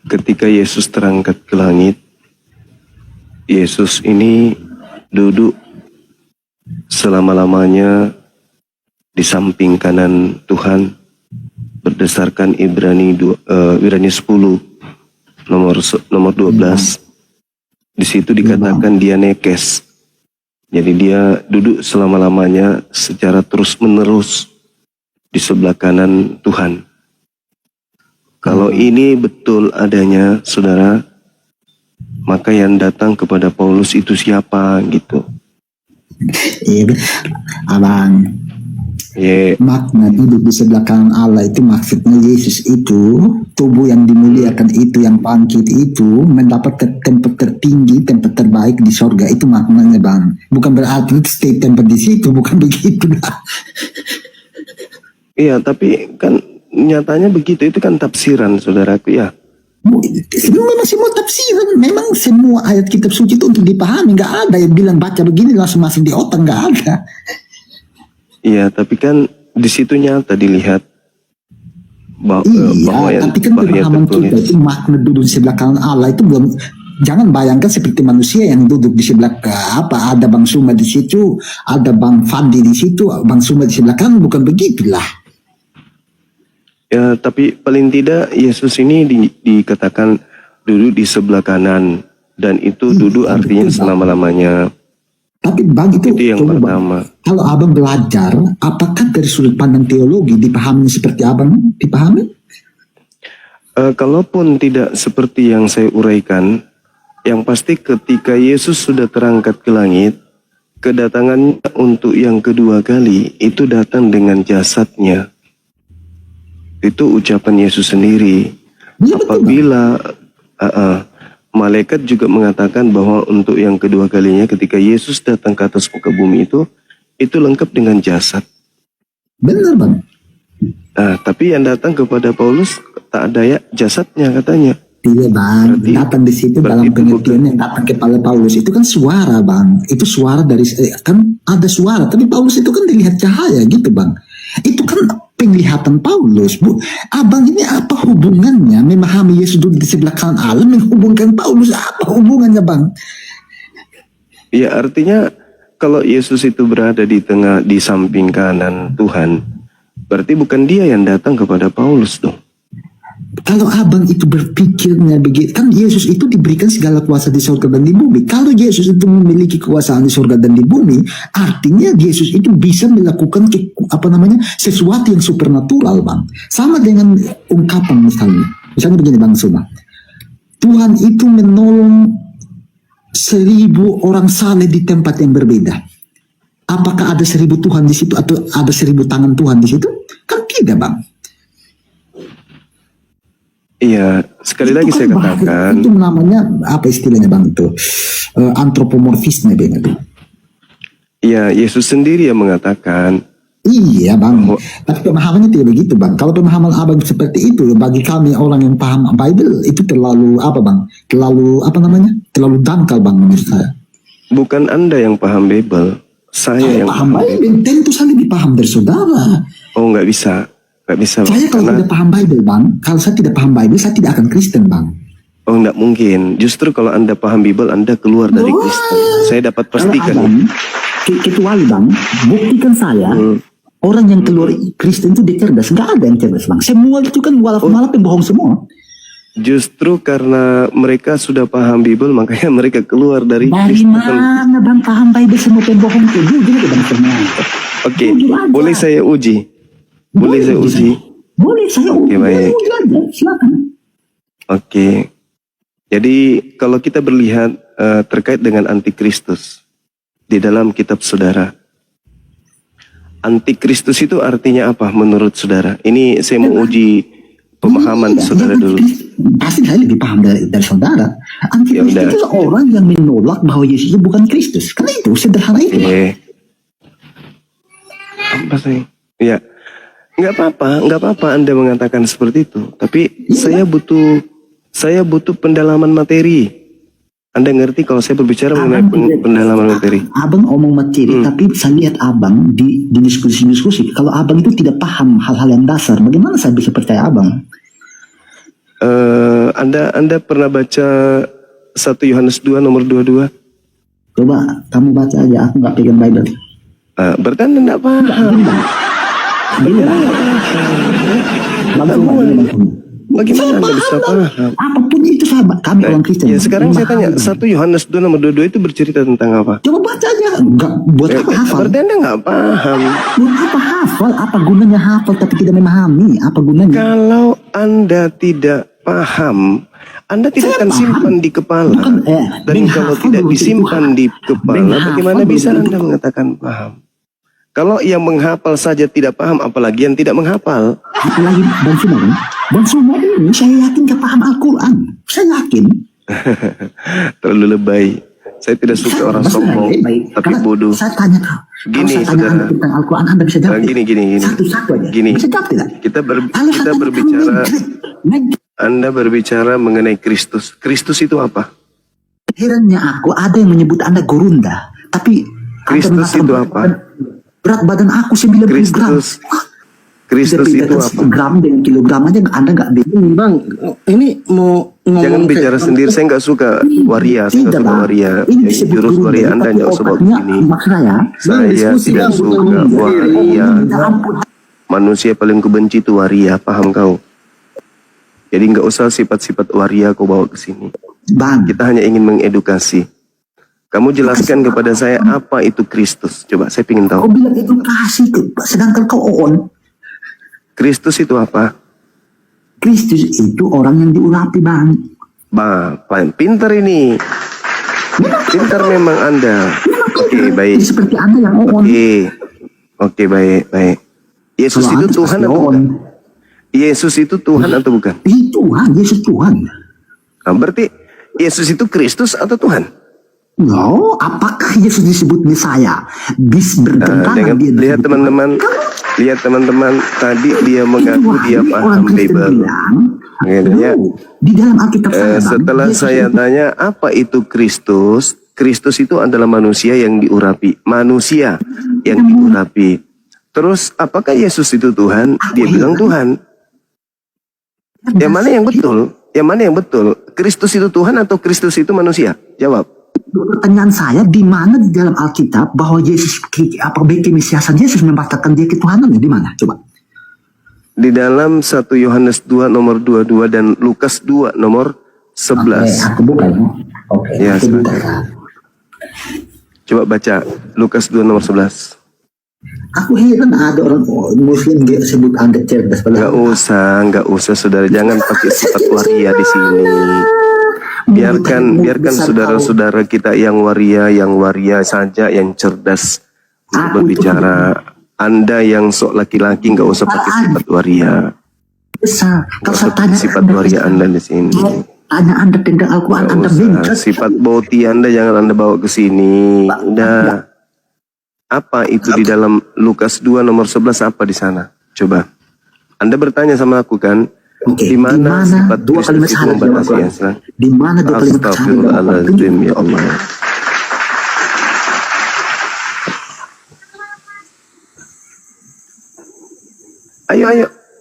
ketika Yesus terangkat ke langit, Yesus ini duduk selama-lamanya di samping kanan Tuhan berdasarkan Ibrani 10 nomor 12. Di situ dikatakan dia nekes. Jadi dia duduk selama-lamanya secara terus-menerus di sebelah kanan Tuhan. Kalau ini betul adanya, saudara, maka yang datang kepada Paulus itu siapa gitu? Iya, abang. Makna duduk di sebelah kanan Allah itu maksudnya Yesus itu tubuh yang dimuliakan itu, yang bangkit itu mendapat tempat tertinggi, tempat terbaik di sorga. Itu maknanya, bang. Bukan berarti stay tempat di situ, bukan begitu lah. Iya, tapi kan nyatanya begitu. Itu kan tafsiran, saudaraku, ya. Memang semua tafsiran, memang semua ayat kitab suci itu untuk dipahami. Nggak ada yang bilang baca begini langsung masuk di otak, nggak ada. Iya, tapi kan di situ nyata dilihat bahwa tapi kan pemahaman kita itu makna duduk di sebelah kanan Allah itu belum. Jangan bayangkan seperti manusia yang duduk di sebelah ada Bang Suma di situ, ada Bang Fandi di situ, Bang Suma di sebelah kanan, bukan begitulah. Ya, tapi paling tidak Yesus ini dikatakan duduk di sebelah kanan, dan itu duduk artinya selama-lamanya. Tapi bagi itu yang pertama. Kalau abang belajar, apakah dari sudut pandang teologi dipahami seperti abang dipahami? Kalaupun tidak seperti yang saya uraikan, yang pasti ketika Yesus sudah terangkat ke langit, kedatangannya untuk yang kedua kali itu datang dengan jasadnya. Itu ucapan Yesus sendiri. Ya, apabila malaikat juga mengatakan bahwa untuk yang kedua kalinya ketika Yesus datang ke atas muka bumi itu lengkap dengan jasad. Benar, bang. Nah, tapi yang datang kepada Paulus tak ada ya jasadnya katanya. Tidak, bang. Datang di situ dalam pengertian yang datang kepada Paulus itu kan suara, bang. Itu suara dari kan ada suara, tapi Paulus itu kan dilihat cahaya gitu, bang. Itu kan penglihatan Paulus, bu. Abang ini apa hubungannya memahami Yesus duduk di sebelah kanan Allah menghubungkan Paulus, apa hubungannya, bang? Ya, artinya kalau Yesus itu berada di samping kanan Tuhan, berarti bukan dia yang datang kepada Paulus dong. Kalau abang itu berpikirnya begitu, kan Yesus itu diberikan segala kuasa di surga dan di bumi. Kalau Yesus itu memiliki kekuasaan di surga dan di bumi, artinya Yesus itu bisa melakukan sesuatu yang supernatural, bang. Sama dengan ungkapan misalnya begini, bang Suma. Tuhan itu menolong 1000 orang saleh di tempat yang berbeda. Apakah ada 1000 Tuhan di situ atau ada 1000 tangan Tuhan di situ? Kan tidak, bang. Iya, sekali lagi saya katakan. Itu namanya apa istilahnya, bang, itu antropomorfisme, bang. Iya, Yesus sendiri yang mengatakan. Iya, bang. Tapi pemahamannya tidak begitu, bang. Kalau pemahaman abang seperti itu, bagi kami orang yang paham Bible itu terlalu bang? Terlalu dangkal, bang, menurut saya. Bukan Anda yang paham Bible, saya yang paham Bible. Tentu saja dipaham dari saudara. Oh, nggak bisa. Nggak bisa. Saya kalau tidak paham Bible, bang, kalau saya tidak paham Bible, saya tidak akan Kristen, bang. Oh, nggak mungkin. Justru kalau Anda paham Bible, Anda keluar dari Kristen. Saya dapat pastikan. Abang, kecuali, bang, buktikan saya, orang yang keluar Kristen itu dia cerdas. Nggak ada yang cerdas, bang. Semua itu kan malah pembohong semua. Justru karena mereka sudah paham Bible, makanya mereka keluar dari Kristen. Dari mana, bang, paham Bible semua pembohong itu? Jujur, bang, semua. Oke, boleh saya uji? Boleh saya uji? Boleh saya uji. Oke, baik. Silakan. Oke. Jadi kalau kita berlihat terkait dengan antikristus di dalam kitab saudara. Antikristus itu artinya apa menurut saudara? Ini saya mau uji pemahaman saudara dulu. Pasti saya lebih paham dari saudara. Antikristus itu orang yang menolak bahwa Yesus itu bukan Kristus. Karena itu sederhana itu. Apa sih? Ya. Nggak apa-apa Anda mengatakan seperti itu. Tapi saya butuh pendalaman materi. Anda ngerti kalau saya berbicara mengenai pendalaman materi? Abang omong materi, tapi saya lihat abang di diskusi-diskusi. Kalau abang itu tidak paham hal-hal yang dasar, bagaimana saya bisa percaya abang? Anda pernah baca 1 Yohanes 2 nomor 22? Coba kamu baca aja, aku nggak pegang Bible. Berarti Anda tidak paham. Bagaimana Anda bisa paham? Apapun itu sahabat, kami orang Kristen. Ya, sekarang saya tanya, 1 Yohanes 2 nomor 22 itu bercerita tentang apa? Coba baca aja. Enggak, buat apa hafal? Berarti Anda nggak paham. Buat apa hafal? Apa gunanya hafal tapi tidak memahami? Apa gunanya? Kalau Anda tidak paham, Anda tidak akan simpan di kepala. Dan kalau tidak disimpan di kepala, bagaimana bisa Anda mengatakan paham? Kalau yang menghafal saja tidak paham, apalagi yang tidak menghafal. Apalagi Bang Suma ini saya yakin gak paham Al-Quran. Saya yakin. Terlalu lebay. Saya tidak suka orang sombong, tapi bodoh. Saya tanya kau. Gini, saudara. Anda tentang Al-Quran, Anda bisa jawab. Gini. Satu-satu aja. Gini. Bisa jawab tidak? Kita berbicara. Anda berbicara mengenai Kristus. Kristus itu apa? Herannya aku, ada yang menyebut Anda gurunda. Tapi Kristus itu apa? Berat badan aku 90 gram. Kristus itu apa? Gram dengan kilogram aja Anda nggak bingung. Bang, ini mau ngomong. Jangan bicara sendiri, saya nggak suka waria. Saya nggak suka waria. Jurus waria Anda nggak usah bawa begini. Saya tidak suka waria. Manusia paling kubenci itu waria, paham kau? Jadi nggak usah sifat-sifat waria kau bawa ke sini. Bang, kita hanya ingin mengedukasi. Kamu jelaskan kepada saya apa itu Kristus. Coba saya ingin tahu. Kau bilang edukasi, sedangkan kau on. Kristus itu apa? Kristus itu orang yang diurapi, Bang. Bang, pintar ini. Pintar memang Anda. Oke, baik. Seperti Anda yang on. Oke, baik. Yesus itu Tuhan atau bukan? Yesus itu Tuhan atau bukan? Tuhan, Yesus Tuhan. Nah, berarti Yesus itu Kristus atau Tuhan? No, apakah Yesus disebut Mesaya? Bertentangan dia. Lihat teman-teman, tadi dia mengaku dia paham Bible. Di dalam Alkitab setelah saya tanya apa itu Kristus, Kristus itu adalah manusia yang diurapi. Manusia yang diurapi. Terus apakah Yesus itu Tuhan? Dia bilang Tuhan. Yang mana yang betul? Yang mana yang betul? Kristus itu Tuhan atau Kristus itu manusia? Jawab. Pertanyaan saya, di mana di dalam Alkitab bahwa Yesus, apa kemesiasan Yesus membatalkan dia ketuhanannya, di mana? Coba. Di dalam 1 Yohanes 2 nomor 22 dan Lukas 2 nomor 11. Aku buka. Ya, coba baca Lukas 2 nomor 11. Aku heran ada orang Muslim dia sebut Anda cerdas. Nggak usah saudara, jangan pakai sifat waria di sini. Biarkan saudara-saudara kita yang waria saja yang cerdas untuk berbicara. Anda yang sok laki-laki nggak usah pakai sifat waria. Nggak usah pakai sifat waria Anda di sini. Tanya Anda tentang Al-Quran, Anda bincang. Sifat boti Anda jangan Anda bawa ke sini. Udah. Apa itu di dalam Lukas 2 nomor 11 apa di sana? Coba. Anda bertanya sama aku kan? Di mana sifat Kristus itu membatasi Islam? Di mana dua kalimat Astagfirullahaladzim, ya Allah.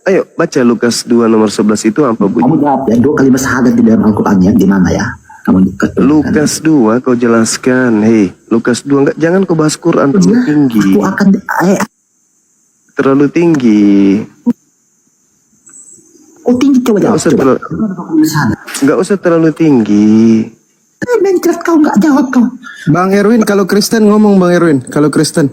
Ayo, baca Lukas 2 nomor 11 itu apa bunyi? Kamu jawab ya, dua kalimat syahadat di dalam Al-Quran ya, di mana ya? Lukas 2 kau jelaskan. Hei, Lukas 2 jangan kau bahas Quran terlalu tinggi. Terlalu tinggi. Tinggi, coba jawab. Nggak usah terlalu tinggi. Mencret kau nggak jawab kau. Bang Erwin, kalau Kristen ngomong Bang Erwin, kalau Kristen.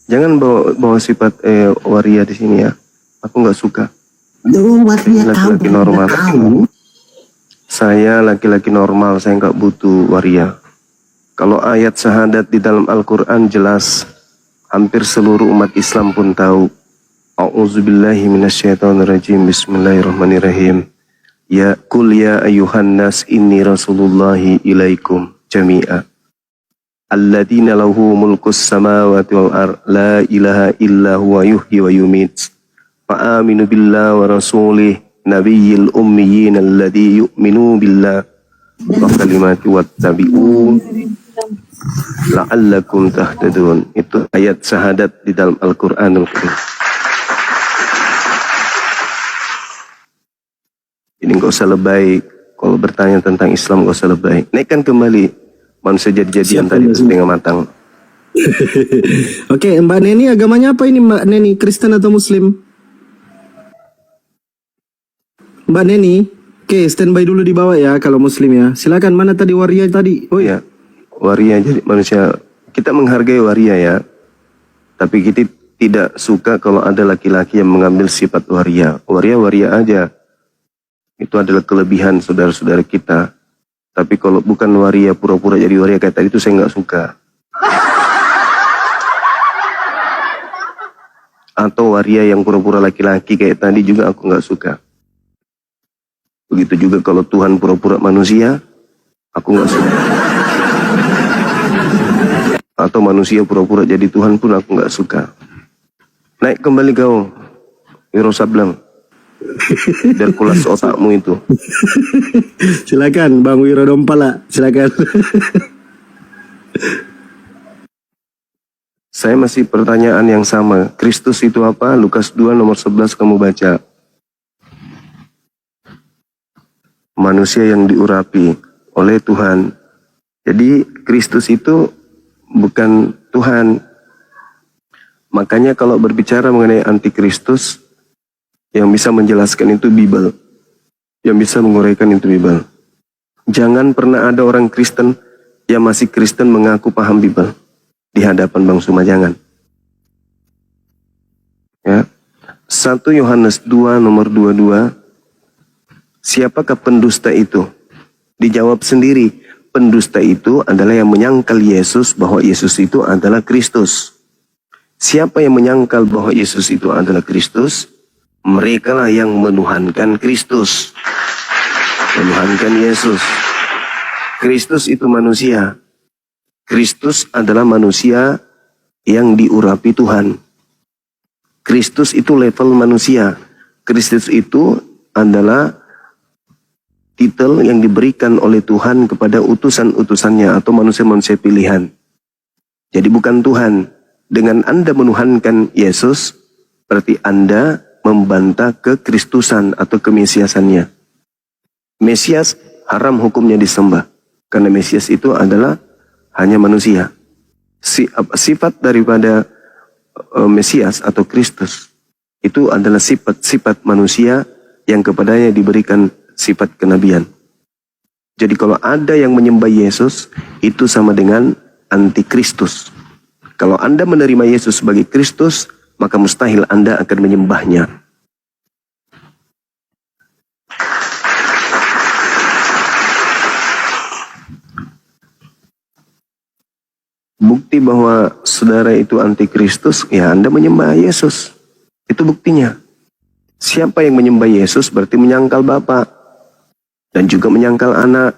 Jangan bawa sifat waria di sini ya. Aku nggak suka. Laki-laki normal. Saya laki-laki normal, saya nggak butuh waria. Kalau ayat syahadat di dalam Al-Quran jelas, hampir seluruh umat Islam pun tahu. A'udzubillahi minasyaitonirrajim. Bismillahirrahmanirrahim. Ya kul ya ayuhan nas inni rasulullahi ilaikum jami'a. Alladzina lahu mulkus samawati wal ard la ilaha illa huwa yuhyi wa yumit. Fa'aminu billah wa rasulih nabiyil ummiyin alladhi yu'minu billah wa kalimati wattabi'u la'allakum tahtadun. Itu ayat syahadat di dalam Al-Quranul Karim. Jadi nggak usah lebay. Kalau bertanya tentang Islam nggak usah lebay. Naikkan kembali manusia jadi-jadian Siap, tadi Mbak. setengah matang. Oke, Mbak Neni agamanya apa ini Mbak Neni? Kristen atau Muslim? Mbak Neni, oke standby dulu di bawah ya kalau Muslim ya. Silakan, mana tadi waria tadi? Oh Ya, waria jadi manusia. Kita menghargai waria ya. Tapi kita tidak suka kalau ada laki-laki yang mengambil sifat waria. Waria aja. Itu adalah kelebihan saudara-saudara kita. Tapi kalau bukan waria, pura-pura jadi waria kayak tadi itu saya nggak suka. Atau waria yang pura-pura laki-laki kayak tadi juga aku nggak suka. Begitu juga kalau Tuhan pura-pura manusia, aku nggak suka. Atau manusia pura-pura jadi Tuhan pun aku nggak suka. Naik kembali kau, Wiro Sableng. Biar kulas otakmu itu. silakan Bang Wiro Dompala, silakan. Saya masih pertanyaan yang sama. Kristus itu apa? Lukas 2 nomor 11 kamu baca. Manusia yang diurapi oleh Tuhan. Jadi Kristus itu bukan Tuhan. Makanya kalau berbicara mengenai antikristus, yang bisa menjelaskan itu Bible. Yang bisa menguraikan itu Bible. Jangan pernah ada orang Kristen yang masih Kristen mengaku paham Bible di hadapan Bang Suma, jangan. Ya. 1 Yohanes 2 nomor 22. Siapakah pendusta itu? Dijawab sendiri. Pendusta itu adalah yang menyangkal Yesus bahwa Yesus itu adalah Kristus. Siapa yang menyangkal bahwa Yesus itu adalah Kristus? Merekalah yang menuhankan Kristus. Menuhankan Yesus. Kristus itu manusia. Kristus adalah manusia yang diurapi Tuhan. Kristus itu level manusia. Kristus itu adalah titel yang diberikan oleh Tuhan kepada utusan-utusannya atau manusia-manusia pilihan. Jadi bukan Tuhan. Dengan Anda menuhankan Yesus, berarti Anda membantah kekristusan atau kemesiasannya. Mesias haram hukumnya disembah. Karena Mesias itu adalah hanya manusia. Sifat daripada Mesias atau Kristus itu adalah sifat-sifat manusia yang kepadanya diberikan sifat kenabian. Jadi kalau ada yang menyembah Yesus, itu sama dengan antikristus. Kalau Anda menerima Yesus sebagai Kristus, maka mustahil Anda akan menyembahnya. Bukti bahwa saudara itu antikristus, ya Anda menyembah Yesus. Itu buktinya. Siapa yang menyembah Yesus berarti menyangkal Bapa dan juga menyangkal anak.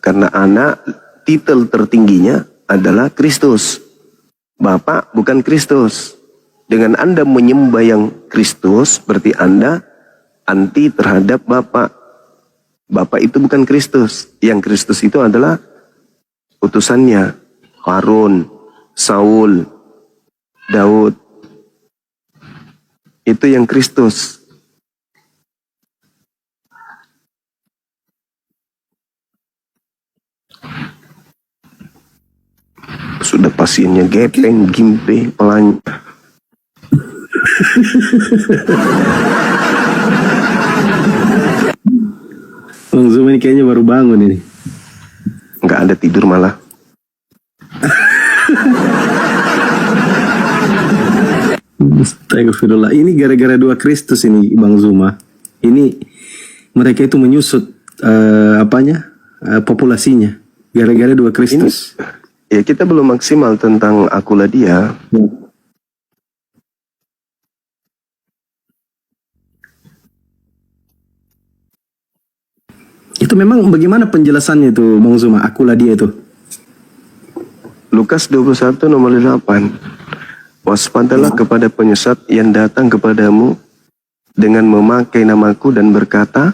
Karena anak titel tertingginya adalah Kristus. Bapa bukan Kristus. Dengan Anda menyembah yang Kristus, berarti Anda anti terhadap Bapa. Bapa itu bukan Kristus. Yang Kristus itu adalah utusannya. Harun, Saul, Daud. Itu yang Kristus. Sudah pasiennya gepeng, gimpe, pelan. Bang Zuma ini kayaknya baru bangun ini. Nggak ada tidur malah. Astagfirullah. Ini gara-gara dua Kristus ini Bang Zuma. Ini mereka itu menyusut populasinya gara-gara dua Kristus. Ya kita belum maksimal tentang akulah dia. Itu memang bagaimana penjelasannya itu Bang Zuma? Akulah dia itu. Lukas 21 nomor 8. Waspadalah kepada penyesat yang datang kepadamu dengan memakai namaku dan berkata,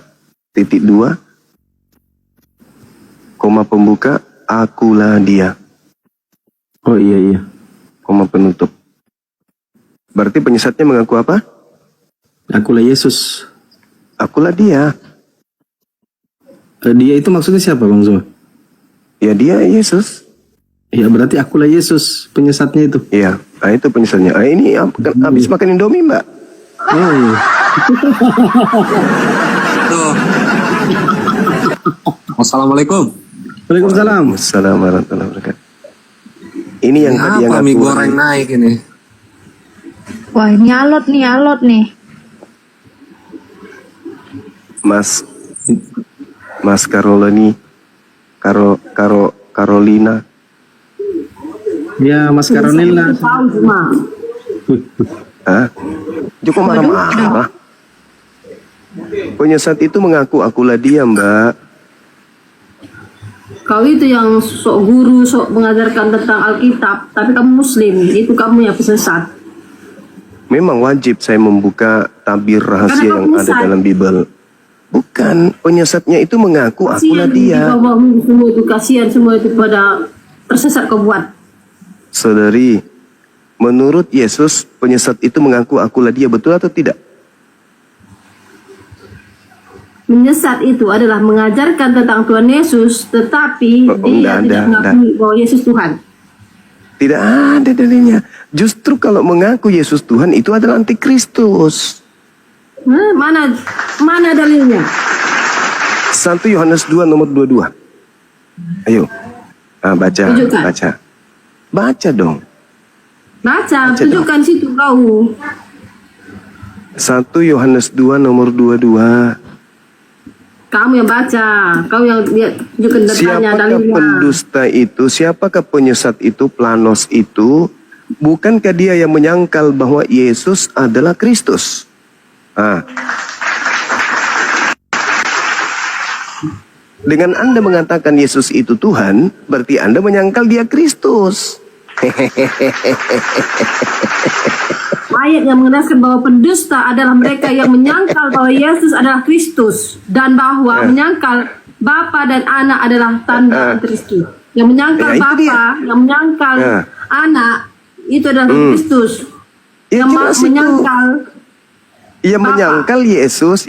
titik 2, koma pembuka, akulah dia. Oh iya. Koma penutup. Berarti penyesatnya mengaku apa? Akulah Yesus. Akulah dia. Dia itu maksudnya siapa Bang Zuma? Ya dia Yesus. Ya berarti akulah Yesus penyesatnya itu. Iya, nah itu penyesatnya. Ini habis makan Indomie Mbak. Oh iya. Assalamualaikum. Waalaikumsalam. Assalamualaikum warahmatullahi wabarakatuh. Ini yang tadi yang Apa aku mie goreng naik ini? Wah, ini alot nih. Mas Carolina. Ya Mas Karonila. Tahu cuma. Hah? Joko marah-marah. Penyesat itu mengaku akulah dia, Mbak. Kau itu yang sok guru, sok mengajarkan tentang Alkitab, tapi kamu Muslim, itu kamu yang pesesat. Memang wajib saya membuka tabir rahasia Karena yang kamu ada penyesat. dalam Bible. Bukan, penyesatnya itu mengaku akulah Kasihan dia. bawamu semua itu, kasihan semua itu pada tersesat kau buat. Saudari, menurut Yesus, penyesat itu mengaku akulah dia, betul atau tidak? Menyesat itu adalah mengajarkan tentang Tuhan Yesus, tetapi Oh, dia enggak tidak ada, mengakui bahwa Yesus Tuhan. Tidak ada dalilnya. Justru kalau mengaku Yesus Tuhan itu adalah antikristus. Mana dalilnya? 1 Yohanes 2 nomor 22. Ayo. Baca, Tunjukkan. Baca dong. Baca, Baca tunjukkan situ kau. 1 Yohanes 2 nomor 22. Kamu yang baca, kau yang lihat tunjukkan datanya, Siapakah dalilnya. pendusta itu? Siapakah penyesat itu? Planos itu? Bukankah dia yang menyangkal bahwa Yesus adalah Kristus? Dengan Anda mengatakan Yesus itu Tuhan, berarti Anda menyangkal dia Kristus. Ayat yang menegaskan bahwa pendusta adalah mereka yang menyangkal bahwa Yesus adalah Kristus dan bahwa menyangkal Bapa dan Anak adalah tanda Kristus. Yang menyangkal Ya, itu Bapa, dia. yang menyangkal Anak itu adalah Kristus. Ya, Yang jelas itu. menyangkal Yang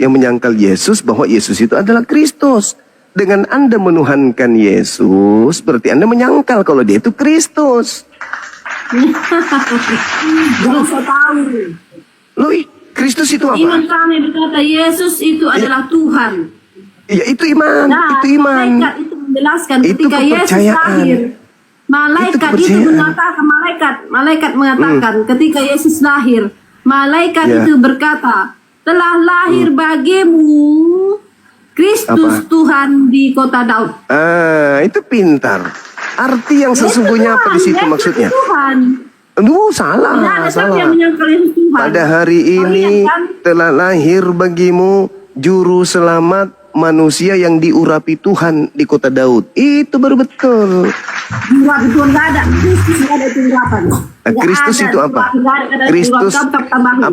menyangkal Yesus bahwa Yesus itu adalah Kristus. Dengan Anda menuhankan Yesus, berarti Anda menyangkal kalau dia itu Kristus. jangan so tahu. Loh, Kristus itu apa? Iman kami berkata Yesus itu adalah Tuhan. Ya, itu iman, Nah, itu iman. malaikat itu menjelaskan Itu ketika Yesus kepercayaan. lahir. Malaikat itu kepercayaan. mengatakan, malaikat mengatakan ketika Yesus lahir, malaikat Ya. itu berkata, telah lahir bagimu Kristus Apa? Tuhan di kota Daud. Itu pintar. Arti yang sesungguhnya apa di situ Yesus maksudnya? Tuhan. Aduh, salah, Tidak ada siapa yang salah. menyangkal Yesus Tuhan. Pada hari Kau ini lihat kan? telah lahir bagimu juru selamat manusia yang diurapi Tuhan di kota Daud. Itu baru betul. Jurap itu enggak ada. Kristus enggak ada jurapan. Enggak Kristus ada itu apa? jurap, enggak ada Kristus jurap, kau tambahin.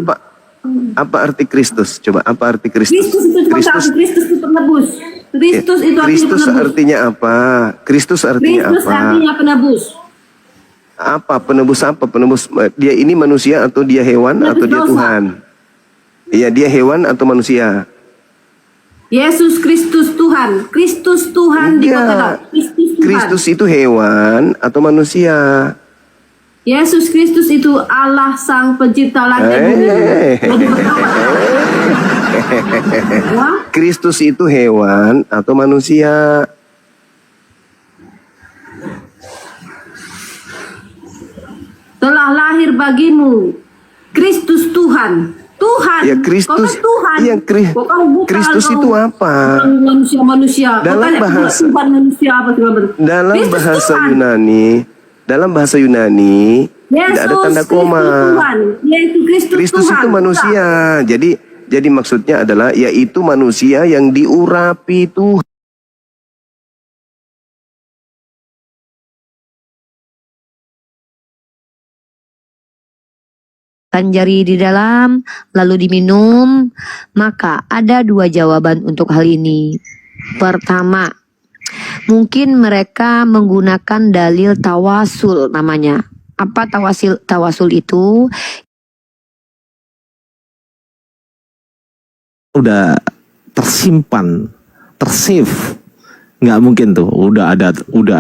apa arti Kristus? Coba apa arti Kristus? Kristus itu cuma satu, Kristus itu penebus. Kristus itu artinya Kristus penebus. artinya apa? Kristus artinya Kristus apa? artinya penebus. Apa penebus apa? Penebus dia ini manusia atau dia hewan Penebus atau dia dosa. Tuhan? Iya, dia hewan atau manusia? Yesus Kristus Tuhan. Kristus Tuhan di kota Enggak. Daud. Kristus Tuhan. Kristus itu hewan atau manusia? Yesus Kristus itu Allah Sang Pencipta langit dan bumi. Jadi bertawar. Ya? Kristus itu hewan atau manusia? Telah lahir bagimu Kristus Tuhan. Tuhan. Ya, Kristus. Kau kan Tuhan. Iya, Kau bukan Kristus kau itu apa? Manusia-manusia. Dalam Kau tanya, bahasa- Tuhan manusia apa segala macam. Dalam Kristus bahasa Tuhan. Yunani, Yesus tidak ada tanda Kristus koma. Tuhan. Yaitu Kristus, Kristus Tuhan. itu manusia. Jadi maksudnya adalah yaitu manusia yang diurapi Tuhan. Jari di dalam, lalu diminum, maka ada dua jawaban untuk hal ini. Pertama, mungkin mereka menggunakan dalil tawasul namanya. Apa tawasul itu? Udah tersimpan, tersave Nggak mungkin tuh. Udah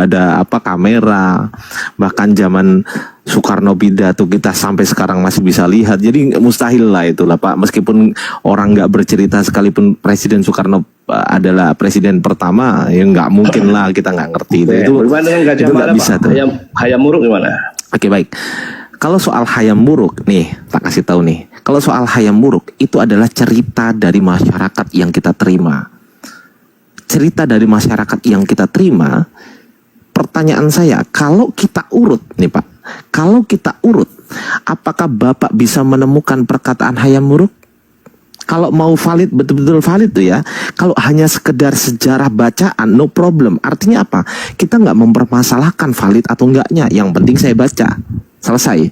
ada apa kamera, bahkan zaman Soekarno pidato kita sampai sekarang masih bisa lihat. Jadi mustahil lah itulah Pak. Meskipun orang nggak bercerita, sekalipun Presiden Soekarno adalah presiden pertama, ya nggak mungkin lah kita nggak ngerti itu. Bagaimana dengan Gajah itu nggak Mada, bisa Pak? tuh. Hayam Wuruk gimana? Oke, baik. Kalau soal hayam wuruk nih, tak kasih tahu nih. Kalau soal hayam wuruk itu adalah cerita dari masyarakat yang kita terima. Cerita dari masyarakat yang kita terima. Pertanyaan saya, kalau kita urut nih Pak, kalau kita urut, apakah Bapak bisa menemukan perkataan hayam wuruk? Kalau mau valid, betul-betul valid tuh ya. Kalau hanya sekedar sejarah bacaan, no problem. Artinya apa? Kita nggak mempermasalahkan valid atau enggaknya. Yang penting saya baca. Selesai.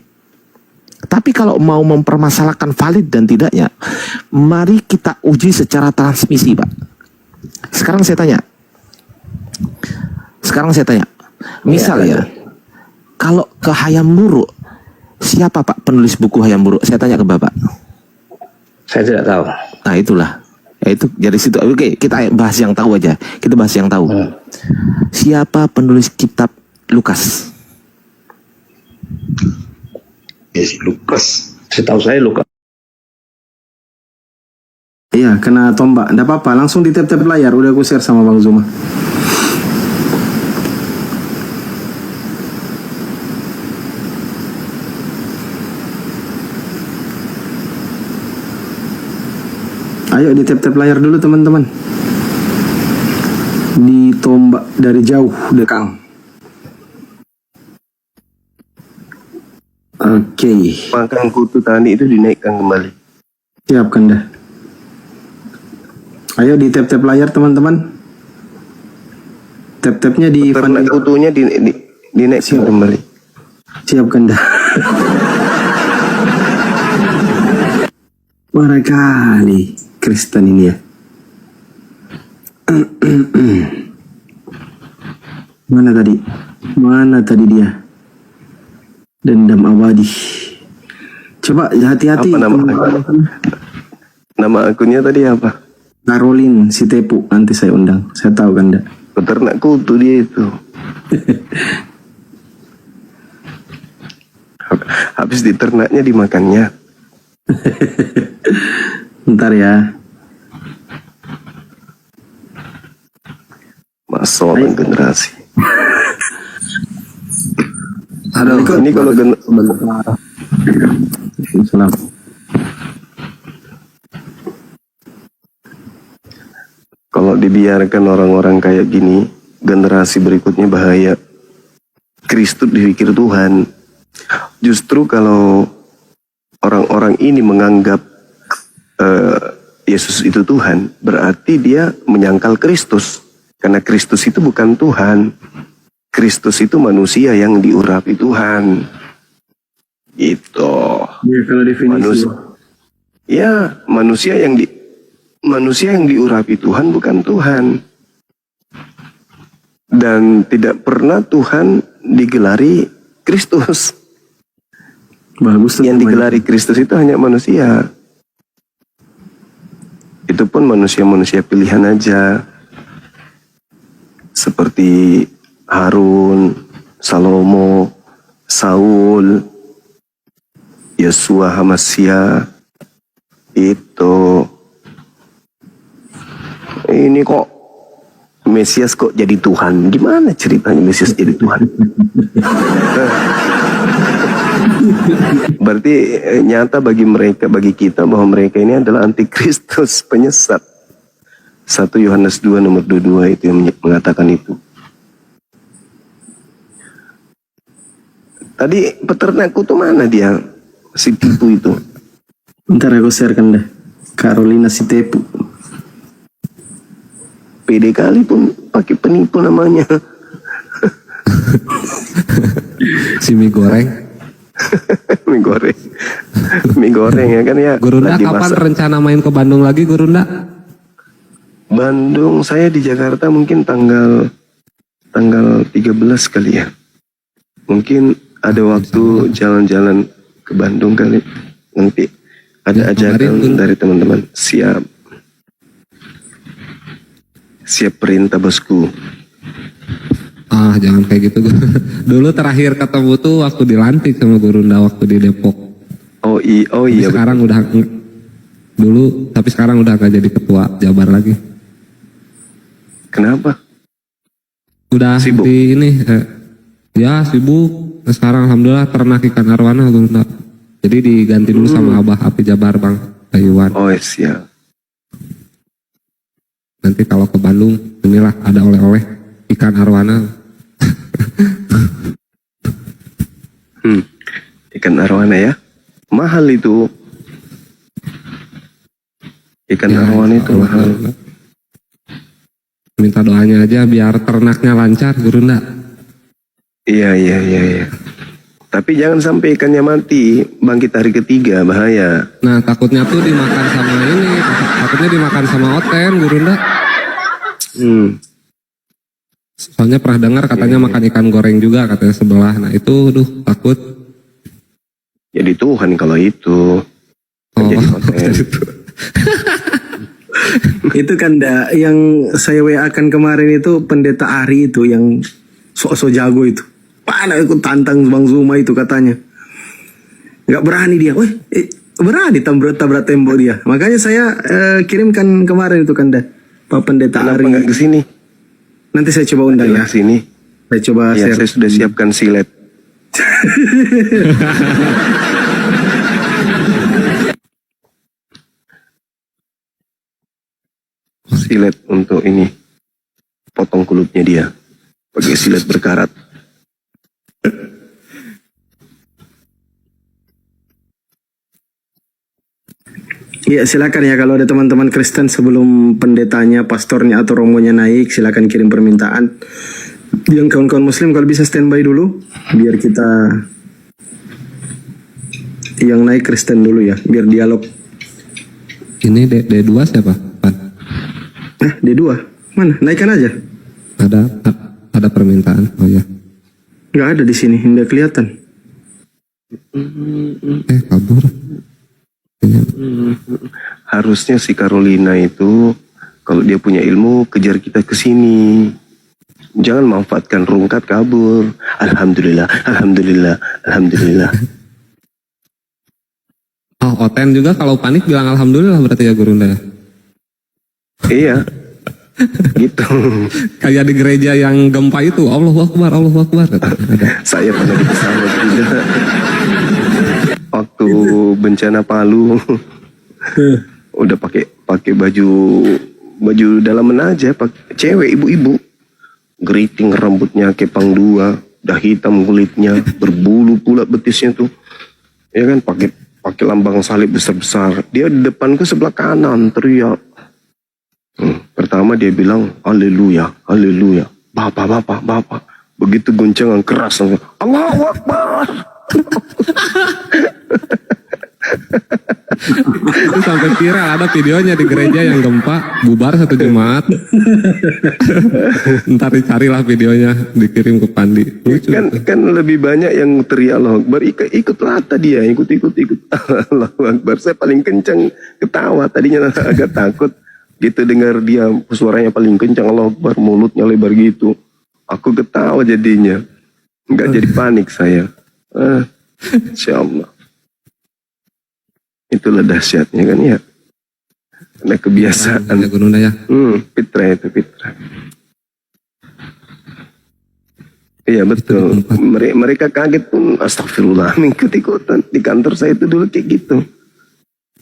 Tapi kalau mau mempermasalahkan valid dan tidaknya, mari kita uji secara transmisi, Pak. Sekarang saya tanya. Misal ya, kalau ke hayam wuruk, siapa Pak penulis buku hayam wuruk? Saya tanya ke Bapak. Saya tidak tahu. Nah itulah. Ya itu dari situ. Oke, kita bahas yang tahu aja. Kita bahas yang tahu. Siapa penulis kitab Lukas? Yes, Lukas. Setahu saya Lukas. Iya, kena tombak. Nggak apa-apa, langsung di tap-tap layar. Udah aku share sama Bang Zuma. Ayo di tap-tap layar dulu teman-teman. Ditombak dari jauh dekang. Oke, Makan kutu tani itu dinaikkan kembali. siapkan dah. Ayo di tap-tap layar teman-teman. Tap-tapnya di Ternak kutunya dinaikkan kembali. siapkan dah. Parah kali Kristen ini ya. Mana tadi dia? Dendam abadi. Coba hati-hati. Apa nama akunnya tadi apa? Caroline Sitepu, nanti saya undang. Saya tahu kan dah. Peternak kutu dia itu. Habis diternaknya dimakannya. Bentar ya. Masalah generasi. Aduh, Ini kalau Salam. kalau dibiarkan orang-orang kayak gini, generasi berikutnya bahaya. Kristus dipikir Tuhan. Justru kalau orang-orang ini menganggap Yesus itu Tuhan, berarti dia menyangkal Kristus. Karena Kristus itu bukan Tuhan. Kristus itu manusia yang diurapi Tuhan. Itu. Ya, kalau definisi. Manusia yang diurapi Tuhan bukan Tuhan. Dan tidak pernah Tuhan digelari Kristus. Bagus tuh. Yang digelari Kristus itu hanya manusia. Itu pun manusia-manusia pilihan aja. Seperti Harun, Salomo, Saul, Yesua Hamasya. Itu. Ini kok Mesias kok jadi Tuhan? Gimana ceritanya Mesias jadi Tuhan? Berarti nyata bagi mereka, bagi kita bahwa mereka ini adalah antikristus, penyesat. 1 Yohanes 2 nomor 22 itu yang mengatakan itu. Tadi peternak kutu mana dia? Si tipu itu. Bentar aku sharekan dah. Carolina Sitepu. Pede kali pun pakai penipu namanya. Si mie goreng. Mie goreng. Mie goreng ya kan ya. Gurunda lagi kapan masak. rencana main ke Bandung lagi Gurunda? Bandung, saya di Jakarta mungkin tanggal 13 kali ya. Mungkin ada waktu jalan-jalan ke Bandung kali. Nanti ada ajakan dari teman-teman. Siap perintah bosku. Ah, jangan kayak gitu. Dulu terakhir ketemu tuh waktu dilantik sama Gurunda waktu di Depok. Oh iya. Sekarang udah dulu, tapi sekarang udah gak jadi ketua Jabar lagi. Kenapa? Udah Sibuk? di ini, ya sibuk. Sekarang alhamdulillah ternak ikan arwana Gurunda. Jadi diganti dulu sama Abah Api Jabar Bang Ayuan. Oh siap. Nanti kalau ke Bandung, inilah ada oleh-oleh ikan arwana. Ikan arwana ya. Mahal itu. Ikan Ya, arwana itu insya mahal. Allah. Minta doanya aja biar ternaknya lancar Gurunda. Iya. Tapi jangan sampai ikannya mati, bangkit hari ketiga, bahaya. Nah takutnya tuh dimakan sama ini, takutnya dimakan sama oten Gurunda. Soalnya pernah dengar katanya makan ikan goreng juga katanya sebelah. Nah itu, takut. Jadi Tuhan kalau itu. Oh, Jadi oten. Itu kan yang saya WA-kan kemarin itu pendeta Ari itu yang sok-sok jago itu. Mana aku tantang Bang Zuma itu katanya. Nggak berani dia. Berani tabrak tembok dia. Makanya saya kirimkan kemarin itu kan Pak Pendeta Kenapa Ari. nggak kesini? Nanti saya coba undang ya. Kesini. Saya coba Ya, share. saya sudah siapkan silet. Silet untuk ini, potong kulitnya dia, pakai silet berkarat. Iya silakan ya kalau ada teman-teman Kristen sebelum pendetanya, pastornya atau romonya naik silakan kirim permintaan. Yang kawan-kawan Muslim kalau bisa standby dulu biar kita yang naik Kristen dulu ya biar dialog. Ini D2 siapa? Pan? D2 mana? Naikkan aja. Ada permintaan. Oh ya. Nggak ada di sini, nggak kelihatan. Kabur. Iya. Harusnya si Carolina itu kalau dia punya ilmu kejar kita ke sini. Jangan manfaatkan rungkat kabur. Alhamdulillah, alhamdulillah, alhamdulillah. Oh, Oten juga kalau panik bilang alhamdulillah berarti ya Gurunda ya. Iya. Gitu. Kayak di gereja yang gempa itu, Allahu Akbar, Allahu Akbar. Ada. Saya pernah di pesawat juga. Waktu bencana Palu. Udah pakai baju dalaman aja, pakai cewek ibu-ibu. Geriting rambutnya kepang dua, udah hitam kulitnya, berbulu pula betisnya tuh. Ya kan pakai lambang salib besar-besar. Dia di depanku sebelah kanan teriak. Pertama dia bilang haleluya, haleluya. Bapak. Begitu goncangan keras langsung Allahu Akbar. Itu sampai viral ada videonya di gereja yang gempa bubar satu jemaat. Ntar dicarilah videonya dikirim ke Pandi. Lucu. Kan lebih banyak yang teriak Allahu Akbar, ikut rata dia, ikut Allahu Akbar. Saya paling kencang ketawa, tadinya agak takut gitu dengar dia suaranya paling kencang Allahu Akbar, mulutnya lebar gitu. Aku ketawa jadinya, nggak jadi panik saya. Insyaallah. Itulah dahsyatnya kan ya. Karena kebiasaan. Ya Gurunda ya. Fitrah itu fitrah. Iya betul. Mereka kaget pun astagfirullah ikut-ikutan. Di kantor saya itu dulu kayak gitu.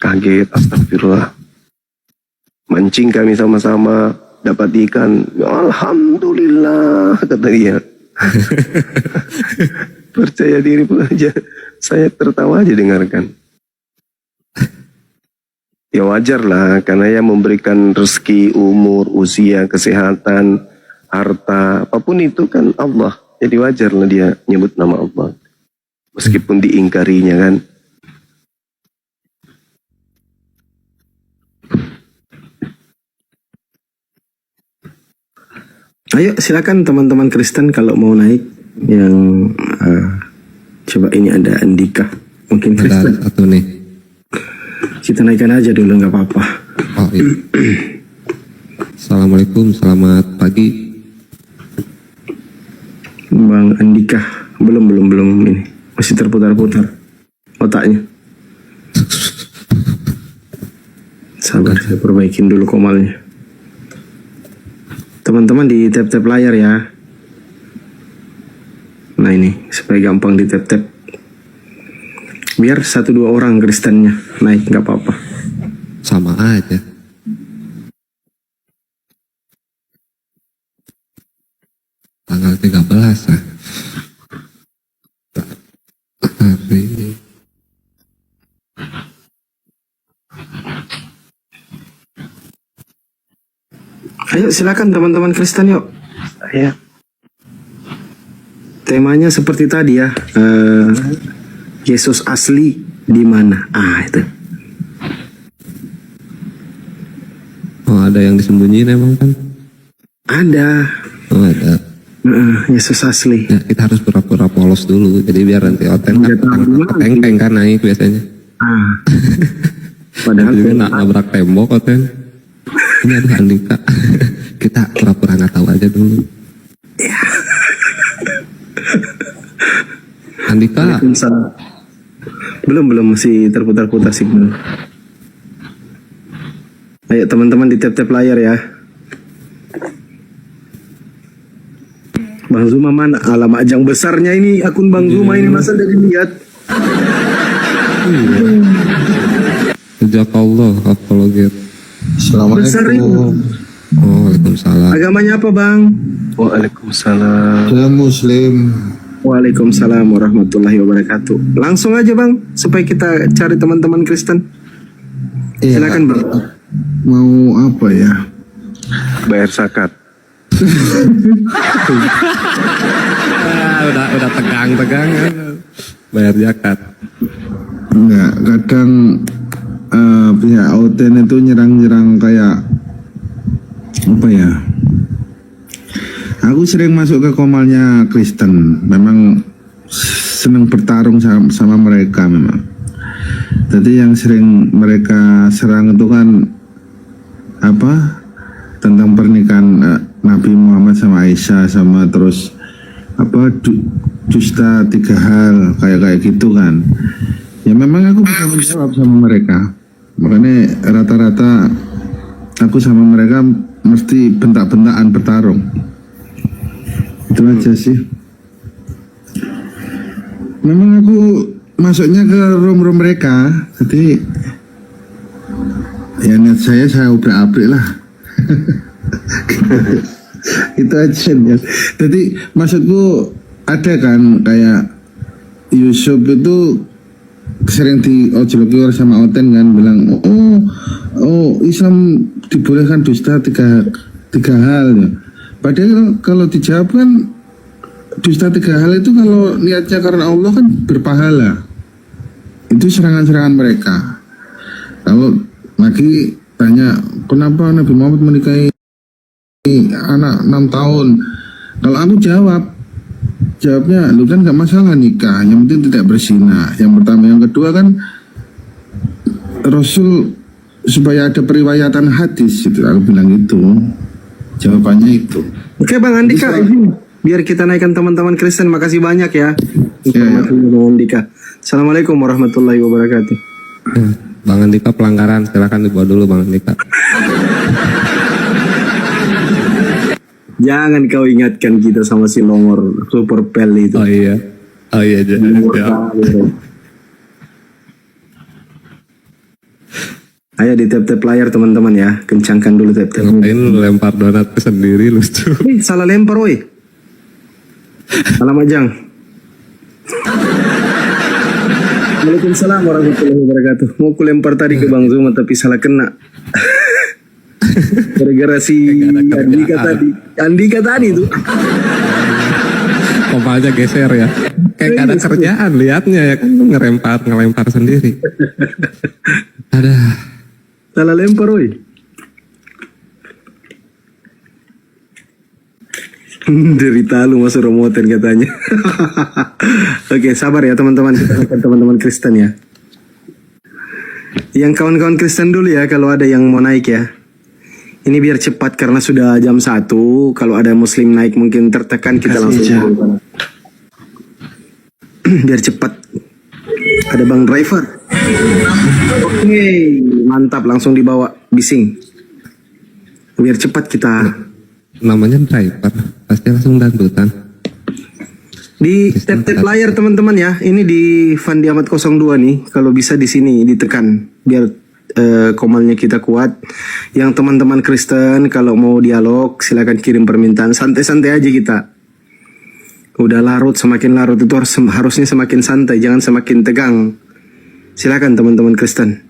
Kaget astagfirullah. Mancing kami sama-sama dapat ikan. Alhamdulillah kata dia. Percaya diri pun aja. Saya tertawa aja dengarkan. Ya wajar lah, karena yang memberikan rezeki, umur, usia, kesehatan, harta, apapun itu kan Allah. Jadi wajar lah dia nyebut nama Allah. Meskipun diingkarinya kan. Ayo silakan teman-teman Kristen kalau mau naik yang coba ini ada Andika mungkin Ada Kristen. satu nih. Kita naikkan aja dulu nggak apa-apa. Oh iya. Assalamualaikum, selamat pagi. Bang Andika. Belum ini. Masih terputar-putar otaknya. Sabar, saya perbaikin dulu komalnya. Teman-teman di tap-tap layar ya. Nah ini, supaya gampang di tap-tap. Biar 1-2 orang Kristennya naik, nggak apa-apa. Sama aja. Tanggal 13 ah. Hari Ayo silakan teman-teman Kristen yuk. Ya. Temanya seperti tadi ya. Yesus asli di mana? Itu. oh ada yang disembunyiin emang kan? Ada. Oh ada. Yesus asli. Ya, kita harus pura-pura polos dulu. Jadi biar nanti Oten kan peng kan naik biasanya. Padahal juga nabrak tembok Oten. Ini ada Andika. Kita pura-pura nggak tahu aja dulu. Andika. Belum masih terputar-putar signal. Ayo teman-teman di tap-tap layar ya. Bang Zuma mana? Alamak ajang besarnya ini akun Bang Zuma ini masa dari lihat. Jazakallah apologet. Besar itu. Oh, Waalaikumsalam. Agamanya apa Bang? Waalaikumsalam. Saya Muslim. Waalaikumsalam warahmatullahi wabarakatuh. Langsung aja Bang, supaya kita cari teman-teman Kristen. Silakan Bang. Mau apa ya? Bayar zakat. Udah tegang bayar zakat. Enggak, kadang pihak Oten itu nyerang-nyerang kayak apa ya? Aku sering masuk ke komalnya Kristen, memang senang bertarung sama mereka memang. Jadi yang sering mereka serang itu kan apa? Tentang pernikahan Nabi Muhammad sama Aisyah, sama terus apa dusta 3 hal kayak gitu kan. Ya memang aku bisa menjawab sama mereka. Makanya rata-rata aku sama mereka mesti bentak-bentakan bertarung. Itu aja sih. Memang aku masuknya ke room mereka, jadi ya niat saya ubrak-abrik lah. Itu aja niat. Jadi maksudku ada kan kayak Yusuf itu sering diojoloki sama Oten kan, bilang oh Islam dibolehkan dusta tiga hal ya. Padahal kalau dijawab kan dusta 3 hal itu kalau niatnya karena Allah kan berpahala. Itu serangan-serangan mereka. Kalau lagi tanya kenapa Nabi Muhammad menikahi anak 6 tahun, kalau aku jawabnya lu kan gak masalah nikah, yang penting tidak berzina. Yang pertama, yang kedua kan Rasul supaya ada periwayatan hadis itu, aku bilang itu. Jawabannya itu. Oke Bang Andika, biar kita naikkan teman-teman Kristen. Makasih banyak ya informasinya Bang Andika. Assalamualaikum warahmatullahi wabarakatuh. Bang Andika pelanggaran, silakan dibawa dulu Bang Andika. Jangan kau ingatkan kita sama si Longor Super Pel itu. Oh iya Ayo di tap-tap layar teman-teman ya. Kencangkan dulu tap-tap. Ngapain lu lempar donat ke sendiri lucu. Salah lempar woi. Salah majang. Waalaikumsalam warahmatullahi wabarakatuh. Mau ku lempar tadi ke Bang Zuma tapi salah kena. Gara-gara si Andika tadi tuh. Kopalnya geser ya. Kayak gak ada kerjaan liatnya ya kan, lu ngelempar sendiri. Ada. Salah lempar woi. Derita lu masuk romoten katanya. Oke, sabar ya teman-teman. Kita akan teman-teman Kristen ya. Yang kawan-kawan Kristen dulu ya, kalau ada yang mau naik ya. Ini biar cepat karena sudah jam 1. Kalau ada muslim naik mungkin tertekan, kita langsung turun. Biar cepat. Ada bang driver. Oke, mantap, langsung dibawa bising. Biar cepat kita. Namanya driver, pasti langsung dangdutan. Di tap-tap layar teman-teman ya. Ini di Fandi Ahmad 02 nih. Kalau bisa di sini ditekan biar komalnya kita kuat. Yang teman-teman Kristen kalau mau dialog silakan kirim permintaan. Santai-santai aja kita. Udah larut, semakin larut itu harusnya semakin santai, jangan semakin tegang. Silakan teman-teman Kristen.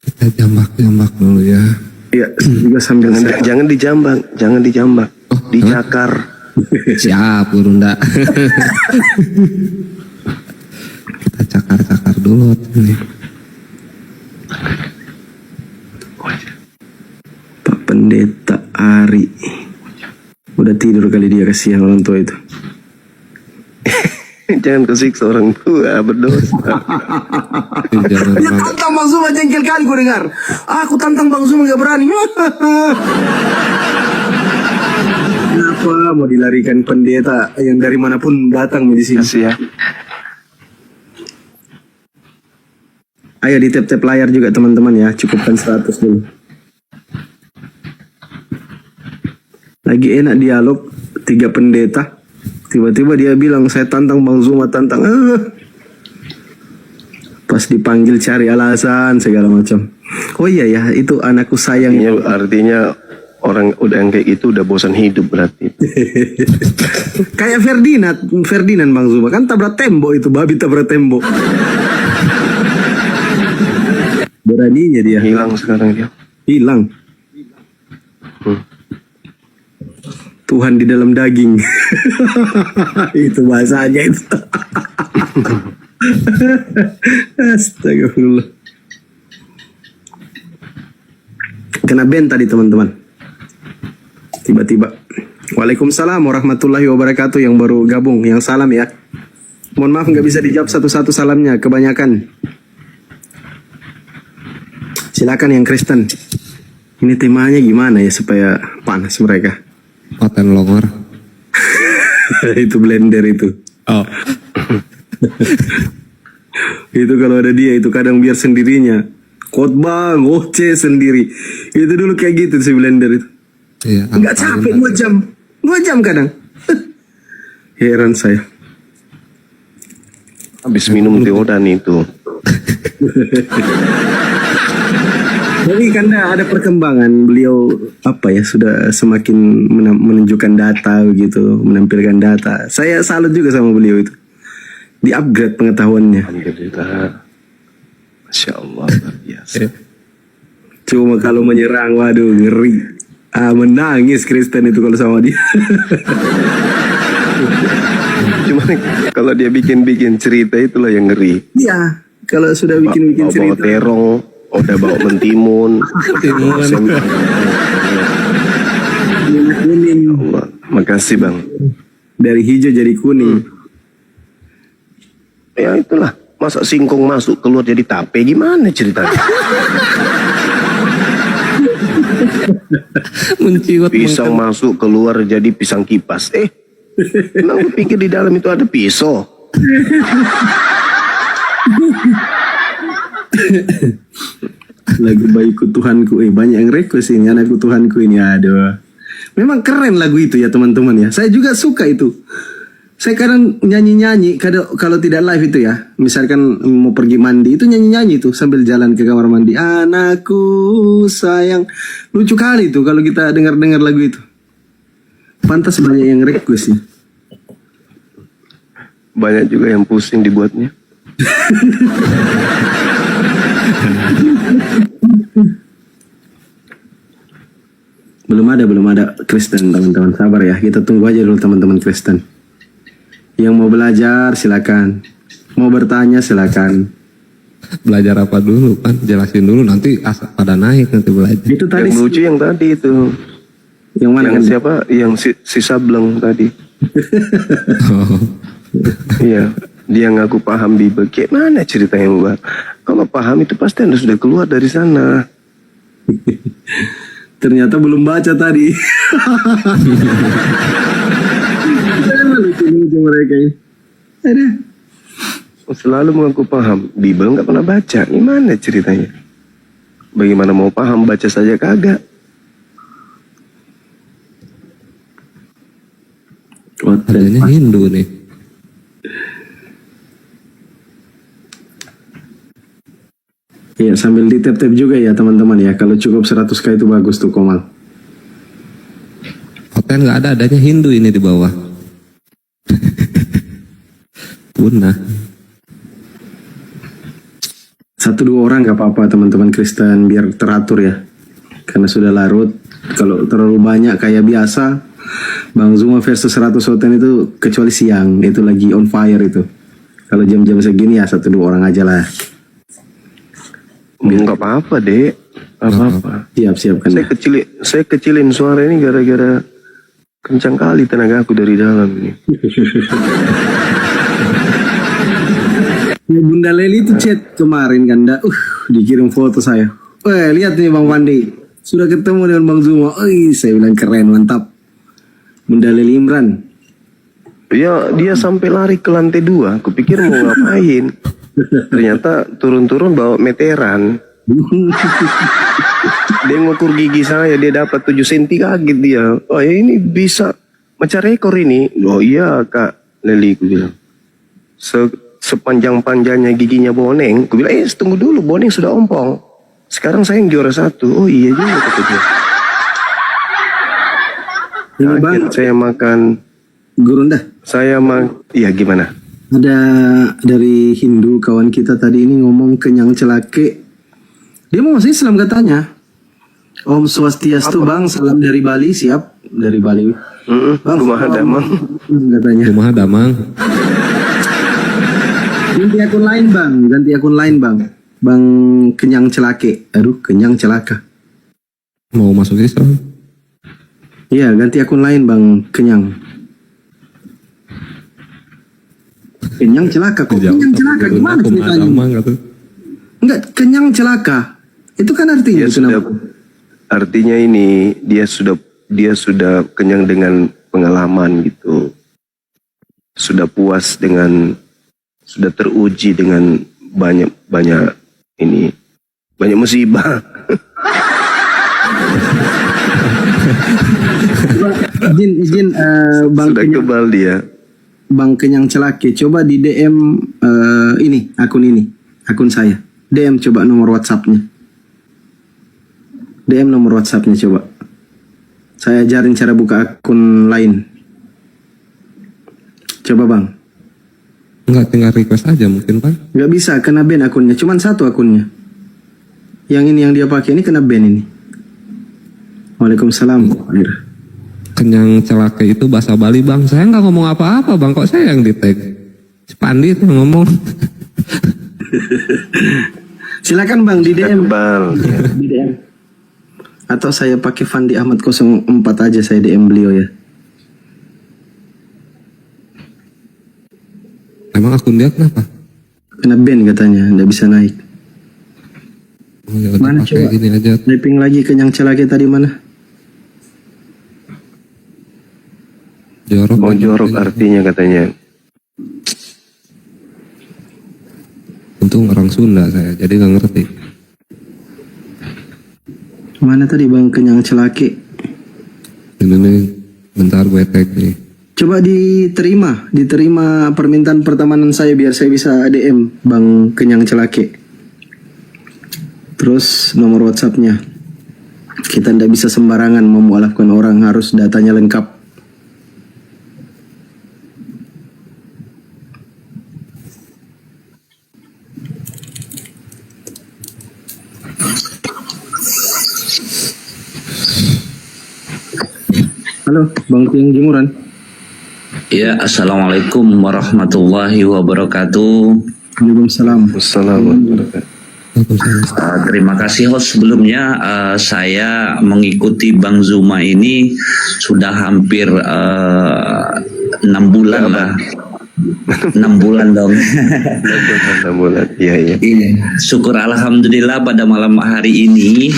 Kita jambak-jambak dulu ya. Iya, juga sambil Jangan dijambak, dicakar. Siap, Burunda. Kita cakar-cakar dulu ini. Pak Pendeta Ari. Udah tidur kali dia, kasihan orang tua itu. Jangan kesiksa orang tua, berdosa. Jangan Ya tantang Bang Zuma, jengkel kali gue dengar. Aku tantang Bang Zuma gak berani. Kenapa mau dilarikan pendeta yang dari manapun datang di sini? Kasih ya. Ayo di tap-tap layar juga teman-teman ya, cukupkan 100 dulu. Lagi enak dialog, 3 pendeta. Tiba-tiba dia bilang, saya tantang Bang Zuma, tantang. Pas dipanggil cari alasan segala macam. Oh iya ya, itu anakku sayang. Artinya orang udah yang kayak gitu udah bosan hidup berarti. Kayak Ferdinand Bang Zuma kan tabrak tembok itu, babi tabrak tembok. Beraninya dia. Hilang sekarang dia. Hilang. Tuhan di dalam daging. Itu bahasanya itu. Astagfirullah. Kena ban tadi teman-teman. Tiba-tiba. Waalaikumsalam warahmatullahi wabarakatuh yang baru gabung. Yang salam ya. Mohon maaf nggak bisa dijawab satu-satu salamnya. Kebanyakan. Silakan yang Kristen. Ini temanya gimana ya supaya panas mereka. paten longor. Itu blender itu. Oh. Itu kalau ada dia itu kadang biar sendirinya. Khotbah ngoceh sendiri. Itu dulu kayak gitu si blender itu. Iya. Nggak capek 2 jam. 2 jam kadang. Heran saya. Habis minum Theodan itu. Jadi karena ada perkembangan, beliau apa ya sudah semakin menunjukkan data begitu, menampilkan data. Saya salut juga sama beliau itu. Di-upgrade pengetahuannya. Alhamdulillah. Masya Allah, luar biasa. Cuma kalau menyerang, waduh ngeri. Menangis Kristen itu kalau sama dia. Cuma kalau dia bikin cerita itulah yang ngeri. Iya, kalau sudah bikin Bawa cerita. terong, udah bawa mentimun. Kuning. Allah, makasih bang. Dari hijau jadi kuning. Ya itulah, masa singkong masuk keluar jadi tape, gimana ceritanya? Menciut Pisang masuk keluar jadi pisang kipas. Emang gue pikir di dalam itu ada pisau. Lagu Baikku Tuhanku, banyak yang request ini, Anakku Tuhanku ini, aduh. Memang keren lagu itu ya teman-teman ya. Saya juga suka itu. Saya kadang nyanyi-nyanyi kalau tidak live itu ya. Misalkan mau pergi mandi itu nyanyi-nyanyi tuh sambil jalan ke kamar mandi. Anakku sayang. Lucu kali tuh kalau kita dengar-dengar lagu itu. Pantas banyak yang request ya. Banyak juga yang pusing dibuatnya. Belum ada Kristen teman-teman. Sabar ya, kita tunggu aja dulu teman-teman Kristen. Yang mau belajar silakan. Mau bertanya silakan. belajar apa dulu kan? Jelasin dulu nanti pada naik nanti belajar. Itu tadi Yang lucu yang tadi itu. yang mana Yang kan? siapa? Yang si Sableng tadi. Oh. Iya, dia ngaku paham Bible. Kayak mana ceritanya Mbak? Kalau paham itu pasti Anda sudah keluar dari sana. Ternyata belum baca tadi. Lucu mereka ini. Ada. Selalu mengaku paham. Bible nggak pernah baca. Gimana ceritanya? Bagaimana mau paham, baca saja kagak. Adanya Hindu nih. Iya, sambil di tap-tap juga ya teman-teman ya. Kalau cukup 100k itu bagus tuh Komal. Hotel nggak ada, adanya Hindu ini di bawah. Punah. 1-2 orang nggak apa-apa teman-teman Kristen, biar teratur ya. Karena sudah larut. Kalau terlalu banyak kayak biasa, Bang Zuma versus 100 hotel itu kecuali siang, itu lagi on fire itu. Kalau jam-jam segini ya 1-2 orang aja lah. Nggak apa-apa dek. Apa-apa. Siap-siap kan. Saya kecilin suara ini gara-gara kencang kali tenaga aku dari dalam ini. Ya, Bunda Leli itu chat kemarin kan, dikirim foto saya. Wah, lihat nih Bang Pandi, sudah ketemu dengan Bang Zuma. Saya bilang keren, mantap. Bunda Leli Imran. Ya, dia sampai lari ke lantai 2. Aku pikir mau ngapain. Ternyata turun-turun bawa meteran. Dia ngukur gigi saya, dia dapat 7 cm, kaget dia. Oh ya ini bisa macam rekor ini. Oh iya Kak Leli, aku bilang. Sepanjang-panjangnya giginya Boneng. Aku bilang, tunggu dulu, Boneng sudah ompong. Sekarang saya yang juara 1. Oh iya juga kata dia. Ini Bang, Kaget saya makan. Gurunda. Iya gimana? Ada dari Hindu kawan kita tadi ini ngomong kenyang celake. Dia mau masih Islam katanya. Om Swastiastu Bang, salam dari Bali, siap dari Bali. Bang, Rumah Damang. Katanya. Rumah Damang. Ganti akun lain Bang, Bang kenyang celake. Aduh, kenyang celaka. Mau masuk Islam. Iya, ganti akun lain Bang kenyang. Kenyang celaka kok. Kenyang celaka gimana ceritanya? Damang, kata. Enggak, kenyang celaka. Itu kan artinya Dia itu sudah, kenapa? artinya ini dia sudah kenyang dengan pengalaman gitu. Sudah puas dengan, sudah teruji dengan banyak musibah. Izin Bang Sudah kenyang, kebal dia. Bang kenyang celake. Coba di DM akun saya. DM coba nomor WhatsApp-nya. DM nomor WhatsApp-nya coba. Saya ajarin cara buka akun lain. Coba Bang. Enggak, tinggal request aja mungkin Pak. Nggak bisa, kena ban akunnya. Cuman 1 akunnya. Yang ini yang dia pakai ini kena ban ini. Waalaikumsalam. Kenyang celaka itu bahasa Bali Bang. Saya nggak ngomong apa-apa Bang, kok saya yang di tag. Si Pandi itu yang ngomong. Silakan Bang di DM. Kebal. Di DM. Atau saya pakai Fandi Ahmad 04 aja, saya DM beliau ya. Emang akun dia kenapa? Kena ban katanya, nggak bisa naik. Oh, ya udah Mana pakai coba? gini aja. Typing lagi kenyang celaka tadi mana? Jorok. Mau jorok artinya katanya. Untung orang Sunda saya, jadi nggak ngerti. Mana tadi Bang kenyang celaka? Ini nih, bentar gue tag nih. Coba diterima permintaan pertemanan saya biar saya bisa DM Bang kenyang celaka. Terus nomor WhatsApp-nya. Kita tidak bisa sembarangan memualafkan orang, harus datanya lengkap. Halo, Bang Tiang Jemuran. Ya, assalamualaikum warahmatullahi wabarakatuh. Waalaikumsalam. Wassalamualaikum. Terima kasih host. Sebelumnya saya mengikuti Bang Zuma ini sudah hampir 6 bulan lah. 6 bulan dong. 6 bulan. Iya. Iya, syukur alhamdulillah pada malam hari ini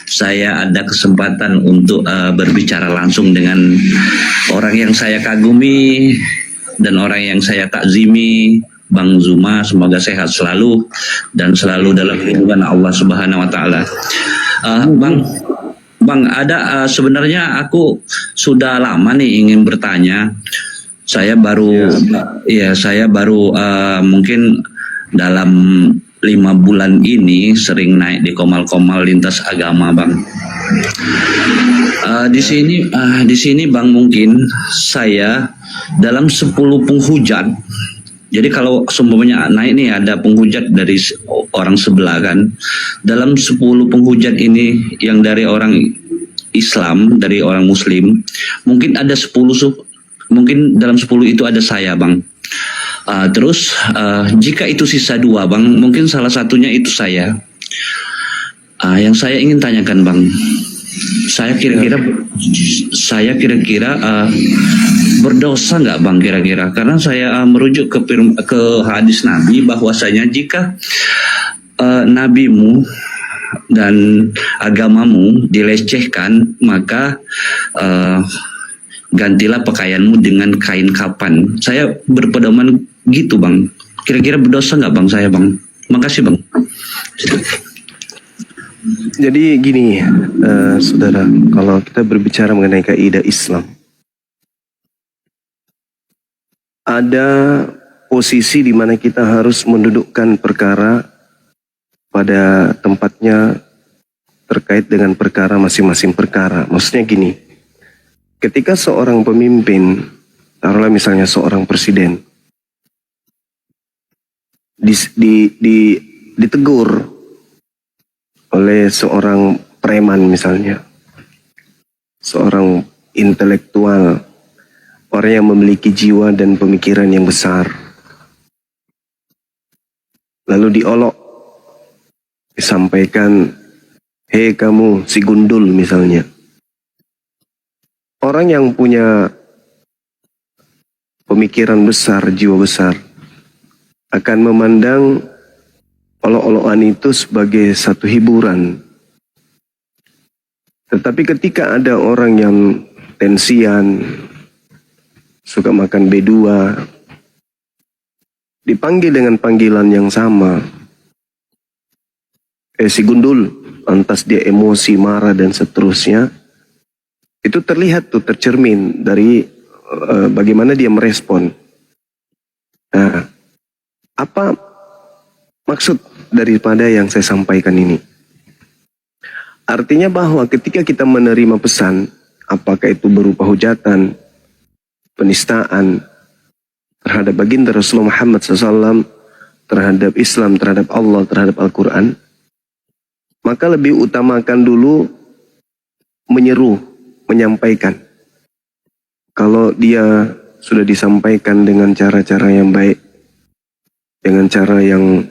saya ada kesempatan untuk berbicara langsung dengan orang yang saya kagumi dan orang yang saya takzimi, Bang Zuma. Semoga sehat selalu dan selalu dalam lindungan Allah Subhanahu wa taala. Bang, ada sebenarnya aku sudah lama nih ingin bertanya. Saya baru mungkin dalam 5 bulan ini sering naik di komal-komal lintas agama, Bang. Di sini Bang, mungkin saya dalam 10 penghujat. Jadi kalau seumpamanya naik nih ada penghujat dari orang sebelah kan. Dalam 10 penghujat ini yang dari orang Islam, dari orang Muslim, mungkin ada 10, mungkin dalam 10 itu ada saya, Bang. Terus jika itu sisa 2, Bang, mungkin salah satunya itu saya. Yang saya ingin tanyakan, Bang, saya kira-kira berdosa nggak, Bang, kira-kira? Karena saya merujuk ke hadis Nabi bahwasanya jika nabimu dan agamamu dilecehkan, maka gantilah pakaianmu dengan kain kapan. Saya berpedoman gitu, Bang. Kira-kira berdosa nggak, Bang, saya, Bang? Makasih, Bang. Jadi gini, saudara, kalau kita berbicara mengenai kaidah Islam, ada posisi di mana kita harus mendudukkan perkara pada tempatnya terkait dengan perkara masing-masing perkara. Maksudnya gini, ketika seorang pemimpin, taruhlah misalnya seorang presiden, ditegur oleh seorang preman misalnya, seorang intelektual, orang yang memiliki jiwa dan pemikiran yang besar, lalu diolok, disampaikan, hei kamu si gundul misalnya. Orang yang punya pemikiran besar, jiwa besar, akan memandang olok-olokan itu sebagai satu hiburan. Tetapi ketika ada orang yang tensian, suka makan B2, dipanggil dengan panggilan yang sama, si gundul, lantas dia emosi, marah dan seterusnya, itu terlihat tuh, tercermin dari bagaimana dia merespon. Nah, apa maksud daripada yang saya sampaikan ini? Artinya bahwa ketika kita menerima pesan, apakah itu berupa hujatan, penistaan terhadap baginda Rasulullah Muhammad SAW, terhadap Islam, terhadap Allah, terhadap Al-Quran, maka lebih utamakan dulu menyeru, menyampaikan. Kalau dia sudah disampaikan dengan cara-cara yang baik, dengan cara yang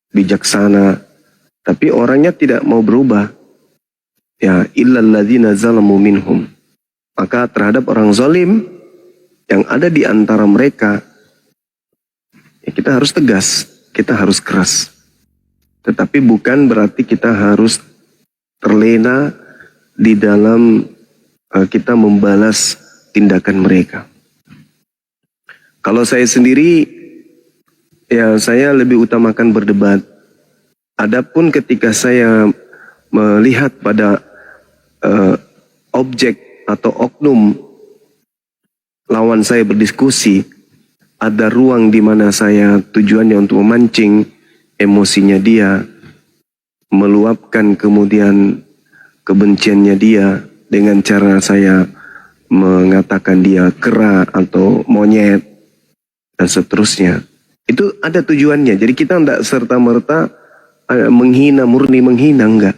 bijaksana, tapi orangnya tidak mau berubah, ya illal ladzina zalamu minhum, maka terhadap orang zalim yang ada di antara mereka, ya kita harus tegas, kita harus keras. Tetapi bukan berarti kita harus terlena di dalam kita membalas tindakan mereka. Kalau saya sendiri, ya saya lebih utamakan berdebat. Adapun ketika saya melihat pada objek atau oknum lawan saya berdiskusi, ada ruang di mana saya tujuannya untuk memancing emosinya dia, meluapkan kemudian kebenciannya dia dengan cara saya mengatakan dia kera atau monyet dan seterusnya. Itu ada tujuannya. Jadi kita tidak serta-merta menghina, murni menghina, enggak.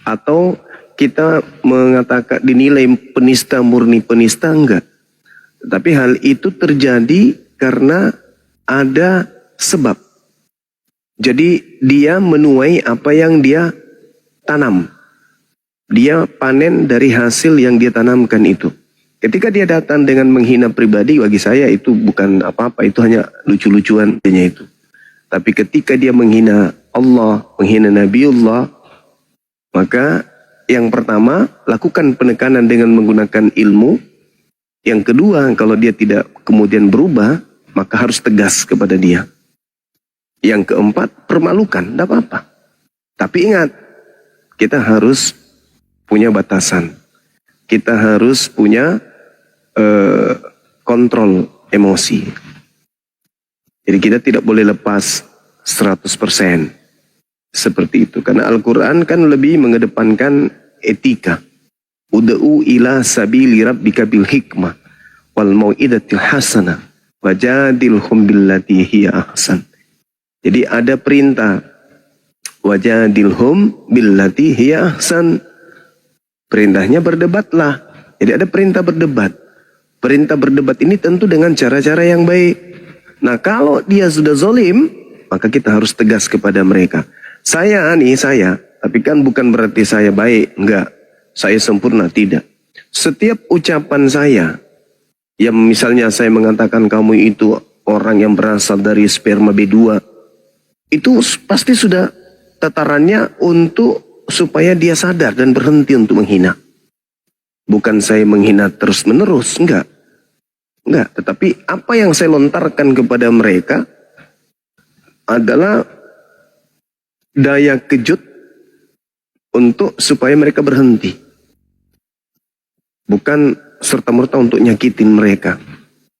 Atau kita mengatakan dinilai penista, murni penista, enggak. Tapi hal itu terjadi karena ada sebab. Jadi dia menuai apa yang dia tanam. Dia panen dari hasil yang dia tanamkan itu. Ketika dia datang dengan menghina pribadi, bagi saya itu bukan apa-apa, itu hanya lucu-lucuan itu. Tapi ketika dia menghina Allah, menghina Nabiullah, maka yang pertama, lakukan penekanan dengan menggunakan ilmu. Yang kedua, kalau dia tidak kemudian berubah, maka harus tegas kepada dia. Yang keempat, permalukan, tidak apa-apa. Tapi ingat, kita harus punya batasan. Kita harus punya kontrol emosi. Jadi kita tidak boleh lepas 100%. Seperti itu. Karena Al-Quran kan lebih mengedepankan etika. Ud'u ila sabili rabbika bil hikmah wal mau'idatil hasanah wajadilhum billati hiya ahsan. Jadi ada perintah wajadilhum billati hiya ahsan. Perintahnya berdebatlah. Jadi ada perintah berdebat. Perintah berdebat ini tentu dengan cara-cara yang baik. Nah, kalau dia sudah zolim, maka kita harus tegas kepada mereka. Saya, tapi kan bukan berarti saya baik, enggak. Saya sempurna, tidak. Setiap ucapan saya, yang misalnya saya mengatakan kamu itu orang yang berasal dari sperma B2, itu pasti sudah tatarannya untuk supaya dia sadar dan berhenti untuk menghina. Bukan saya menghina terus-menerus, enggak. Enggak, tetapi apa yang saya lontarkan kepada mereka adalah daya kejut untuk supaya mereka berhenti. Bukan serta-merta untuk nyakitin mereka,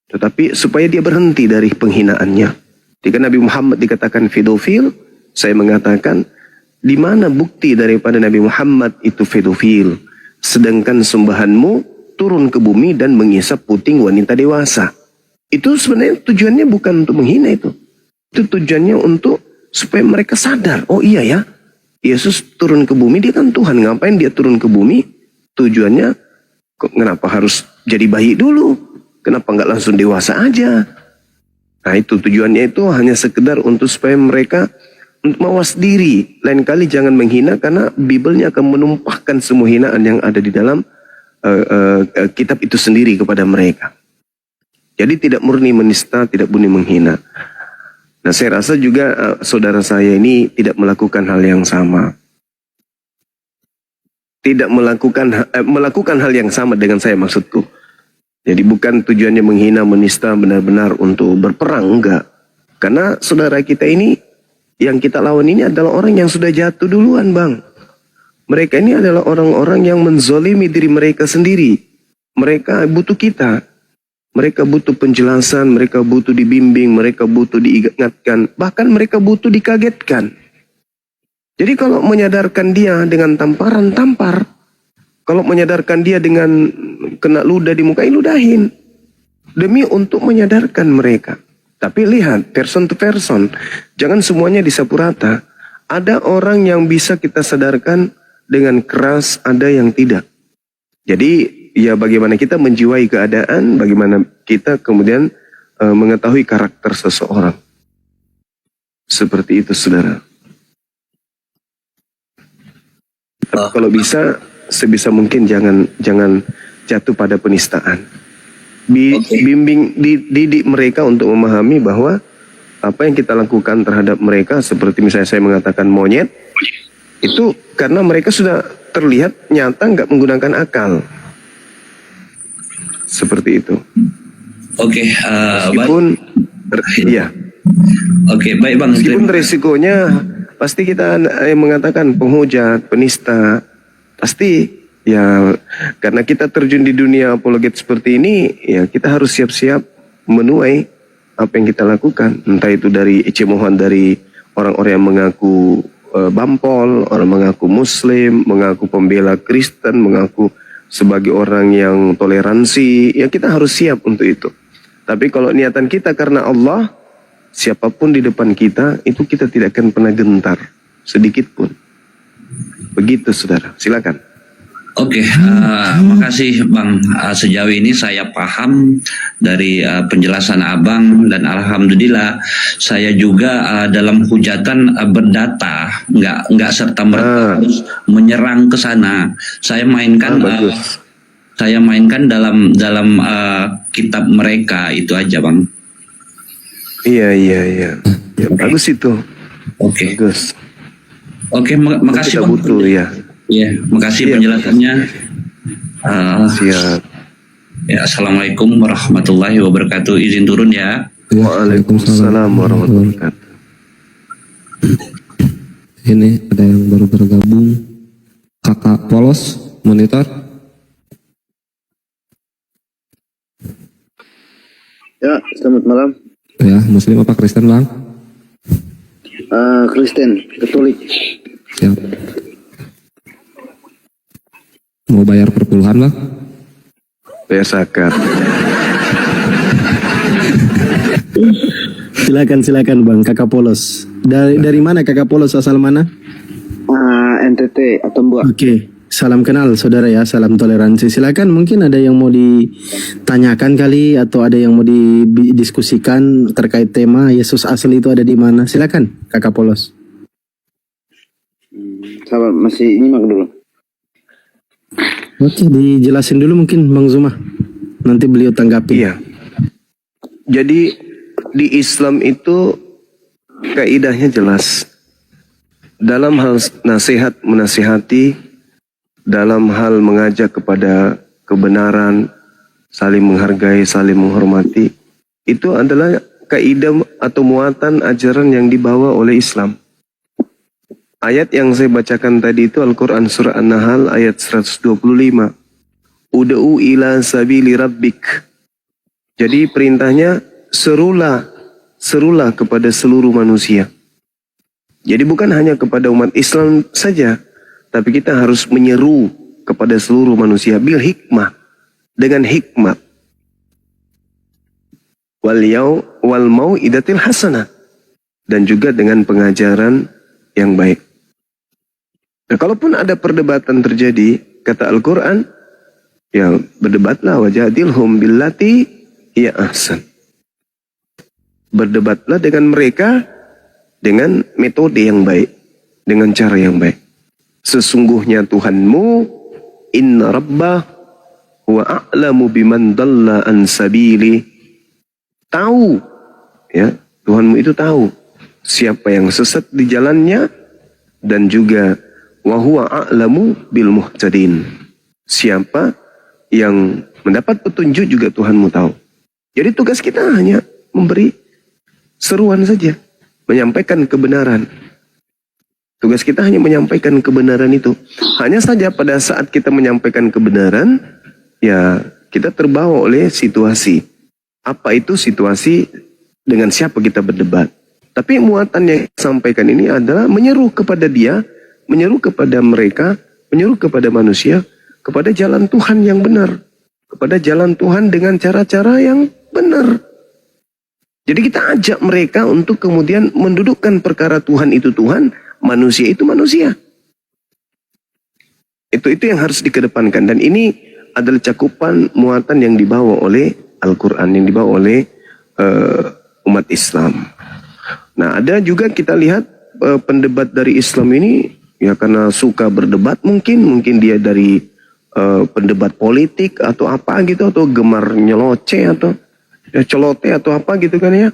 tetapi supaya dia berhenti dari penghinaannya. Jika Nabi Muhammad dikatakan pedofil, saya mengatakan, di mana bukti daripada Nabi Muhammad itu pedofil? Sedangkan sembahanmu turun ke bumi dan mengisap puting wanita dewasa. Itu sebenarnya tujuannya bukan untuk menghina itu. Itu tujuannya untuk supaya mereka sadar. Oh iya ya, Yesus turun ke bumi, dia kan Tuhan. Ngapain dia turun ke bumi? Tujuannya, kenapa harus jadi bayi dulu? Kenapa nggak langsung dewasa aja? Nah itu tujuannya itu hanya sekedar untuk supaya mereka mawas diri. Lain kali jangan menghina, karena Bibelnya akan menumpahkan semua hinaan yang ada di dalam kitab itu sendiri kepada mereka. Jadi tidak murni menista, tidak murni menghina. Nah saya rasa juga saudara saya ini tidak melakukan hal yang sama. Tidak melakukan hal yang sama dengan saya, maksudku. Jadi bukan tujuannya menghina, menista benar-benar untuk berperang, enggak. Karena saudara kita ini, yang kita lawan ini adalah orang yang sudah jatuh duluan, Bang. Mereka ini adalah orang-orang yang menzolimi diri mereka sendiri. Mereka butuh kita. Mereka butuh penjelasan, mereka butuh dibimbing, mereka butuh diingatkan. Bahkan mereka butuh dikagetkan. Jadi kalau menyadarkan dia dengan tamparan, tampar. Kalau menyadarkan dia dengan kena ludah di muka, ludahin. Demi untuk menyadarkan mereka. Tapi lihat, person to person. Jangan semuanya disapu rata. Ada orang yang bisa kita sadarkan dengan keras, ada yang tidak. Jadi ya bagaimana kita menjiwai keadaan, bagaimana kita kemudian mengetahui karakter seseorang. Seperti itu, saudara. Tapi kalau bisa, sebisa mungkin jangan jatuh pada penistaan. Bimbing, didik mereka untuk memahami bahwa apa yang kita lakukan terhadap mereka, seperti misalnya saya mengatakan monyet, itu karena mereka sudah terlihat nyata nggak menggunakan akal. Seperti itu. Oke, meskipun iya. Oke, baik Bang. Meskipun resikonya pasti kita yang mengatakan penghujat, penista, pasti ya karena kita terjun di dunia apologet seperti ini, ya kita harus siap-siap menuai apa yang kita lakukan. Entah itu dari cemoohan dari orang-orang yang mengaku bampol, orang mengaku muslim, mengaku pembela Kristen, mengaku sebagai orang yang toleransi, ya kita harus siap untuk itu. Tapi kalau niatan kita karena Allah, siapapun di depan kita, itu kita tidak akan pernah gentar, sedikit pun. Begitu saudara, silakan. Oke, makasih Bang. Sejauh ini saya paham dari penjelasan Abang, dan alhamdulillah saya juga dalam hujatan berdata, nggak serta merta harus menyerang ke sana. Saya mainkan saya mainkan dalam kitab mereka itu aja, Bang. Iya. Ya, bagus itu. Oke. Bagus. Oke, makasih, Kita Bang. butuh ya. Iya, makasih Iya, penjelasannya. Siap. Ya, assalamualaikum warahmatullahi wabarakatuh. Izin turun ya. Ya, Waalaikumsalam warahmatullahi wabarakatuh. Ini ada yang baru bergabung. Kakak Polos, monitor. Ya, selamat malam. Ya, Muslim apa Kristen Bang? Kristen, Katolik. Siap. Mau bayar perpuluhan Bang? Saya zakat. Silakan Bang, Kakak Polos. Dari mana Kakak Polos, asal mana? NTT atau Mbak. Oke, salam kenal saudara ya, salam toleransi. Silakan, mungkin ada yang mau ditanyakan kali atau ada yang mau didiskusikan terkait tema Yesus asli itu ada di mana. Silakan Kakak Polos. Sabar, masih nyimak dulu. Oke, dijelasin dulu mungkin Bang Zuma. Nanti beliau tanggapi. Iya. Jadi di Islam itu kaidahnya jelas. Dalam hal nasihat menasihati, dalam hal mengajak kepada kebenaran, saling menghargai, saling menghormati, itu adalah kaidah atau muatan ajaran yang dibawa oleh Islam. Ayat yang saya bacakan tadi itu Al-Quran Surah An-Nahl ayat 125. Ud'u ila sabili rabbik. Jadi perintahnya serulah kepada seluruh manusia. Jadi bukan hanya kepada umat Islam saja, tapi kita harus menyeru kepada seluruh manusia bil hikmah, dengan hikmah. Wal mau'idatil hasanah, dan juga dengan pengajaran yang baik. Nah, kalaupun ada perdebatan terjadi, kata Al-Quran, ya berdebatlah wajadilhum billati hiya ahsan. Berdebatlah dengan mereka dengan metode yang baik, dengan cara yang baik. Sesungguhnya Tuhanmu, inna rabbah huwa a'lamu biman dalla an sabili. Tahu, ya, Tuhanmu itu tahu siapa yang sesat di jalannya, dan juga wa huwa a'lamu bil muhtadin. Siapa yang mendapat petunjuk juga Tuhanmu tahu. Jadi tugas kita hanya memberi seruan saja, menyampaikan kebenaran. Tugas kita hanya menyampaikan kebenaran itu. Hanya saja pada saat kita menyampaikan kebenaran, ya kita terbawa oleh situasi. Apa itu situasi, dengan siapa kita berdebat. Tapi muatan yang disampaikan ini adalah menyeru kepada dia, menyeru kepada mereka, menyeru kepada manusia, kepada jalan Tuhan yang benar. Kepada jalan Tuhan dengan cara-cara yang benar. Jadi kita ajak mereka untuk kemudian mendudukkan perkara Tuhan itu Tuhan, manusia itu manusia. Itu yang harus dikedepankan. Dan ini adalah cakupan muatan yang dibawa oleh Al-Quran, yang dibawa oleh umat Islam. Nah, ada juga kita lihat pendebat dari Islam ini, ya karena suka berdebat mungkin dia dari pendebat politik atau apa gitu, atau gemar nyeloce atau ya celote atau apa gitu kan ya.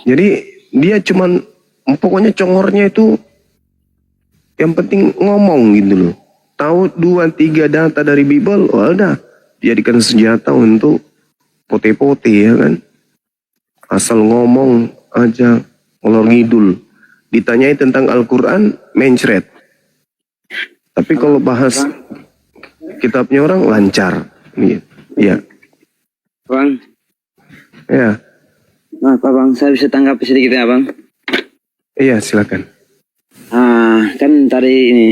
Jadi dia cuman pokoknya congornya itu yang penting ngomong gitu loh. Tahu 2-3 data dari Bible, udah jadikan senjata untuk pote-pote ya kan. Asal ngomong aja ngalor ngidul. Ditanyai tentang Al-Quran, mencret. Tapi kalau bahas kitabnya orang lancar. Iya. Bang. Ya. Maaf Bang, saya bisa tanggapi sedikit ya Bang? Iya, silakan. Kan tadi ini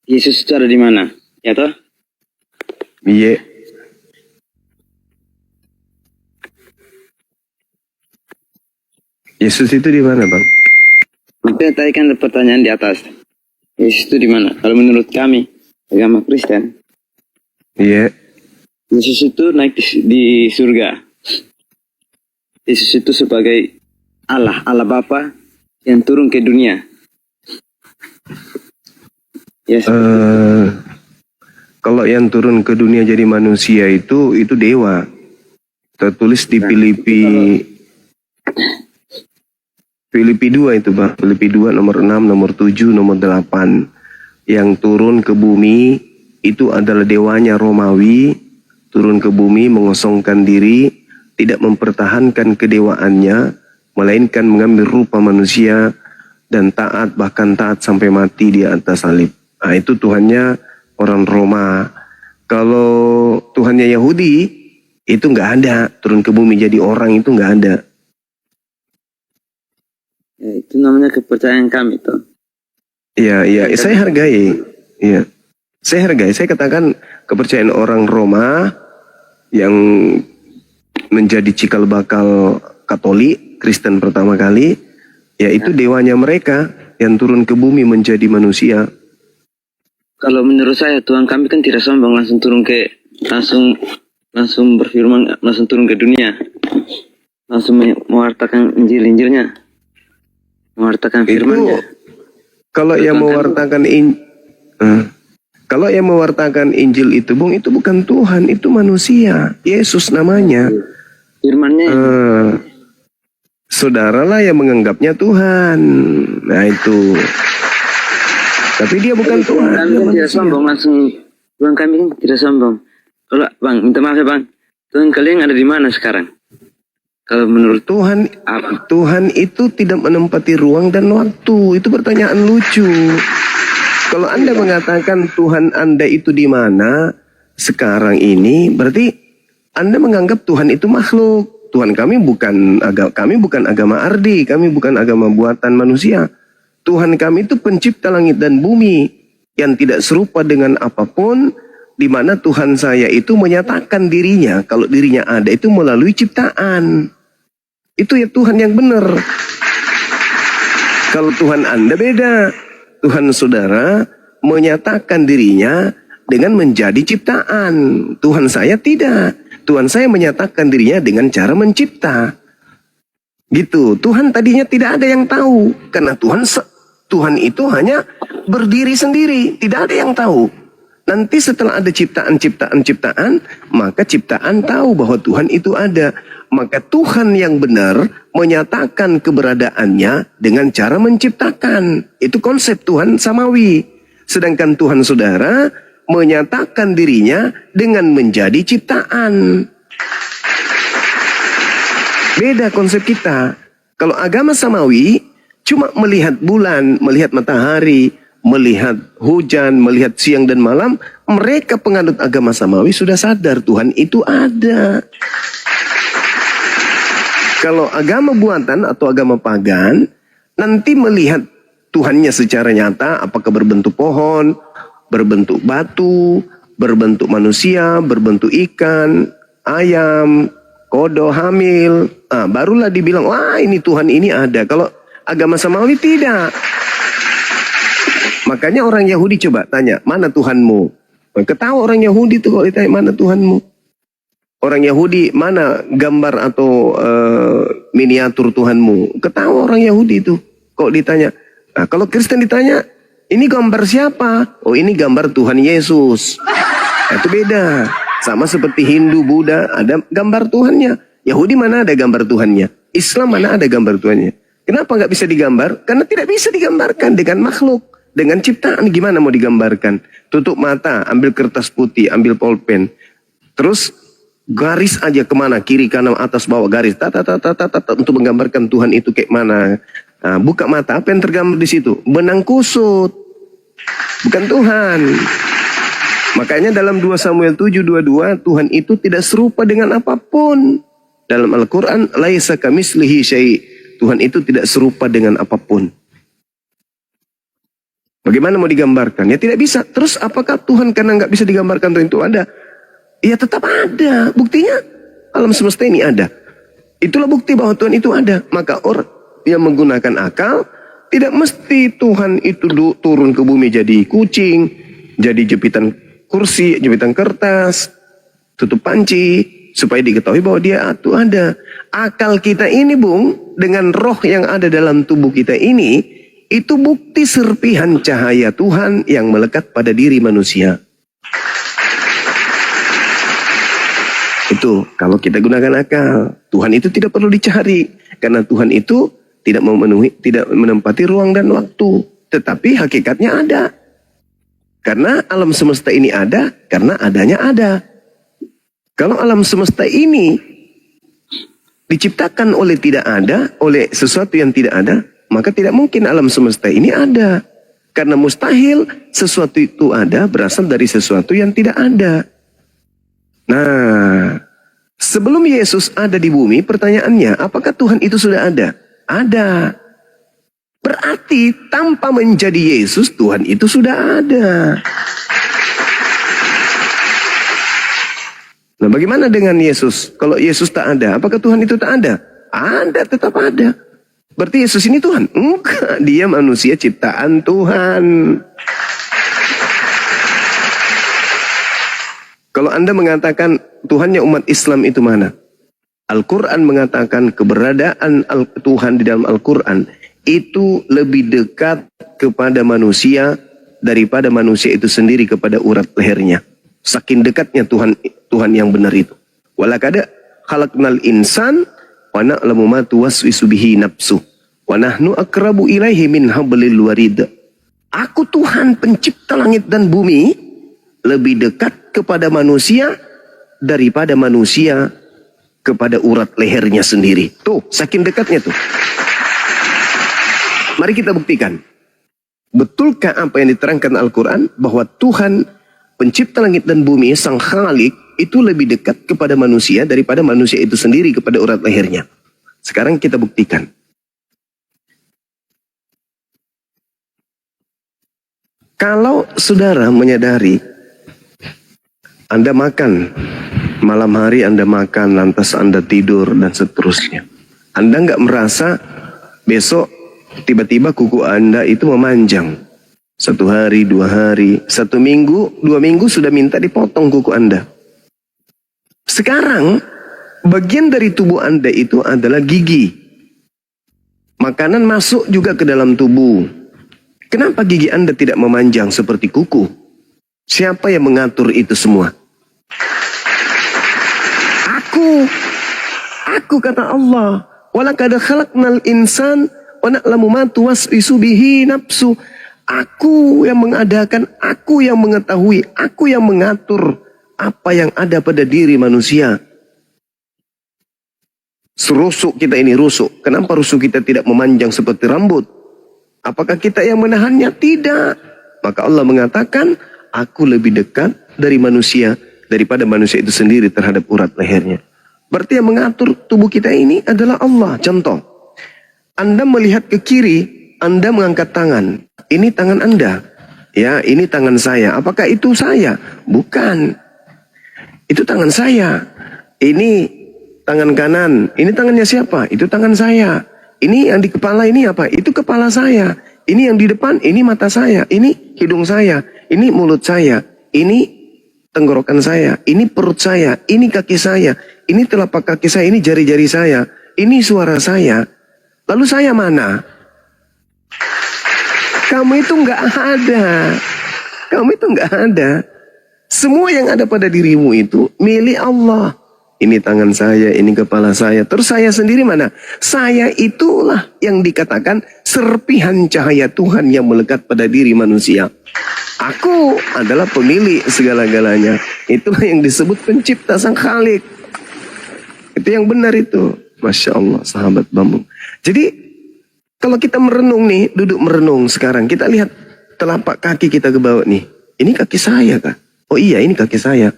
Yesus itu ada di mana? Ya toh? Iya. Yesus itu di mana, Bang? Maksudnya tadi kan ada pertanyaan di atas. Yesus itu di mana? Kalau menurut kami, agama Kristen, Iya. Yesus itu naik di surga. Yesus itu sebagai Allah Bapa yang turun ke dunia. Yes. Kalau yang turun ke dunia jadi manusia itu dewa. Tertulis di Filipi 2 itu Bang. Filipi 2 nomor 6, nomor 7, nomor 8. Yang turun ke bumi itu adalah dewanya Romawi. Turun ke bumi mengosongkan diri, tidak mempertahankan kedewaannya, melainkan mengambil rupa manusia dan taat, bahkan taat sampai mati di atas salib. Nah, itu Tuhannya orang Roma. Kalau Tuhannya Yahudi itu nggak ada, turun ke bumi jadi orang itu nggak ada. Ya, itu namanya kepercayaan kami toh. Iya, saya hargai. Iya, saya hargai. Saya katakan kepercayaan orang Roma yang menjadi cikal bakal Katolik, Kristen pertama kali, yaitu dewanya mereka yang turun ke bumi menjadi manusia. Kalau menurut saya Tuhan kami kan tidak sombong langsung turun langsung berfirman, langsung turun ke dunia, langsung mewartakan Injilnya, mewartakan firman-Nya. Kalau yang mewartakan Injil itu, Bung, itu bukan Tuhan, itu manusia. Yesus namanya. Firman-Nya. Saudaralah yang menganggapnya Tuhan. Nah itu. Tapi dia bukan Tuhan. Kami dia tidak sombong langsung. Tuhan kami kan tidak sombong. Kalau Bang, minta maaf ya Bang. Tuhan kalian ada di mana sekarang? Kalau menurut Tuhan itu tidak menempati ruang dan waktu. Itu pertanyaan lucu. Kalau Anda mengatakan Tuhan Anda itu di mana sekarang ini, berarti Anda menganggap Tuhan itu makhluk. Tuhan kami bukan agama Ardi, kami bukan agama buatan manusia. Tuhan kami itu pencipta langit dan bumi yang tidak serupa dengan apapun, di mana Tuhan saya itu menyatakan dirinya, kalau dirinya ada itu melalui ciptaan. Itu ya Tuhan yang benar. Kalau Tuhan Anda beda. Tuhan saudara menyatakan dirinya dengan menjadi ciptaan. Tuhan saya tidak. Tuhan saya menyatakan dirinya dengan cara mencipta. Gitu. Tuhan tadinya tidak ada yang tahu. Karena Tuhan itu hanya berdiri sendiri. Tidak ada yang tahu. Nanti setelah ada ciptaan, maka ciptaan tahu bahwa Tuhan itu ada. Maka Tuhan yang benar menyatakan keberadaannya dengan cara menciptakan. Itu konsep Tuhan samawi. Sedangkan Tuhan saudara menyatakan dirinya dengan menjadi ciptaan. Beda konsep kita. Kalau agama samawi cuma melihat bulan, melihat matahari, melihat hujan, melihat siang dan malam, mereka penganut agama samawi sudah sadar Tuhan itu ada. Kalau agama buatan atau agama pagan, nanti melihat Tuhannya secara nyata, apakah berbentuk pohon, berbentuk batu, berbentuk manusia, berbentuk ikan, ayam, kodok hamil. Barulah dibilang, wah ini Tuhan ini ada. Kalau agama samawi tidak. Makanya orang Yahudi coba tanya, mana Tuhanmu? Ketawa orang Yahudi itu kalau ditanya, mana Tuhanmu? Orang Yahudi, mana gambar atau miniatur Tuhanmu? Ketawa orang Yahudi itu. Kok ditanya? Nah, kalau Kristen ditanya, ini gambar siapa? Oh, ini gambar Tuhan Yesus. Nah, itu beda. Sama seperti Hindu, Buddha, ada gambar Tuhannya. Yahudi mana ada gambar Tuhannya? Islam mana ada gambar Tuhannya? Kenapa nggak bisa digambar? Karena tidak bisa digambarkan dengan makhluk. Dengan ciptaan gimana mau digambarkan? Tutup mata, ambil kertas putih, ambil pulpen. Terus garis aja kemana, kiri, kanan, atas, bawah, garis, untuk menggambarkan Tuhan itu kayak mana. Nah, buka mata, apa yang tergambar di situ? Benang kusut, bukan Tuhan. Makanya dalam 2 Samuel 7:22, Tuhan itu tidak serupa dengan apapun. Dalam Al-Quran, laisa kamislihi syai'. Tuhan itu tidak serupa dengan apapun. Bagaimana mau digambarkan? Ya tidak bisa. Terus apakah Tuhan karena nggak bisa digambarkan Tuhan itu ada? Ya tetap ada. Buktinya alam semesta ini ada. Itulah bukti bahwa Tuhan itu ada. Maka orang yang menggunakan akal, tidak mesti Tuhan itu turun ke bumi jadi kucing, jadi jepitan kursi, jepitan kertas, tutup panci, supaya diketahui bahwa dia itu ada. Akal kita ini, Bung, dengan roh yang ada dalam tubuh kita ini, itu bukti serpihan cahaya Tuhan yang melekat pada diri manusia. Itu kalau kita gunakan akal. Tuhan itu tidak perlu dicari. Karena Tuhan itu tidak menempati ruang dan waktu. Tetapi hakikatnya ada. Karena alam semesta ini ada, karena adanya ada. Kalau alam semesta ini diciptakan oleh tidak ada, oleh sesuatu yang tidak ada, maka tidak mungkin alam semesta ini ada. Karena mustahil sesuatu itu ada berasal dari sesuatu yang tidak ada. Nah, sebelum Yesus ada di bumi, pertanyaannya, apakah Tuhan itu sudah ada? Ada. Berarti tanpa menjadi Yesus, Tuhan itu sudah ada. Nah, bagaimana dengan Yesus? Kalau Yesus tak ada, apakah Tuhan itu tak ada? Ada, tetap ada. Berarti Yesus ini Tuhan? Enggak, dia manusia ciptaan Tuhan. Kalau Anda mengatakan Tuhannya umat Islam itu mana? Al-Quran mengatakan keberadaan Tuhan di dalam Al-Quran itu lebih dekat kepada manusia daripada manusia itu sendiri kepada urat lehernya. Saking dekatnya Tuhan yang benar itu. Walaqad khalaqnal insan wa na'lamu ma tuwaswisu bihi nafsu wa nahnu aqrabu ilaihi min hablil warid. Aku Tuhan pencipta langit dan bumi lebih dekat kepada manusia daripada manusia kepada urat lehernya sendiri. Tuh, saking dekatnya tuh. Mari kita buktikan. Betulkah apa yang diterangkan Al-Quran bahwa Tuhan pencipta langit dan bumi, Sang Khalik, itu lebih dekat kepada manusia daripada manusia itu sendiri kepada urat lehernya. Sekarang kita buktikan. Kalau saudara menyadari Anda makan, malam hari Anda makan, lantas Anda tidur dan seterusnya. Anda nggak merasa besok tiba-tiba kuku Anda itu memanjang. 1 hari, 2 hari, 1 minggu, 2 minggu sudah minta dipotong kuku Anda. Sekarang, bagian dari tubuh Anda itu adalah gigi. Makanan masuk juga ke dalam tubuh. Kenapa gigi Anda tidak memanjang seperti kuku? Siapa yang mengatur itu semua? Aku kata Allah. Walaqad khalaqnal insan wa na'lamu ma tuwaswisu bihi nafsu. Aku yang mengadakan, aku yang mengetahui, aku yang mengatur apa yang ada pada diri manusia. Serusuk kita ini rusuk. Kenapa rusuk kita tidak memanjang seperti rambut? Apakah kita yang menahannya? Tidak. Maka Allah mengatakan, aku lebih dekat dari manusia daripada manusia itu sendiri terhadap urat lehernya. Berarti yang mengatur tubuh kita ini adalah Allah. Contoh, Anda melihat ke kiri, Anda mengangkat tangan. Ini tangan Anda. Ya, ini tangan saya. Apakah itu saya? Bukan. Itu tangan saya. Ini tangan kanan. Ini tangannya siapa? Itu tangan saya. Ini yang di kepala ini apa? Itu kepala saya. Ini yang di depan, ini mata saya. Ini hidung saya. Ini mulut saya. Ini tenggorokan saya. Ini perut saya. Ini kaki saya. Ini telapak kaki saya. Ini jari-jari saya. Ini suara saya. Lalu saya mana? Kamu itu nggak ada. Kamu itu nggak ada. Semua yang ada pada dirimu itu milik Allah. Ini tangan saya, ini kepala saya. Terus saya sendiri mana? Saya itulah yang dikatakan serpihan cahaya Tuhan yang melekat pada diri manusia. Aku adalah pemilik segala-galanya. Itulah yang disebut pencipta Sang Khalik. Itu yang benar itu. Masya Allah, sahabat bambu. Jadi, kalau kita merenung nih, duduk merenung sekarang. Kita lihat telapak kaki kita ke bawah nih. Ini kaki saya kah? Oh iya, ini kaki saya.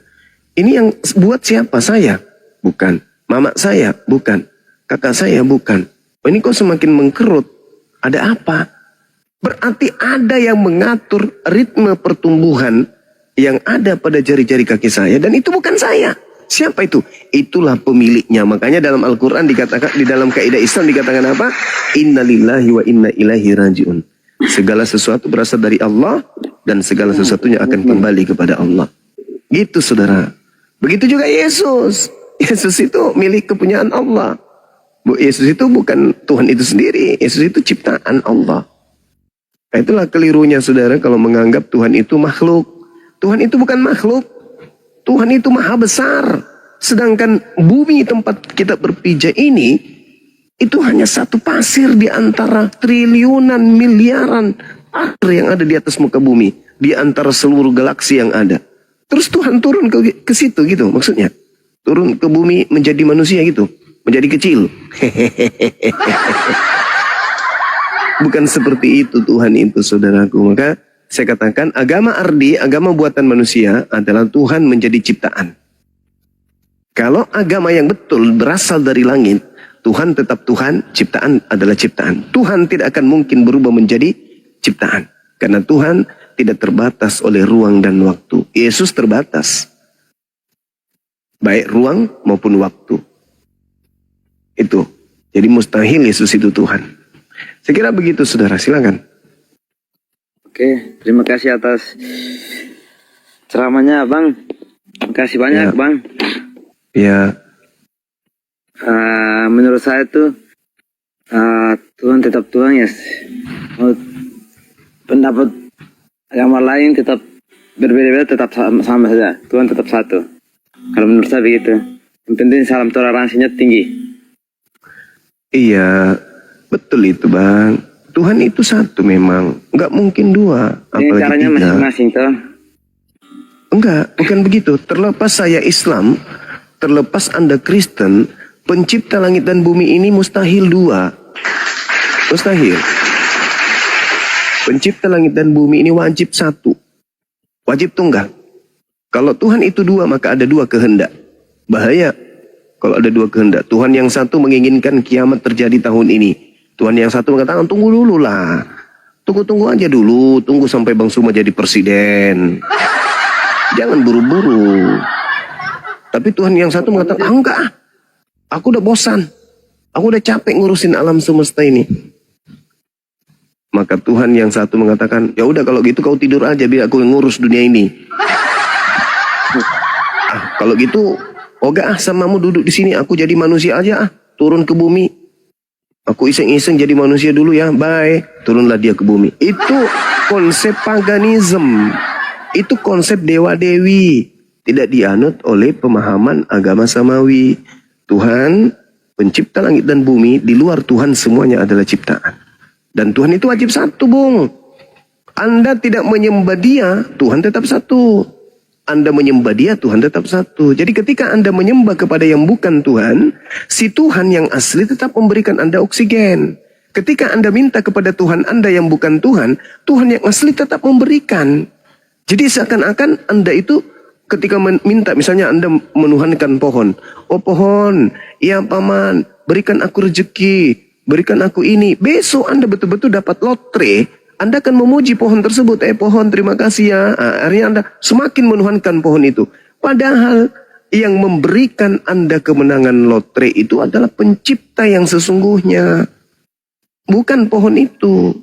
Ini yang buat siapa? Saya? Bukan. Mama saya? Bukan. Kakak saya? Bukan. Oh, ini kok semakin mengkerut? Ada apa? Berarti ada yang mengatur ritme pertumbuhan yang ada pada jari-jari kaki saya. Dan itu bukan saya. Siapa itu? Itulah pemiliknya. Makanya dalam Al-Quran dikatakan, di dalam kaidah Islam dikatakan apa? Inna lillahi wa inna ilaihi raji'un. Segala sesuatu berasal dari Allah dan segala sesuatunya akan kembali kepada Allah. Gitu saudara. Begitu juga Yesus. Yesus itu milik kepunyaan Allah. Yesus itu bukan Tuhan itu sendiri. Yesus itu ciptaan Allah. Nah, itulah kelirunya saudara kalau menganggap Tuhan itu makhluk. Tuhan itu bukan makhluk. Tuhan itu maha besar. Sedangkan bumi tempat kita berpijak ini, itu hanya satu pasir di antara triliunan, miliaran air yang ada di atas muka bumi. Di antara seluruh galaksi yang ada. Terus Tuhan turun ke situ gitu maksudnya. Turun ke bumi menjadi manusia gitu. Menjadi kecil. Bukan seperti itu Tuhan itu, saudaraku. Maka saya katakan agama ardi, agama buatan manusia adalah Tuhan menjadi ciptaan. Kalau agama yang betul berasal dari langit, Tuhan tetap Tuhan, ciptaan adalah ciptaan. Tuhan tidak akan mungkin berubah menjadi ciptaan. Karena Tuhan tidak terbatas oleh ruang dan waktu. Yesus terbatas. Baik ruang maupun waktu. Itu. Jadi mustahil Yesus itu Tuhan. Saya kira begitu, saudara. Silakan. Oke, terima kasih atas ceramahnya, Bang. Terima kasih banyak, Ya. Bang. Ya, Menurut saya tuh Tuhan tetap Tuhan, ya. Mau pendapat agama lain tetap berbeda-beda, tetap sama saja. Tuhan tetap satu. Kalau menurut saya begitu. Yang penting salam toleransinya tinggi. iya, betul itu Bang. Tuhan itu satu memang. Nggak mungkin dua, Ini apalagi caranya tiga. masing-masing toh. Enggak, bukan begitu. Terlepas saya Islam, terlepas Anda Kristen, pencipta langit dan bumi ini mustahil dua. Mustahil. Pencipta langit dan bumi ini wajib satu. Wajib tunggal. Kalau Tuhan itu dua, maka ada dua kehendak. Bahaya kalau ada dua kehendak. Tuhan yang satu menginginkan kiamat terjadi tahun ini. Tuhan yang satu mengatakan, tunggu dulu lah. Tunggu-tunggu aja dulu. Tunggu sampai Bang Suma jadi presiden. Jangan buru-buru. Tapi Tuhan yang satu mengatakan, enggak. Aku udah bosan. Aku udah capek ngurusin alam semesta ini. Maka Tuhan yang satu mengatakan, ya udah kalau gitu kau tidur aja biar aku yang ngurus dunia ini. Kalau gitu, oga samamu duduk di sini, aku jadi manusia aja turun ke bumi. Aku iseng-iseng jadi manusia dulu ya, bye. Turunlah dia ke bumi. Itu konsep paganism. Itu konsep dewa-dewi. Tidak dianut oleh pemahaman agama samawi. Tuhan, pencipta langit dan bumi, di luar Tuhan semuanya adalah ciptaan. Dan Tuhan itu wajib satu, Bung. Anda tidak menyembah dia, Tuhan tetap satu. Anda menyembah dia, Tuhan tetap satu. Jadi ketika Anda menyembah kepada yang bukan Tuhan, si Tuhan yang asli tetap memberikan Anda oksigen. Ketika Anda minta kepada Tuhan Anda yang bukan Tuhan, Tuhan yang asli tetap memberikan. Jadi seakan-akan Anda itu ketika minta, misalnya Anda menuhankan pohon. Oh pohon, ya paman, berikan aku rezeki, berikan aku ini. Besok Anda betul-betul dapat lotre. Anda akan memuji pohon tersebut. Pohon terima kasih ya. Akhirnya Anda semakin menuhankan pohon itu. Padahal yang memberikan Anda kemenangan lotre itu adalah pencipta yang sesungguhnya. Bukan pohon itu.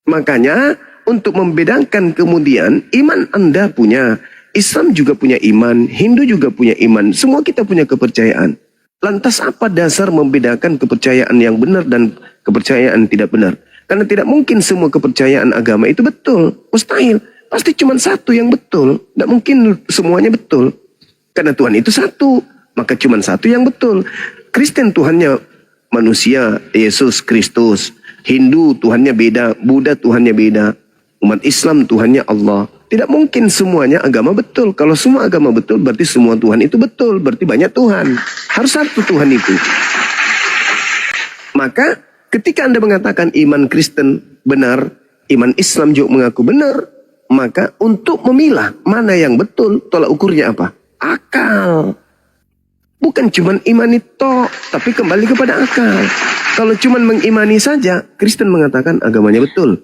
Makanya untuk membedakan kemudian iman Anda punya. Islam juga punya iman. Hindu juga punya iman. Semua kita punya kepercayaan. Lantas apa dasar membedakan kepercayaan yang benar dan kepercayaan tidak benar? Karena tidak mungkin semua kepercayaan agama itu betul. Mustahil. Pasti cuma satu yang betul. Tidak mungkin semuanya betul. Karena Tuhan itu satu. Maka cuma satu yang betul. Kristen Tuhannya manusia, Yesus Kristus. Hindu Tuhannya beda. Buddha Tuhannya beda. Umat Islam Tuhannya Allah. Tidak mungkin semuanya agama betul. Kalau semua agama betul berarti semua Tuhan itu betul. Berarti banyak Tuhan. Harus satu Tuhan itu. Maka ketika Anda mengatakan iman Kristen benar, iman Islam juga mengaku benar, maka untuk memilah mana yang betul, tolak ukurnya apa? Akal. Bukan cuma imani tok, tapi kembali kepada akal. Kalau cuma mengimani saja, Kristen mengatakan agamanya betul.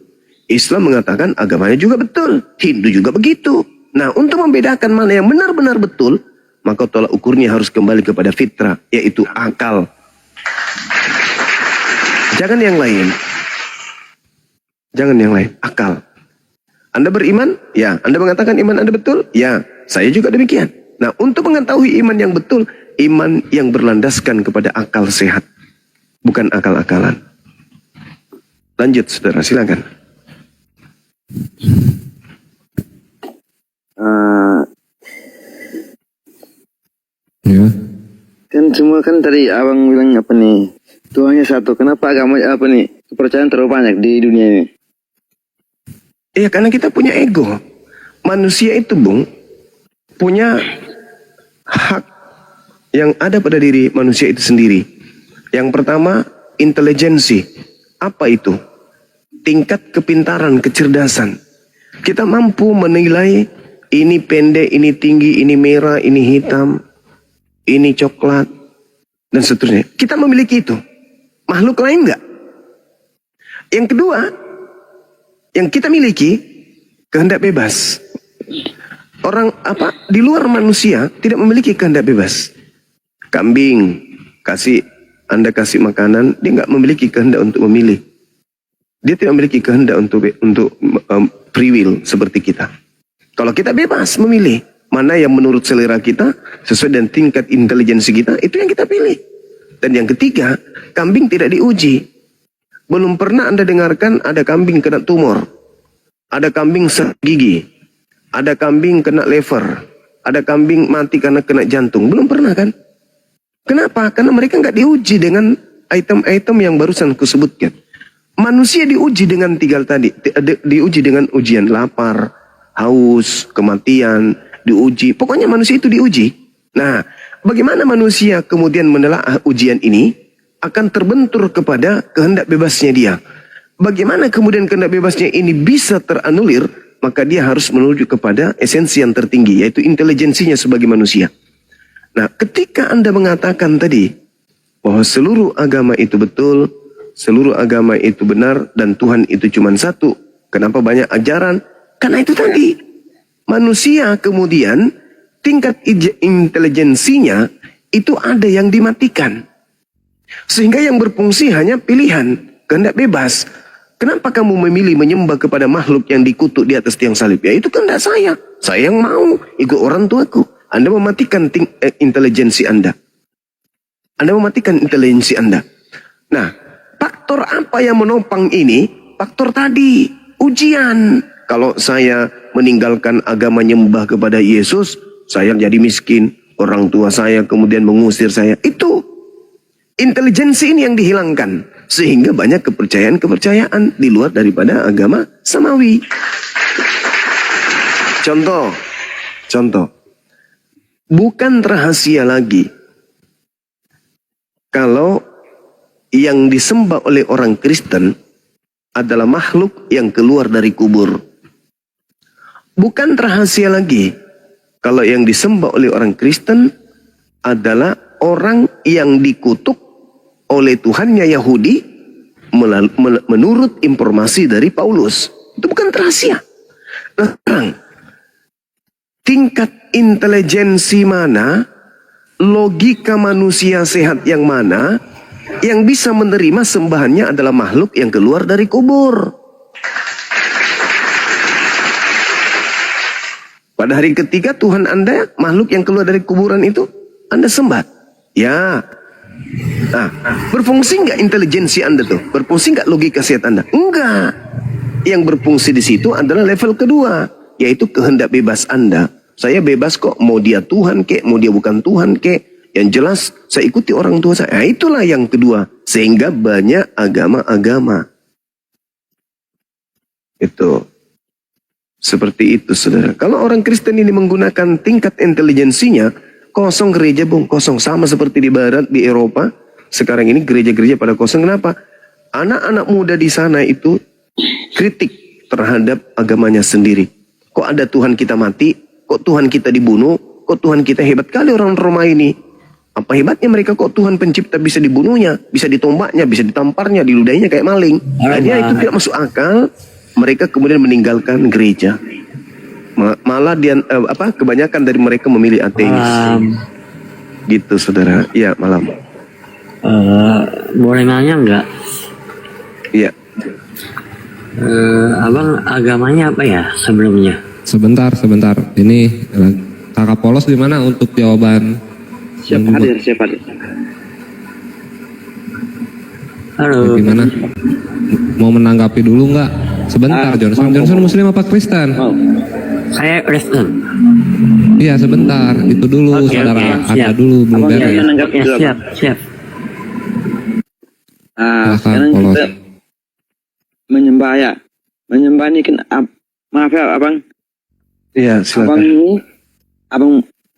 Islam mengatakan agamanya juga betul. Hindu juga begitu. Nah, untuk membedakan mana yang benar-benar betul, maka tolak ukurnya harus kembali kepada fitrah, yaitu akal. Jangan yang lain. Jangan yang lain. Akal. Anda beriman? Ya. Anda mengatakan iman Anda betul? Ya. Saya juga demikian. Nah, untuk mengetahui iman yang betul, iman yang berlandaskan kepada akal sehat. Bukan akal-akalan. Lanjut, saudara. Silakan. Ya. semua kan tadi abang bilang apa nih? Tuhannya satu. Kenapa agama apa nih? Kepercayaan terlalu banyak di dunia ini. Iya, karena kita punya ego. Manusia itu, Bung, punya hak yang ada pada diri manusia itu sendiri. Yang pertama, intelijensi. Apa itu? Tingkat kepintaran, kecerdasan. Kita mampu menilai ini pendek, ini tinggi, ini merah, ini hitam, ini coklat, dan seterusnya. Kita memiliki itu. Makhluk lain enggak? Yang kedua, yang kita miliki, kehendak bebas. Orang di luar manusia tidak memiliki kehendak bebas. Kambing, Anda kasih makanan, dia nggak memiliki kehendak untuk memilih. Dia tidak memiliki kehendak untuk free will seperti kita. Kalau kita bebas memilih mana yang menurut selera kita sesuai dengan tingkat intelijensi kita, itu yang kita pilih. Dan yang ketiga, kambing tidak diuji. Belum pernah Anda dengarkan ada kambing kena tumor, ada kambing sakit gigi, ada kambing kena liver, ada kambing mati karena kena jantung. Belum pernah kan? Kenapa? Karena mereka nggak diuji dengan item-item yang barusan kusebutkan. Manusia diuji dengan tiga tadi. Diuji dengan ujian lapar, haus, kematian, diuji. Pokoknya manusia itu diuji. Nah, bagaimana manusia kemudian menelaah ujian ini akan terbentur kepada kehendak bebasnya dia. Bagaimana kemudian kehendak bebasnya ini bisa teranulir, maka dia harus menuju kepada esensi yang tertinggi, yaitu intelijensinya sebagai manusia. Nah, ketika Anda mengatakan tadi bahwa seluruh agama itu betul, seluruh agama itu benar, dan Tuhan itu cuma satu, kenapa banyak ajaran? Karena itu tadi, manusia kemudian tingkat intelijensinya itu ada yang dimatikan. Sehingga yang berfungsi hanya pilihan, kehendak bebas. Kenapa kamu memilih menyembah kepada makhluk yang dikutuk di atas tiang salib? Ya itu kehendak saya. Saya yang mau ikut orang tuaku. Anda mematikan intelijensi Anda. Anda mematikan intelijensi Anda. Nah, faktor apa yang menopang ini? Faktor tadi, ujian. Kalau saya meninggalkan agama nyembah kepada Yesus, saya jadi miskin. Orang tua saya kemudian mengusir saya. Itu intelijensi ini yang dihilangkan. Sehingga banyak kepercayaan-kepercayaan di luar daripada agama samawi. Contoh. Bukan rahasia lagi kalau yang disembah oleh orang Kristen adalah makhluk yang keluar dari kubur. Bukan rahasia lagi kalau yang disembah oleh orang Kristen adalah orang yang dikutuk oleh Tuhannya Yahudi menurut informasi dari Paulus. Itu bukan rahasia. Nah, tingkat intelijensi mana, logika manusia sehat yang mana, yang bisa menerima sembahannya adalah makhluk yang keluar dari kubur. Pada hari ketiga Tuhan Anda, makhluk yang keluar dari kuburan itu, Anda sembah. Ya. Nah, berfungsi nggak intelijensi Anda tuh? Berfungsi nggak logika sehat Anda? Enggak. Yang berfungsi di situ adalah level kedua, yaitu kehendak bebas Anda. Saya bebas kok, mau dia Tuhan kek, mau dia bukan Tuhan kek. Yang jelas saya ikuti orang tua saya. Nah, itulah yang kedua. Sehingga banyak agama-agama. Itu. Seperti itu, saudara. Kalau orang Kristen ini menggunakan tingkat intelijensinya, kosong gereja, Bung. Kosong. Sama seperti di Barat, di Eropa. Sekarang ini gereja-gereja pada kosong. Kenapa? Anak-anak muda di sana itu kritik terhadap agamanya sendiri. Kok ada Tuhan kita mati? Kok Tuhan kita dibunuh? Kok Tuhan kita hebat kali orang Roma ini? Apa hebatnya mereka kok Tuhan pencipta bisa dibunuhnya, bisa ditombaknya, bisa ditamparnya, diludainya kayak maling? Jadi itu tidak masuk akal. Mereka kemudian meninggalkan gereja. Malah kebanyakan dari mereka memilih ateis. Gitu, saudara. Iya, malam. Boleh nanya nggak? Iya. Abang agamanya apa ya sebelumnya? Sebentar. Ini Kakak Polos di mana untuk jawaban? Siap hadir. Halo. Gimana? Mau menanggapi dulu nggak? Sebentar, Johnson. Johnson Muslim apa Kristen? Saya respon. Iya sebentar, itu dulu Oke, saudara. oke, Ada siap. dulu belum Abang beres. bisa menanggapnya dulu, Siap, siap. Sekarang Polos. kita menyembah ya. Menyembah ini kan maaf ya abang. Iya, Abang silakan. ini,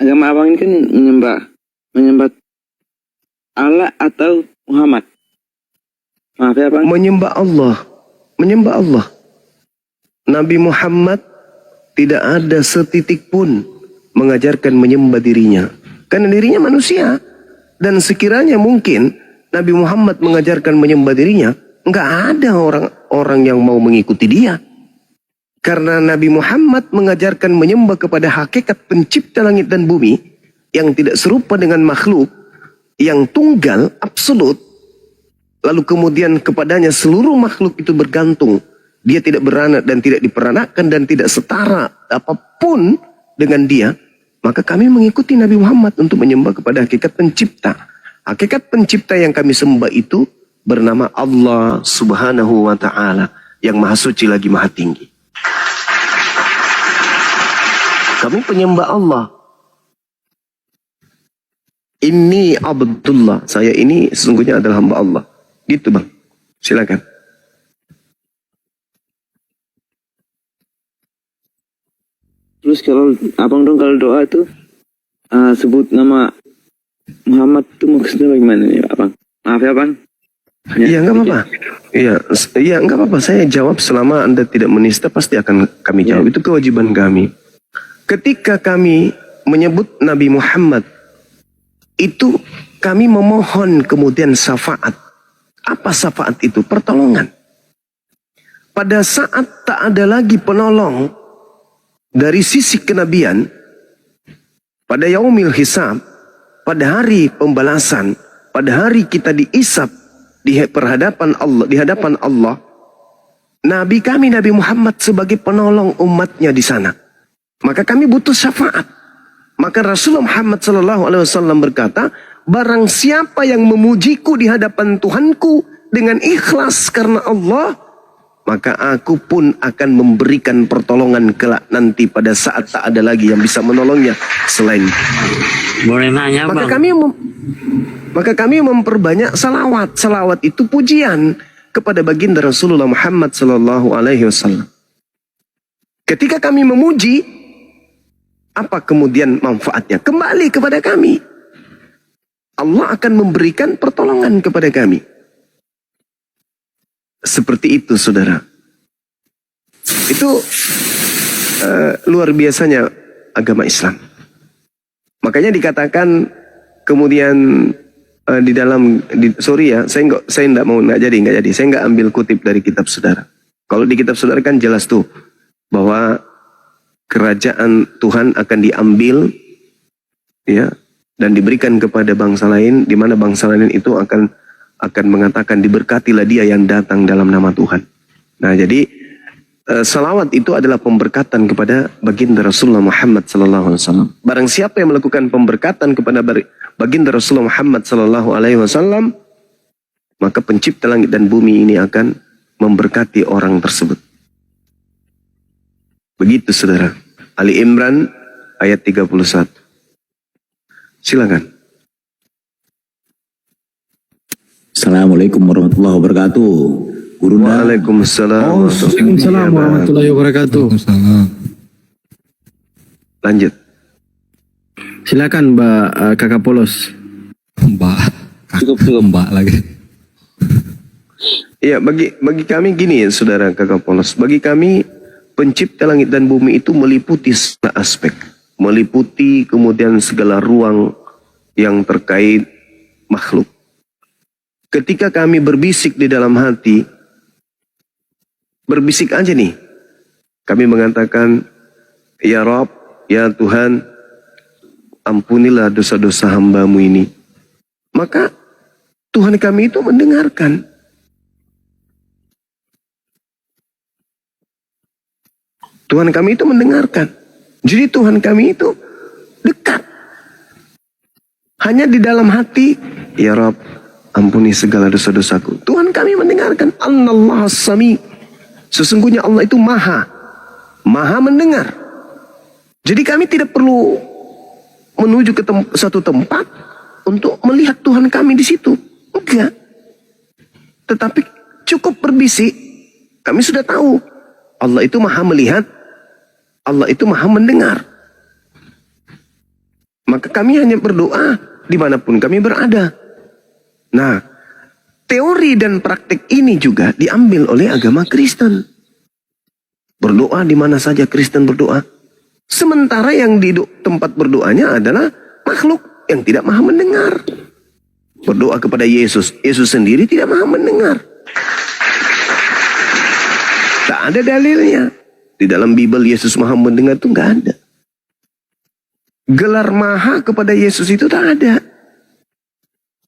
agama abang ini kan menyembah Allah atau Muhammad. Maaf ya bang. Menyembah Allah. Menyembah Allah. Nabi Muhammad tidak ada setitik pun mengajarkan menyembah dirinya. Karena dirinya manusia. Dan sekiranya mungkin Nabi Muhammad mengajarkan menyembah dirinya, nggak ada orang-orang yang mau mengikuti dia. Karena Nabi Muhammad mengajarkan menyembah kepada hakikat pencipta langit dan bumi yang tidak serupa dengan makhluk, yang tunggal, absolut. Lalu kemudian kepadanya seluruh makhluk itu bergantung. Dia tidak beranak dan tidak diperanakan dan tidak setara apapun dengan dia. Maka kami mengikuti Nabi Muhammad untuk menyembah kepada hakikat pencipta. Hakikat pencipta yang kami sembah itu bernama Allah Subhanahu wa Ta'ala, yang maha suci lagi maha tinggi. Kami penyembah Allah. Ini Abdullah, saya ini sesungguhnya adalah hamba Allah. Gitu bang, silakan. Terus kalau abang dong kalau doa itu sebut nama Muhammad itu maksudnya bagaimana nih abang? Maaf ya bang. Iya nggak apa-apa. Iya nggak apa-apa. Saya jawab selama Anda tidak menista pasti akan kami jawab. Itu kewajiban kami. Ketika kami menyebut Nabi Muhammad itu kami memohon kemudian syafaat. Apa syafaat itu? Pertolongan. Pada saat tak ada lagi penolong dari sisi kenabian, pada yaumil hisab, pada hari pembalasan, pada hari kita diisap di hadapan Allah, Nabi kami Nabi Muhammad sebagai penolong umatnya di sana. Maka kami butuh syafaat. Maka Rasulullah Muhammad SAW berkata, barang siapa yang memujiku di hadapan Tuhanku dengan ikhlas karena Allah, maka aku pun akan memberikan pertolongan kelak nanti pada saat tak ada lagi yang bisa menolongnya selain. Boleh nanya Maka bang? kami memperbanyak salawat. Salawat itu pujian kepada baginda Rasulullah Muhammad SAW. Ketika kami memuji, apa kemudian manfaatnya? Kembali kepada kami. Allah akan memberikan pertolongan kepada kami. Seperti itu, saudara. Itu luar biasanya agama Islam. Makanya dikatakan kemudian sorry ya, saya nggak jadi. Saya nggak ambil kutip dari kitab saudara. Kalau di kitab saudara kan jelas tuh bahwa kerajaan Tuhan akan diambil, ya, dan diberikan kepada bangsa lain, di mana bangsa lain itu akan mengatakan diberkatilah dia yang datang dalam nama Tuhan. Nah, jadi salawat itu adalah pemberkatan kepada baginda Rasulullah Muhammad SAW. Barang siapa yang melakukan pemberkatan kepada baginda Rasulullah Muhammad SAW, maka pencipta langit dan bumi ini akan memberkati orang tersebut. Begitu saudara. Ali Imran ayat 31. Silakan. Assalamualaikum warahmatullahi wabarakatuh. Gurunda. Waalaikumsalam. Waalaikumsalam warahmatullahi wabarakatuh. Waalaikumsalam. Lanjut. Silakan Mbak Kakak Polos. Mbak. Cukup. Mbak lagi. Iya, bagi kami gini ya, saudara Kakak Polos. Bagi kami pencipta langit dan bumi itu meliputi segala aspek, meliputi kemudian segala ruang yang terkait makhluk. Ketika kami berbisik di dalam hati, berbisik aja nih, kami mengatakan, ya Rabb, ya Tuhan, ampunilah dosa-dosa hambamu ini. Maka Tuhan kami itu mendengarkan. Tuhan kami itu mendengarkan. Jadi Tuhan kami itu dekat. Hanya di dalam hati, ya Rabb, ampuni segala dosa-dosaku. Tuhan kami mendengarkan. Allah Sami. Sesungguhnya Allah itu maha mendengar. Jadi kami tidak perlu menuju ke satu tempat untuk melihat Tuhan kami di situ. Enggak. Tetapi cukup berbisik, kami sudah tahu Allah itu maha melihat, Allah itu maha mendengar. Maka kami hanya berdoa dimanapun kami berada. Nah, teori dan praktik ini juga diambil oleh agama Kristen. Berdoa di mana saja Kristen berdoa. Sementara yang di tempat berdoanya adalah makhluk yang tidak maha mendengar. Berdoa kepada Yesus, Yesus sendiri tidak maha mendengar. Tak ada dalilnya. Di dalam Bible Yesus maha mendengar itu nggak ada. Gelar maha kepada Yesus itu tak ada.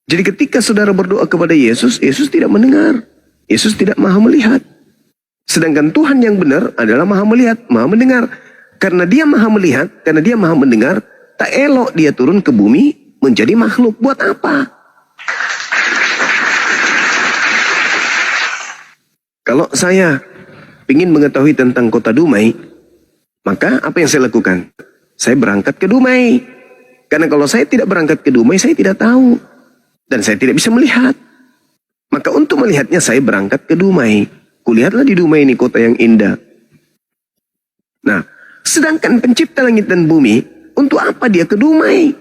Jadi ketika saudara berdoa kepada Yesus, Yesus tidak mendengar. Yesus tidak maha melihat. Sedangkan Tuhan yang benar adalah maha melihat, maha mendengar. Karena dia maha melihat, karena dia maha mendengar, tak elok dia turun ke bumi menjadi makhluk. Buat apa? Kalau saya ingin mengetahui tentang kota Dumai, maka apa yang saya lakukan? Saya berangkat ke Dumai. Karena kalau saya tidak berangkat ke Dumai, saya tidak tahu. Dan saya tidak bisa melihat. Maka untuk melihatnya saya berangkat ke Dumai. Kulihatlah di Dumai ini kota yang indah. Nah, sedangkan pencipta langit dan bumi, untuk apa dia ke Dumai?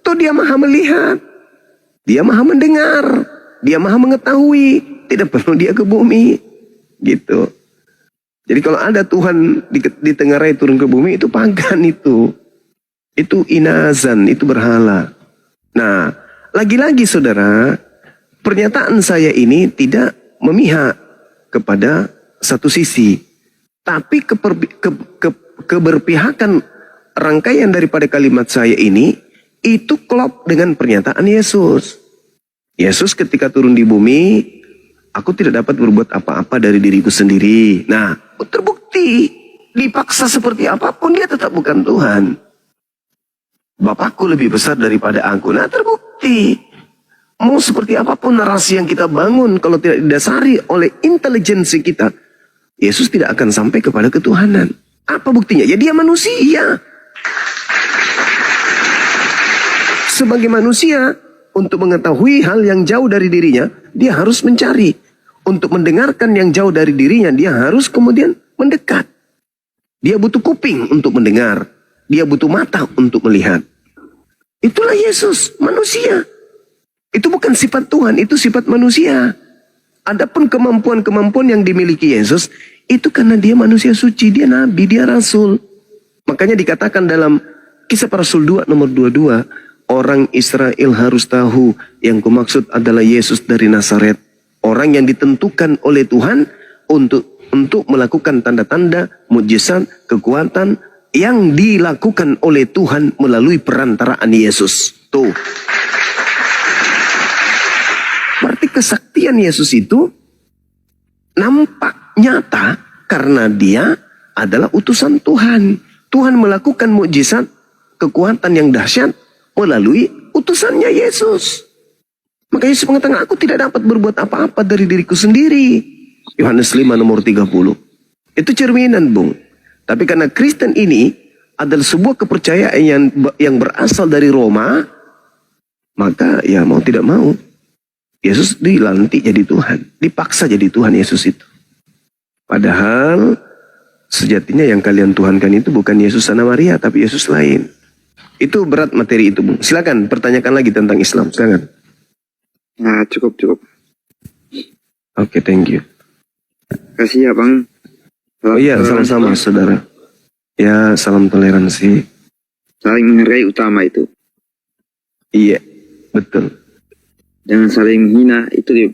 Toh dia maha melihat. Dia maha mendengar. Dia maha mengetahui. Tidak perlu dia ke bumi. Gitu. Jadi kalau ada Tuhan di tengah raya turun ke bumi, itu pagan itu. Itu inazan, itu berhala. Nah, lagi-lagi saudara, pernyataan saya ini tidak memihak kepada satu sisi. Tapi keberpihakan rangkaian daripada kalimat saya ini, itu klop dengan pernyataan Yesus. Yesus ketika turun di bumi, aku tidak dapat berbuat apa-apa dari diriku sendiri. Nah, terbukti. Dipaksa seperti apapun, dia tetap bukan Tuhan. Bapakku lebih besar daripada aku. Nah, terbukti. Mau seperti apapun narasi yang kita bangun, kalau tidak didasari oleh intelijensi kita, Yesus tidak akan sampai kepada ketuhanan. Apa buktinya? Ya dia manusia. Sebagai manusia, untuk mengetahui hal yang jauh dari dirinya, dia harus mencari. Untuk mendengarkan yang jauh dari dirinya, dia harus kemudian mendekat. Dia butuh kuping untuk mendengar. Dia butuh mata untuk melihat. Itulah Yesus, manusia. Itu bukan sifat Tuhan, itu sifat manusia. Adapun kemampuan-kemampuan yang dimiliki Yesus, itu karena dia manusia suci, dia nabi, dia rasul. Makanya dikatakan dalam Kisah Para Rasul 2 nomor 22, orang Israel harus tahu yang kumaksud adalah Yesus dari Nazaret. Orang yang ditentukan oleh Tuhan untuk melakukan tanda-tanda, mujizat, kekuatan yang dilakukan oleh Tuhan melalui perantaraan Yesus. Tuh. Berarti kesaktian Yesus itu nampak nyata karena dia adalah utusan Tuhan. Tuhan melakukan mukjizat, kekuatan yang dahsyat melalui utusannya Yesus. Maka Yesus mengatakan, aku tidak dapat berbuat apa-apa dari diriku sendiri. Yohanes 5 nomor 30. Itu cerminan, Bung. Tapi karena Kristen ini adalah sebuah kepercayaan yang berasal dari Roma, maka ya mau tidak mau, Yesus dilantik jadi Tuhan. Dipaksa jadi Tuhan Yesus itu. Padahal sejatinya yang kalian tuhankan itu bukan Yesus Sana Maria, tapi Yesus lain. Itu berat materi itu, Bung. Silakan pertanyakan lagi tentang Islam. Silakan. Nah, cukup. Oke, thank you. Kasih ya, Bang. Oh iya, sama-sama saudara. Ya, salam toleransi. Saling menghargai utama itu. Iya, betul. Jangan saling menghina, itu dia.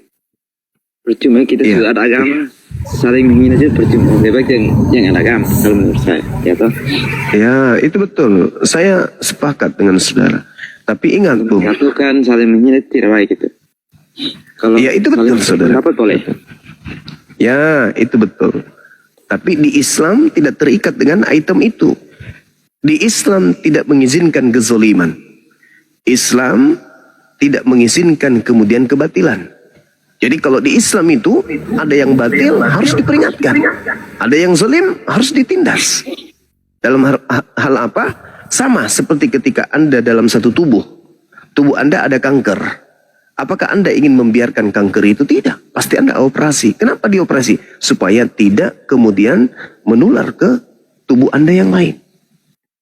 Percuma kita sudah ada agama. Saling menghina itu percuma. Lebih baik yang ada agama, kalau menurut saya. Ya toh? Ya, itu betul. Saya sepakat dengan saudara. Tapi ingat, Bung. Menyatukan, saling menghina itu tidak baik itu. Kalau ya, itu betul, saudara. Dapat boleh. Ya, itu betul. Tapi di Islam tidak terikat dengan item itu. Di Islam tidak mengizinkan kezaliman. Islam tidak mengizinkan kemudian kebatilan. Jadi kalau di Islam itu ada yang batil harus diperingatkan. Ada yang zalim harus ditindas. Dalam hal apa? Sama seperti ketika Anda dalam satu tubuh. Tubuh Anda ada kanker. Apakah Anda ingin membiarkan kanker itu? Tidak. Pasti Anda operasi. Kenapa dioperasi? Supaya tidak kemudian menular ke tubuh Anda yang lain.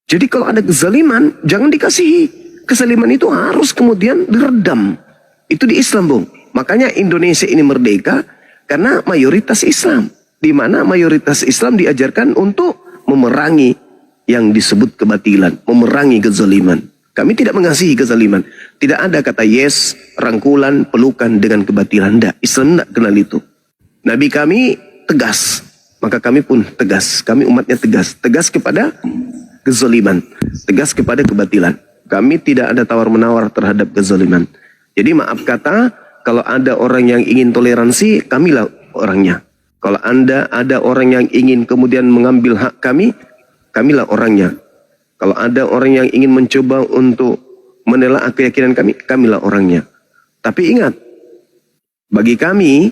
Jadi kalau ada kezaliman, jangan dikasihi. Kezaliman itu harus kemudian diredam. Itu di Islam, Bung. Makanya Indonesia ini merdeka karena mayoritas Islam. Di mana mayoritas Islam diajarkan untuk memerangi yang disebut kebatilan, memerangi kezaliman. Kami tidak mengasihi kezaliman. Tidak ada kata yes, rangkulan, pelukan dengan kebatilan. Tidak, Islam tidak kenal itu. Nabi kami tegas, maka kami pun tegas. Kami umatnya tegas. Tegas kepada kezaliman, tegas kepada kebatilan. Kami tidak ada tawar-menawar terhadap kezaliman. Jadi maaf kata, kalau ada orang yang ingin toleransi, kamilah orangnya. Kalau Anda ada orang yang ingin kemudian mengambil hak kami, kamilah orangnya. Kalau ada orang yang ingin mencoba untuk menelaah keyakinan kami, kamilah orangnya. Tapi ingat, bagi kami,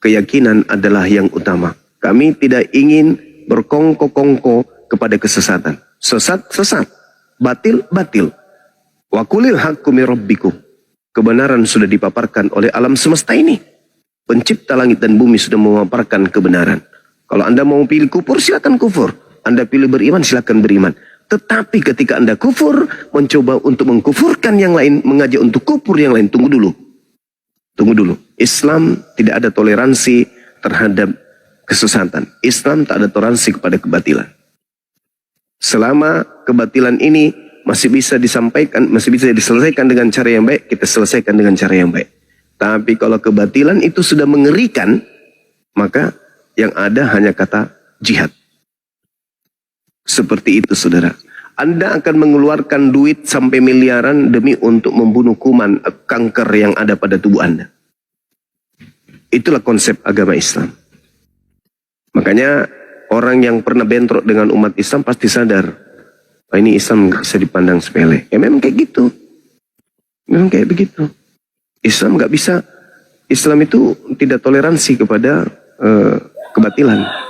keyakinan adalah yang utama. Kami tidak ingin berkongko-kongko kepada kesesatan. Sesat, sesat. Batil, batil. Wa qulil haqqu mir rabbikum. Kebenaran sudah dipaparkan oleh alam semesta ini. Pencipta langit dan bumi sudah memaparkan kebenaran. Kalau Anda mau pilih kufur, silakan kufur. Anda pilih beriman, silakan beriman. Tetapi ketika Anda kufur, mencoba untuk mengkufurkan yang lain, mengajak untuk kufur yang lain, tunggu dulu. Tunggu dulu. Islam tidak ada toleransi terhadap kesesatan. Islam tak ada toleransi kepada kebatilan. Selama kebatilan ini masih bisa disampaikan, masih bisa diselesaikan dengan cara yang baik, kita selesaikan dengan cara yang baik. Tapi kalau kebatilan itu sudah mengerikan, maka yang ada hanya kata jihad. Seperti itu, saudara. Anda akan mengeluarkan duit sampai miliaran demi untuk membunuh kuman kanker yang ada pada tubuh Anda. Itulah konsep agama Islam. Makanya orang yang pernah bentrok dengan umat Islam pasti sadar, oh, ini Islam nggak bisa dipandang sepele. Ya memang kayak gitu. Memang kayak begitu. Islam nggak bisa. Islam itu tidak toleransi kepada kebatilan.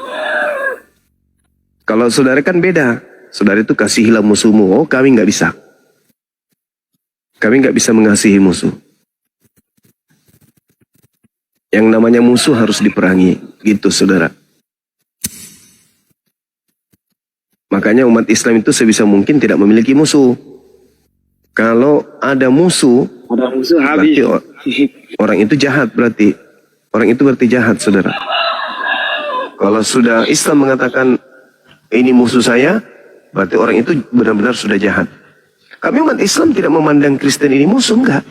Kalau saudara kan beda. Saudara itu kasihilah musuhmu. Oh, kami nggak bisa. Kami nggak bisa mengasihi musuh. Yang namanya musuh harus diperangi. Gitu, saudara. Makanya umat Islam itu sebisa mungkin tidak memiliki musuh. Kalau ada musuh berarti orang itu jahat berarti. Orang itu berarti jahat, saudara. Kalau sudah Islam mengatakan ini musuh saya, berarti orang itu benar-benar sudah jahat. Kami umat Islam tidak memandang Kristen ini musuh, enggak.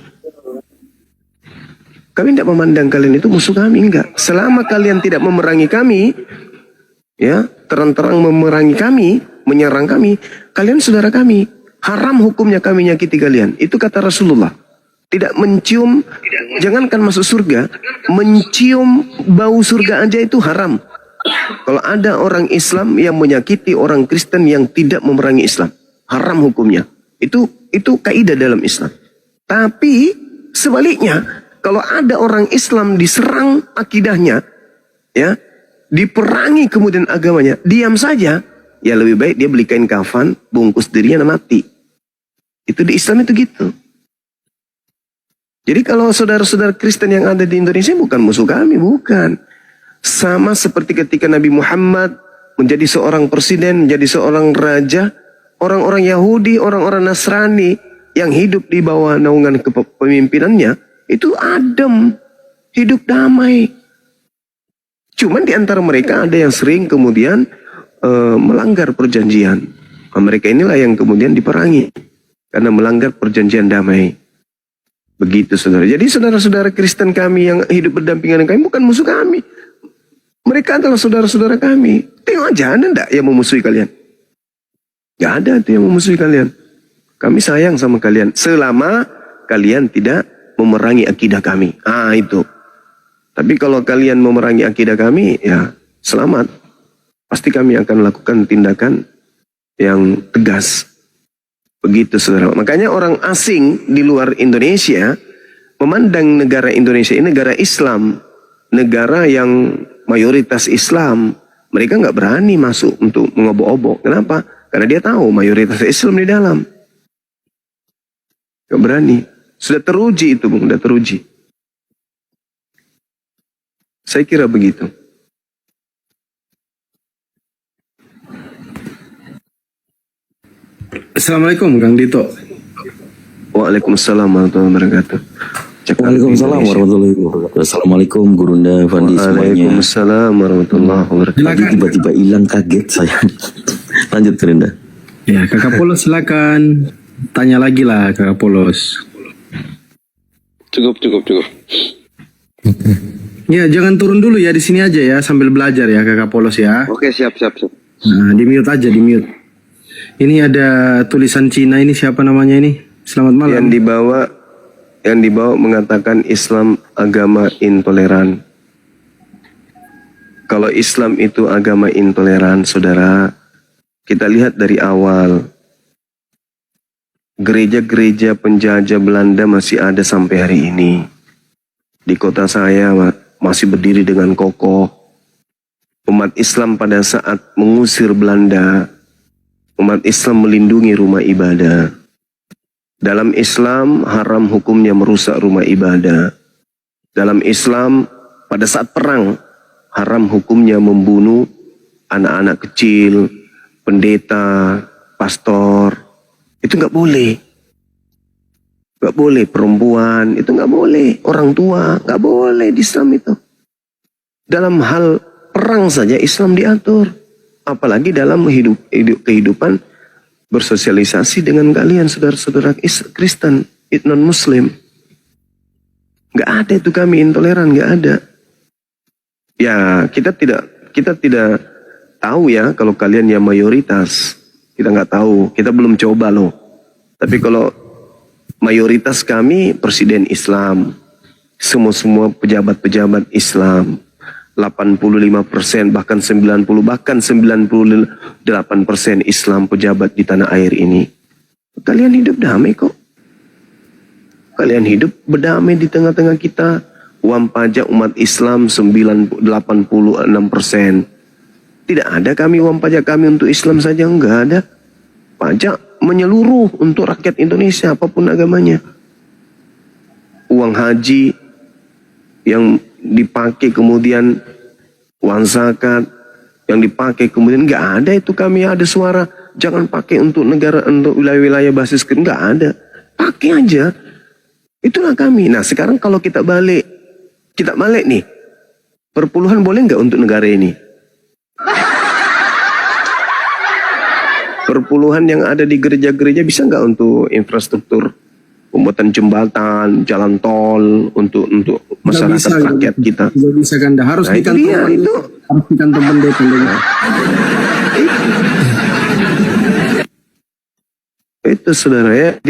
Kami tidak memandang kalian itu musuh kami, enggak. Selama kalian tidak memerangi kami, ya, terang-terang memerangi kami, menyerang kami, kalian saudara kami. Haram hukumnya kami nyakiti kalian. Itu kata Rasulullah. Tidak mencium, jangankan masuk surga, mencium bau surga aja itu haram. Kalau ada orang Islam yang menyakiti orang Kristen yang tidak memerangi Islam, haram hukumnya. Itu kaidah dalam Islam. Tapi sebaliknya, kalau ada orang Islam diserang akidahnya, ya, diperangi kemudian agamanya, diam saja, ya lebih baik dia beli kain kafan, bungkus dirinya dan mati. Itu di Islam itu gitu. Jadi kalau saudara-saudara Kristen yang ada di Indonesia bukan musuh kami, bukan. Sama seperti ketika Nabi Muhammad menjadi seorang presiden, menjadi seorang raja, orang-orang Yahudi, orang-orang Nasrani yang hidup di bawah naungan kepemimpinannya, itu adem, hidup damai. Cuman di antara mereka ada yang sering kemudian melanggar perjanjian. Mereka inilah yang kemudian diperangi karena melanggar perjanjian damai. Begitu, saudara. Jadi saudara-saudara Kristen kami yang hidup berdampingan dengan kami bukan musuh kami. Mereka adalah saudara-saudara kami. Tengok aja, ada enggak yang memusuhi kalian? Gak ada tuh yang memusuhi kalian. Kami sayang sama kalian selama kalian tidak memerangi akidah kami. Itu. Tapi kalau kalian memerangi akidah kami, ya selamat. Pasti kami akan lakukan tindakan yang tegas. Begitu, saudara. Makanya orang asing di luar Indonesia memandang negara Indonesia ini negara Islam, negara yang mayoritas Islam, mereka nggak berani masuk untuk mengobok-obok. Kenapa? Karena dia tahu mayoritas Islam di dalam. Nggak berani. Sudah teruji itu, Bung, sudah teruji. Saya kira begitu. Assalamualaikum Kang Dito. Waalaikumsalam warahmatullahi wabarakatuh. Waalaikumsalam warahmatullahi wabarakatuh. Assalamualaikum Gurunda, Fandi semuanya. Waalaikumsalam warahmatullahi wabarakatuh. Tadi tiba-tiba hilang, kaget saya. Lanjut Gurunda. Ya, Kakak Polos silakan. Tanya lagi lah Kakak Polos. Cukup. Ya, jangan turun dulu ya, di sini aja ya sambil belajar ya Kakak Polos ya. Oke, siap. Nah, di mute aja, di mute. Ini ada tulisan Cina, ini siapa namanya ini? Selamat malam. Yang dibawa mengatakan Islam agama intoleran. Kalau Islam itu agama intoleran, saudara, kita lihat dari awal. Gereja-gereja penjajah Belanda masih ada sampai hari ini. Di kota saya masih berdiri dengan kokoh. Umat Islam pada saat mengusir Belanda, umat Islam melindungi rumah ibadah. Dalam Islam haram hukumnya merusak rumah ibadah. Dalam Islam pada saat perang haram hukumnya membunuh anak-anak kecil, pendeta, pastor. Itu nggak boleh. Nggak boleh perempuan, itu nggak boleh. Orang tua, nggak boleh di Islam itu. Dalam hal perang saja Islam diatur. Apalagi dalam kehidupan bersosialisasi dengan kalian saudara-saudara Kristen, non-Muslim. Nggak ada itu kami intoleran, nggak ada. Ya kita tidak tahu ya kalau kalian yang mayoritas. Kita nggak tahu, kita belum coba loh. Tapi kalau mayoritas kami Presiden Islam, semua pejabat-pejabat Islam, 85% bahkan 90 bahkan 98% Islam pejabat di tanah air ini. Kalian hidup damai kok. Kalian hidup berdamai di tengah-tengah kita. Uang pajak umat Islam 86%. Tidak ada kami uang pajak kami untuk Islam saja, enggak ada. Pajak menyeluruh untuk rakyat Indonesia apapun agamanya. Uang haji yang dipakai kemudian uang zakat yang dipakai kemudian nggak ada itu kami ada suara jangan pakai untuk negara untuk wilayah-wilayah basis nggak ada, pakai aja. Itulah kami. Nah sekarang kalau kita balik nih, perpuluhan boleh nggak untuk negara ini? Perpuluhan yang ada di gereja-gereja bisa nggak untuk infrastruktur pembuatan jembatan, jalan tol untuk masyarakat rakyat kita? Tidak bisa kan, harus nah, harus di kantong pendeta. Itu saudara ya,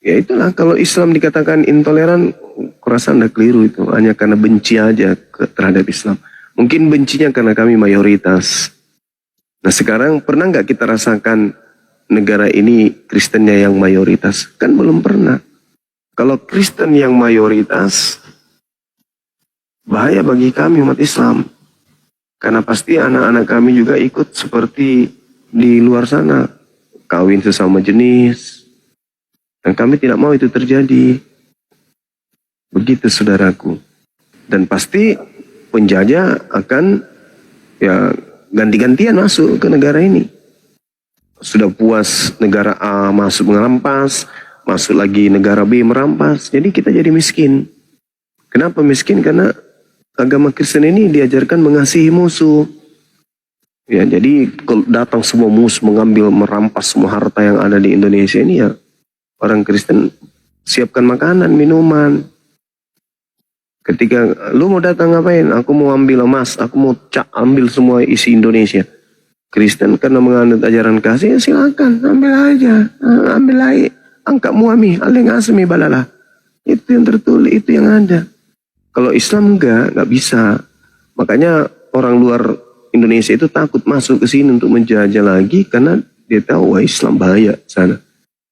ya itulah kalau Islam dikatakan intoleran, kurasa Anda keliru itu, hanya karena benci aja terhadap Islam. Mungkin bencinya karena kami mayoritas. Nah sekarang pernah nggak kita rasakan negara ini Kristennya yang mayoritas? Kan belum pernah. Kalau Kristen yang mayoritas, bahaya bagi kami umat Islam. Karena pasti anak-anak kami juga ikut seperti di luar sana, kawin sesama jenis. Dan kami tidak mau itu terjadi. Begitu saudaraku. Dan pasti penjajah akan ya ganti-gantian masuk ke negara ini. Sudah puas negara A masuk merampas, masuk lagi negara B merampas. Jadi kita jadi miskin. Kenapa miskin? Karena agama Kristen ini diajarkan mengasihi musuh. Ya, jadi kalau datang semua musuh mengambil, merampas semua harta yang ada di Indonesia ini ya, orang Kristen siapkan makanan, minuman. Ketika lu mau datang ngapain? Aku mau ambil emas, aku mau ambil semua isi Indonesia. Kristen karena menganut ajaran kasih, ya silakan ambil aja, ambil aja, angkat muami, aleng asmi balala. Itu yang tertulis, itu yang ada. Kalau Islam enggak bisa. Makanya orang luar Indonesia itu takut masuk ke sini untuk menjajah lagi karena dia tahu wah Islam bahaya sana.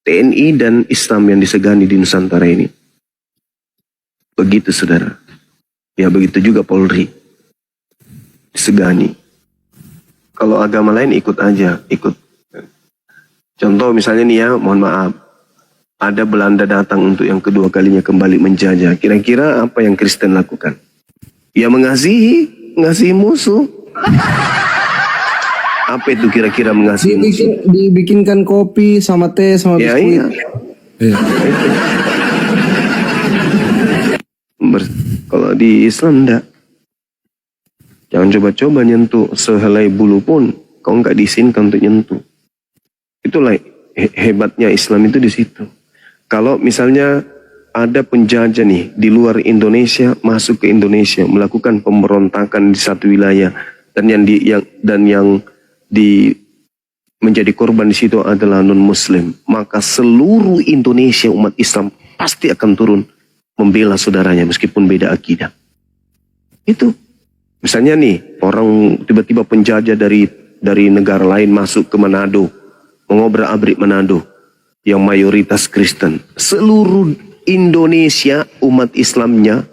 TNI dan Islam yang disegani di Nusantara ini. Begitu saudara. Ya begitu juga Polri. segani. Kalau agama lain ikut aja, ikut. Contoh misalnya nih ya, mohon maaf, ada Belanda datang untuk yang kedua kalinya kembali menjajah. Kira-kira apa yang Kristen lakukan? Ya mengasihi musuh. Apa itu kira-kira mengasihi musuh? Dibikinkan kopi sama teh sama Ya biskuit. iya. Iya. Kalau di Islam enggak. Jangan coba-coba nyentuh sehelai bulu pun kau nggak diizinkan untuk nyentuh. Itulah hebatnya Islam itu di situ. Kalau misalnya ada penjajah nih di luar Indonesia masuk ke Indonesia melakukan pemberontakan di satu wilayah dan yang menjadi korban di situ adalah non-Muslim, maka seluruh Indonesia umat Islam pasti akan turun membela saudaranya meskipun beda akidah. Itu. Misalnya nih, orang tiba-tiba penjajah dari negara lain masuk ke Manado, mengobrak-abrik Manado, yang mayoritas Kristen. Seluruh Indonesia umat Islamnya,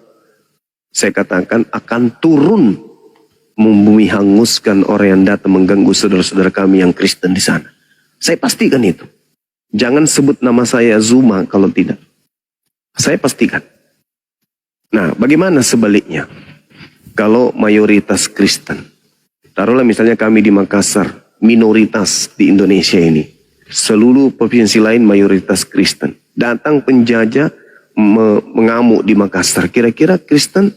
saya katakan akan turun membumi hanguskan orang yang datang mengganggu saudara-saudara kami yang Kristen di sana. Saya pastikan itu. Jangan sebut nama saya Zuma kalau tidak. Saya pastikan. Nah, bagaimana sebaliknya? Kalau mayoritas Kristen, taruhlah misalnya kami di Makassar, minoritas di Indonesia ini, seluruh provinsi lain mayoritas Kristen, datang penjajah mengamuk di Makassar, kira-kira Kristen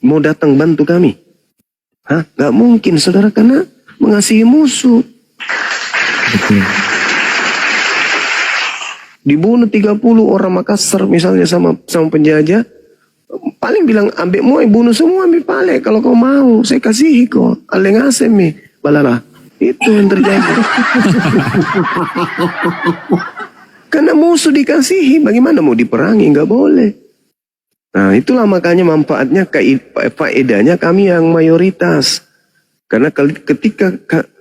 mau datang bantu kami? Hah? Gak mungkin saudara, karena mengasihi musuh. Betul. Dibunuh 30 orang Makassar misalnya sama penjajah, paling bilang ambek mau bunuh semua ambil pale kalau kau mau saya kasihi kau aleng asem balala. Itu yang terjadi. Karena musuh dikasihi, bagaimana mau diperangi? Nggak boleh. Nah itulah makanya manfaatnya, faedahnya kami yang mayoritas. Karena ketika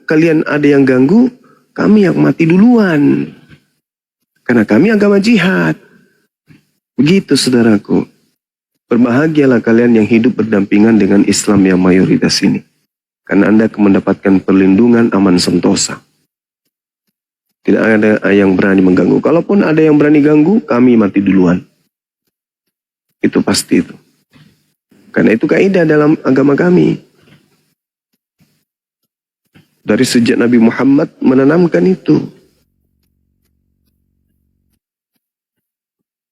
kalian ada yang ganggu, kami yang mati duluan. Karena kami agama jihad. Begitu saudaraku. Berbahagialah kalian yang hidup berdampingan dengan Islam yang mayoritas ini. Karena Anda akan mendapatkan perlindungan aman sentosa. Tidak ada yang berani mengganggu. Kalaupun ada yang berani ganggu, kami mati duluan. Itu pasti itu. Karena itu kaidah dalam agama kami. Dari sejak Nabi Muhammad menanamkan itu.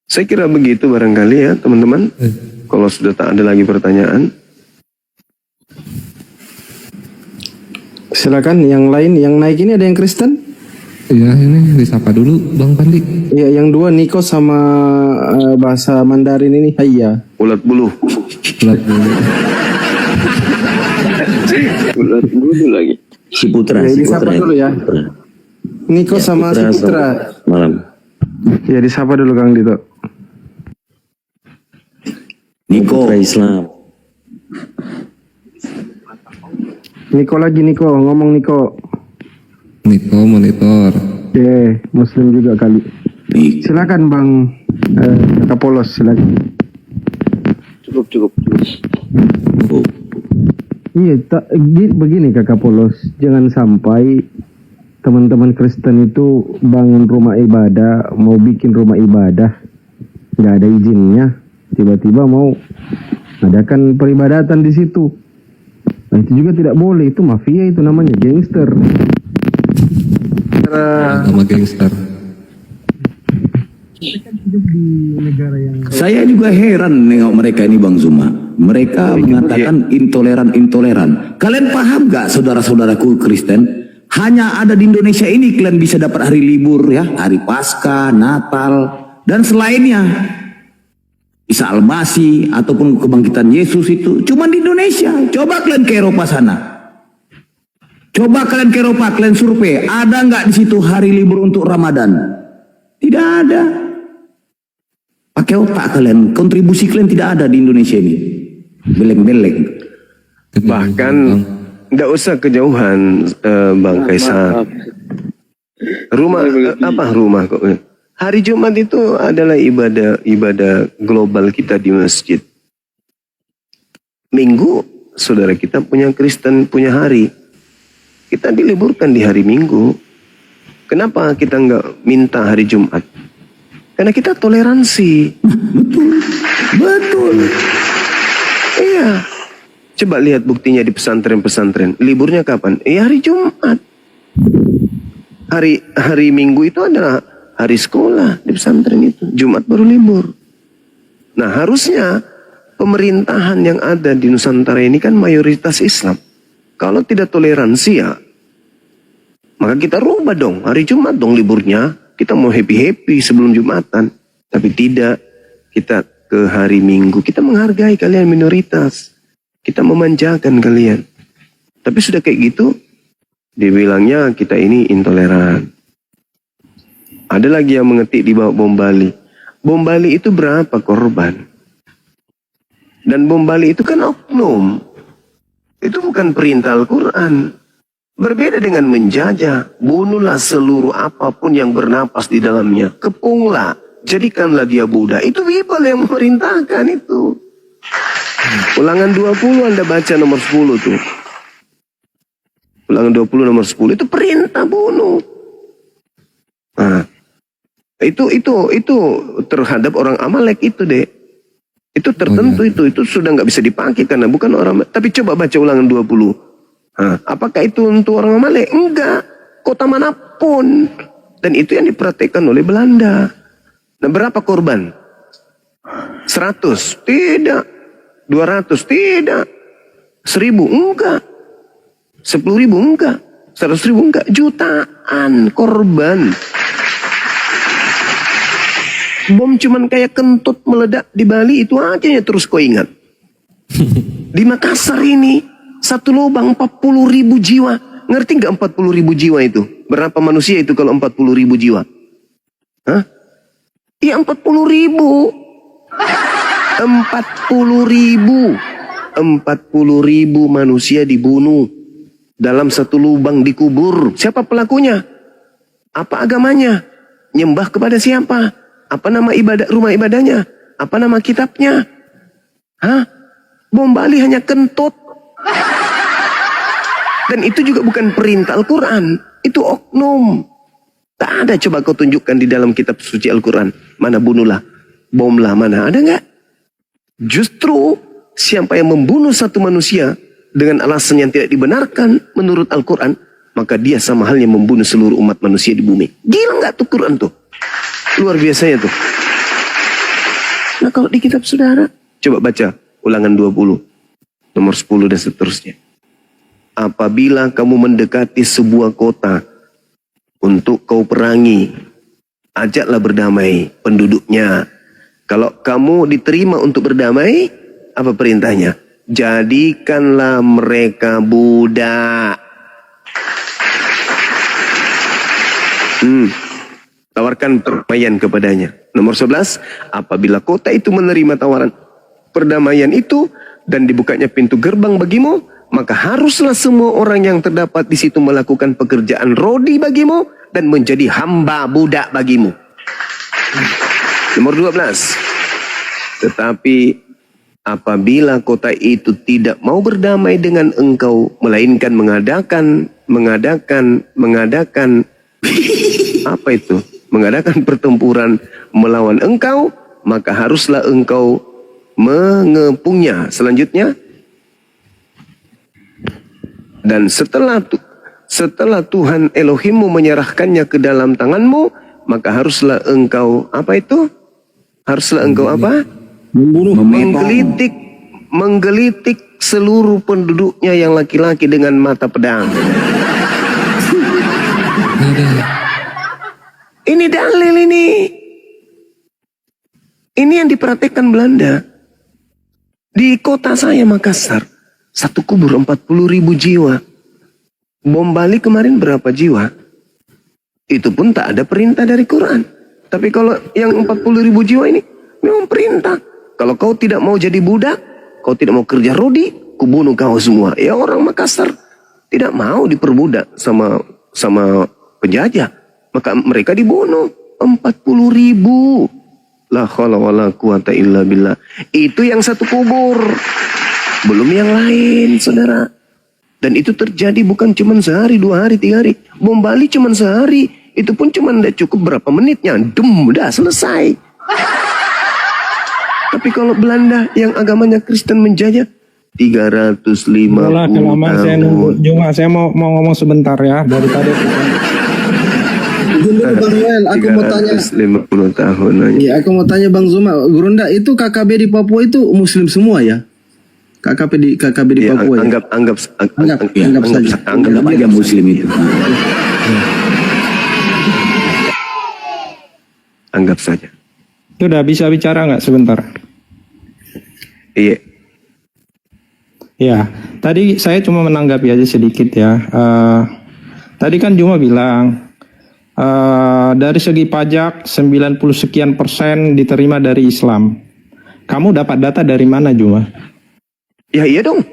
Saya kira begitu barangkali ya teman-teman. Kalau sudah tak ada lagi pertanyaan. Silakan yang lain, yang naik ini ada yang Kristen? Iya, ini disapa dulu Bang Pandi. Iya, yang dua Niko sama bahasa Mandarin ini. Iya. Ulat bulu. Ulat bulu. Ulat bulu lagi. Si Putra, Ya, si disapa Putra. dulu ya. Niko sama si Putra. Malam. Ya, disapa dulu Kang Dito. Niko. Putra Islam. Niko lagi, Niko. Ngomong Niko. Niko monitor. Oke, Muslim juga kali. Silakan Bang Kapolos, silakan. Cukup. Oh. Iya, begini Kakak Polos, jangan sampai teman-teman Kristen itu bangun rumah ibadah, mau bikin rumah ibadah, nggak ada izinnya, tiba-tiba mau adakan peribadatan di situ. Nah, itu juga tidak boleh, itu mafia, itu namanya gangster. Sama gangster. Saya juga heran nengok mereka ini Bang Zuma. Mereka mengatakan intoleran. Kalian paham gak saudara-saudaraku Kristen? Hanya ada di Indonesia ini kalian bisa dapat hari libur ya, hari Paskah, Natal, dan selainnya. Isa Al-Masih ataupun kebangkitan Yesus itu cuma di Indonesia. Coba kalian ke Eropa sana. Coba kalian ke Eropa, kalian survei, ada nggak di situ hari libur untuk Ramadan? Tidak ada. Pakai otak kalian, kontribusi kalian tidak ada di Indonesia ini. Beleng-beleng. Bahkan nggak usah kejauhan Bang Kaisar. Rumah kok. Hari Jumat itu adalah ibadah global kita di masjid. Minggu saudara kita punya Kristen punya hari. Kita diliburkan di hari Minggu. Kenapa kita nggak minta hari Jumat? Karena kita toleransi. Betul. Iya. Coba lihat buktinya di pesantren-pesantren. Liburnya kapan? Hari Jumat. Hari Minggu itu adalah hari sekolah di pesantren itu. Jumat baru libur. Nah, harusnya pemerintahan yang ada di Nusantara ini kan mayoritas Islam. Kalau tidak toleransi ya, maka kita rubah dong. Hari Jumat dong liburnya. Kita mau happy-happy sebelum Jumatan. Tapi tidak. Kita ke hari Minggu. Kita menghargai kalian minoritas. Kita memanjakan kalian. Tapi sudah kayak gitu, dibilangnya kita ini intoleran. Ada lagi yang mengetik di bawah bom Bali. Bom Bali itu berapa korban? Dan bom Bali itu kan oknum. Itu bukan perintah Al-Quran. Berbeda dengan menjajah. Bunuhlah seluruh apapun yang bernapas di dalamnya. Kepunglah. Jadikanlah dia budak. Itu Bible yang memerintahkan itu. Ulangan 20 Anda baca nomor 10 tuh. Ulangan 20 nomor 10 itu perintah bunuh. Nah, itu terhadap orang Amalek itu deh. Itu tertentu itu sudah nggak bisa dipakai karena bukan orang. Tapi coba baca Ulangan 20. Nah, apakah itu untuk orang Amalek? Enggak. Kota manapun. Dan itu yang dipraktekkan oleh Belanda. Nah, berapa korban? 100? Tidak. 200? Tidak. 1000? Enggak. 10.000? Enggak. 100.000? Enggak. Jutaan korban. Bom cuman kayak kentut meledak di Bali itu aja ya terus kau ingat. Di Makassar ini satu lubang 40.000 jiwa. Ngerti nggak 40.000 jiwa itu? Berapa manusia itu kalau 40.000 jiwa? Hah? Iya 40.000. 40.000 manusia dibunuh dalam satu lubang dikubur. Siapa pelakunya? Apa agamanya? Nyembah kepada siapa? Apa nama ibadah rumah ibadahnya? Apa nama kitabnya? Hah? Bom Bali hanya kentut. Dan itu juga bukan perintah Al-Quran. Itu oknum. Tak ada, coba kau tunjukkan di dalam kitab suci Al-Quran. Mana bunuhlah, bomlah, mana ada nggak? Justru siapa yang membunuh satu manusia dengan alasan yang tidak dibenarkan menurut Al-Quran, maka dia sama halnya membunuh seluruh umat manusia di bumi. Gila nggak tuh Quran tuh? Luar biasanya tuh. Nah kalau di kitab saudara, coba baca Ulangan 20, nomor 10 dan seterusnya. Apabila kamu mendekati sebuah kota untuk kau perangi, ajaklah berdamai penduduknya. Kalau kamu diterima untuk berdamai, apa perintahnya? Jadikanlah mereka budak. Tawarkan perdamaian kepadanya. Nomor 11, apabila kota itu menerima tawaran perdamaian itu dan dibukanya pintu gerbang bagimu, maka haruslah semua orang yang terdapat di situ melakukan pekerjaan rodi bagimu dan menjadi hamba budak bagimu. Nomor 12. Tetapi apabila kota itu tidak mau berdamai dengan engkau, melainkan mengadakan apa itu? Mengadakan pertempuran melawan engkau, maka haruslah engkau mengepungnya. Selanjutnya, dan setelah Tuhan Elohimmu menyerahkannya ke dalam tanganmu, maka haruslah engkau apa itu? Haruslah engkau apa? Menggelitik seluruh penduduknya yang laki-laki dengan mata pedang. Ini dalil ini. Ini yang diperhatikan Belanda. Di kota saya Makassar, satu kubur 40.000 jiwa. Bom Bali kemarin berapa jiwa? Itu pun tak ada perintah dari Quran. Tapi kalau yang 40.000 jiwa ini memang perintah. Kalau kau tidak mau jadi budak, kau tidak mau kerja rodi, kubunuh kau semua. Ya orang Makassar tidak mau diperbudak sama penjajah. Maka mereka dibunuh 40.000. La haula wala quwata illa billah. Itu yang satu kubur. Belum yang lain, saudara. Dan itu terjadi bukan cuma sehari, 2 hari, 3 hari. Bom Bali cuma sehari. Itu pun cuma udah cukup berapa menitnya. Udah selesai. Tapi kalau Belanda yang agamanya Kristen menjajah 350 tahun. Saya mau ngomong sebentar ya daripada Bang Noel, aku mau tanya. 350 tahun aja. Iya, aku mau tanya Bang Zuma, Gurunda itu KKB di Papua itu Muslim semua ya? KKB di Ya, Papua. anggap saja. Anggap aja Muslim itu. Anggap saja. Sudah bisa bicara nggak sebentar? Iya. Ya, tadi saya cuma menanggapi aja sedikit ya. Tadi kan Juma bilang dari segi pajak 90 sekian persen diterima dari Islam. Kamu dapat data dari mana Juma? Ya iya dong.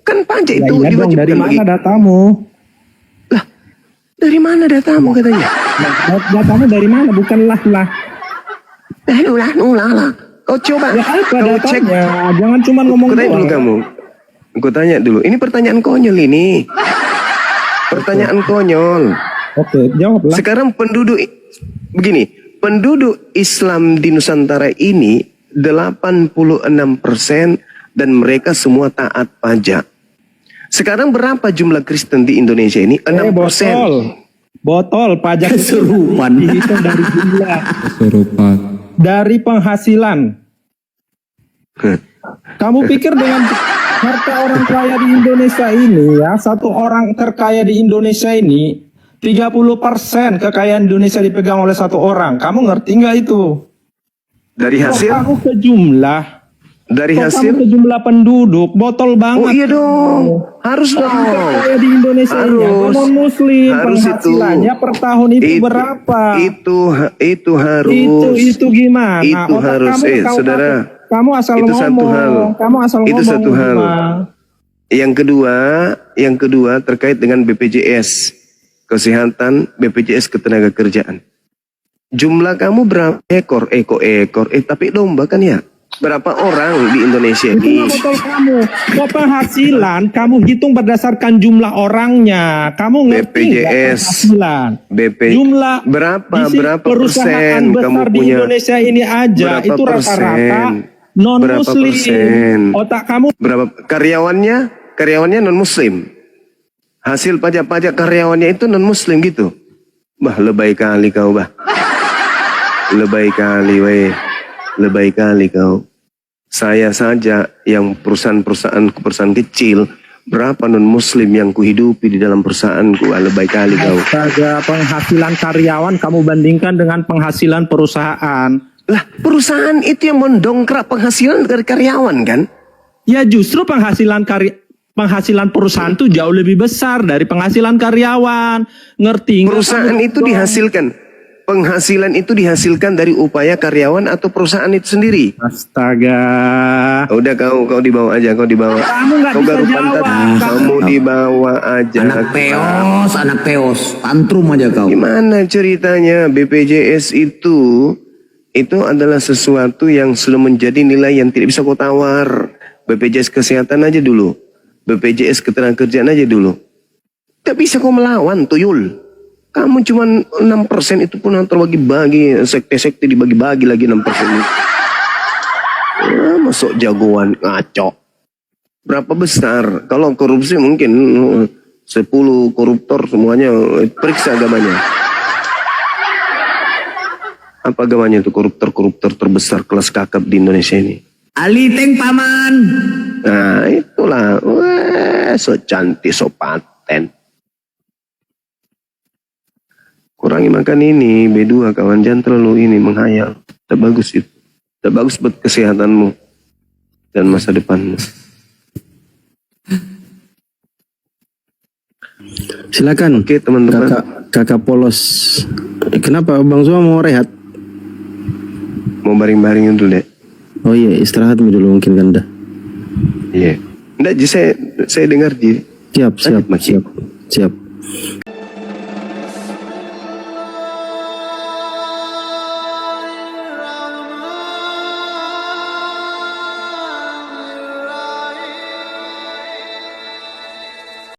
Kan pajak itu iya dong, dari mana datamu? Lah, dari mana datamu katanya? Datamu dari mana? Bukanlah lah. Lah. Kau coba. Ya apa kau cek. datanya? Jangan cuma ngomong Aku tanya dulu kamu. Aku tanya dulu. Ini pertanyaan konyol ini. Pertanyaan konyol. Oke, jawablah. Sekarang penduduk Islam di Nusantara ini 86% dan mereka semua taat pajak. Sekarang berapa jumlah Kristen di Indonesia ini? 6%. Botol pajak Kesurupan. dihitung dari jumlah, Kesurupan. dari penghasilan. Kamu pikir dengan harta orang kaya di Indonesia ini ya, satu orang terkaya di Indonesia ini 30% kekayaan Indonesia dipegang oleh satu orang. Kamu ngerti nggak itu? Dari hasil? Kamu ke jumlah. Dari hasil? Kamu ke jumlah penduduk, botol banget. Oh iya dong. Harus dong. Terkaya di Indonesia ini, non Muslim harus penghasilannya per tahun itu berapa? Itu harus. Itu gimana? Itu Otak harus. Saudara. Kamu asal itu ngomong. satu hal. Kamu asal itu ngomong. satu hal. Yang kedua terkait dengan BPJS Kesehatan, BPJS Ketenagakerjaan. Jumlah kamu berapa ekor? Tapi domba kan ya? Berapa orang di Indonesia ini? Itu botol kamu. Kok penghasilan kamu hitung berdasarkan jumlah orangnya. Kamu ngerti BPJS, penghasilan? Jumlah berapa perusahaan persen besar kamu di punya? Indonesia ini aja Berapa itu rata-rata non Berapa Muslim. persen? Otak kamu Berapa karyawannya non Muslim? Hasil pajak karyawannya itu non Muslim gitu. Bah, lebay kali kau, bah. Lebay kali, weh. Lebay kali kau. Saya saja yang perusahaan kecil, berapa non Muslim yang kuhidupi di dalam perusahaanku? Lebay kali kau. Astaga, penghasilan karyawan kamu bandingkan dengan penghasilan perusahaan. Lah, perusahaan itu yang mendongkrak penghasilan dari karyawan kan? Ya justru penghasilan perusahaan itu jauh lebih besar dari penghasilan karyawan. Ngerti nggak? Perusahaan itu dihasilkan. Penghasilan itu dihasilkan dari upaya karyawan atau perusahaan itu sendiri. Astaga. Udah kau dibawa aja, kau dibawa. Kamu nggak Kau bisa baru jawab. pantat, kamu dibawa aja. Anak peos, tantrum aja kau. Gimana ceritanya? BPJS itu adalah sesuatu yang sudah menjadi nilai yang tidak bisa kau tawar. BPJS Kesehatan aja dulu. BPJS Ketenagakerjaan aja dulu. Tidak bisa kau melawan, tuyul. Kamu cuma 6% itu pun yang terbagi-bagi. Sekte-sekte dibagi-bagi lagi 6% itu. Masuk jagoan, ngaco. Berapa besar? Kalau korupsi mungkin 10 koruptor semuanya periksa agamanya. Apa agamanya itu koruptor terbesar kelas kakap di Indonesia ini? Ali Teng Paman. Nah itulah, wah, so cantik, so paten. Kurangi makan ini, B2 kawan, jangan terlalu ini menghayal. Tak bagus itu. Tak bagus buat kesehatanmu dan masa depanmu. Silakan. Oke teman-teman. Kakak Polos. Kenapa Bang Zuma mau rehat? Mau baring-baring dulu deh. Oh iya, istirahat dulu mungkin kan dah. Iya. Enggak, saya dengar Ji. Siap.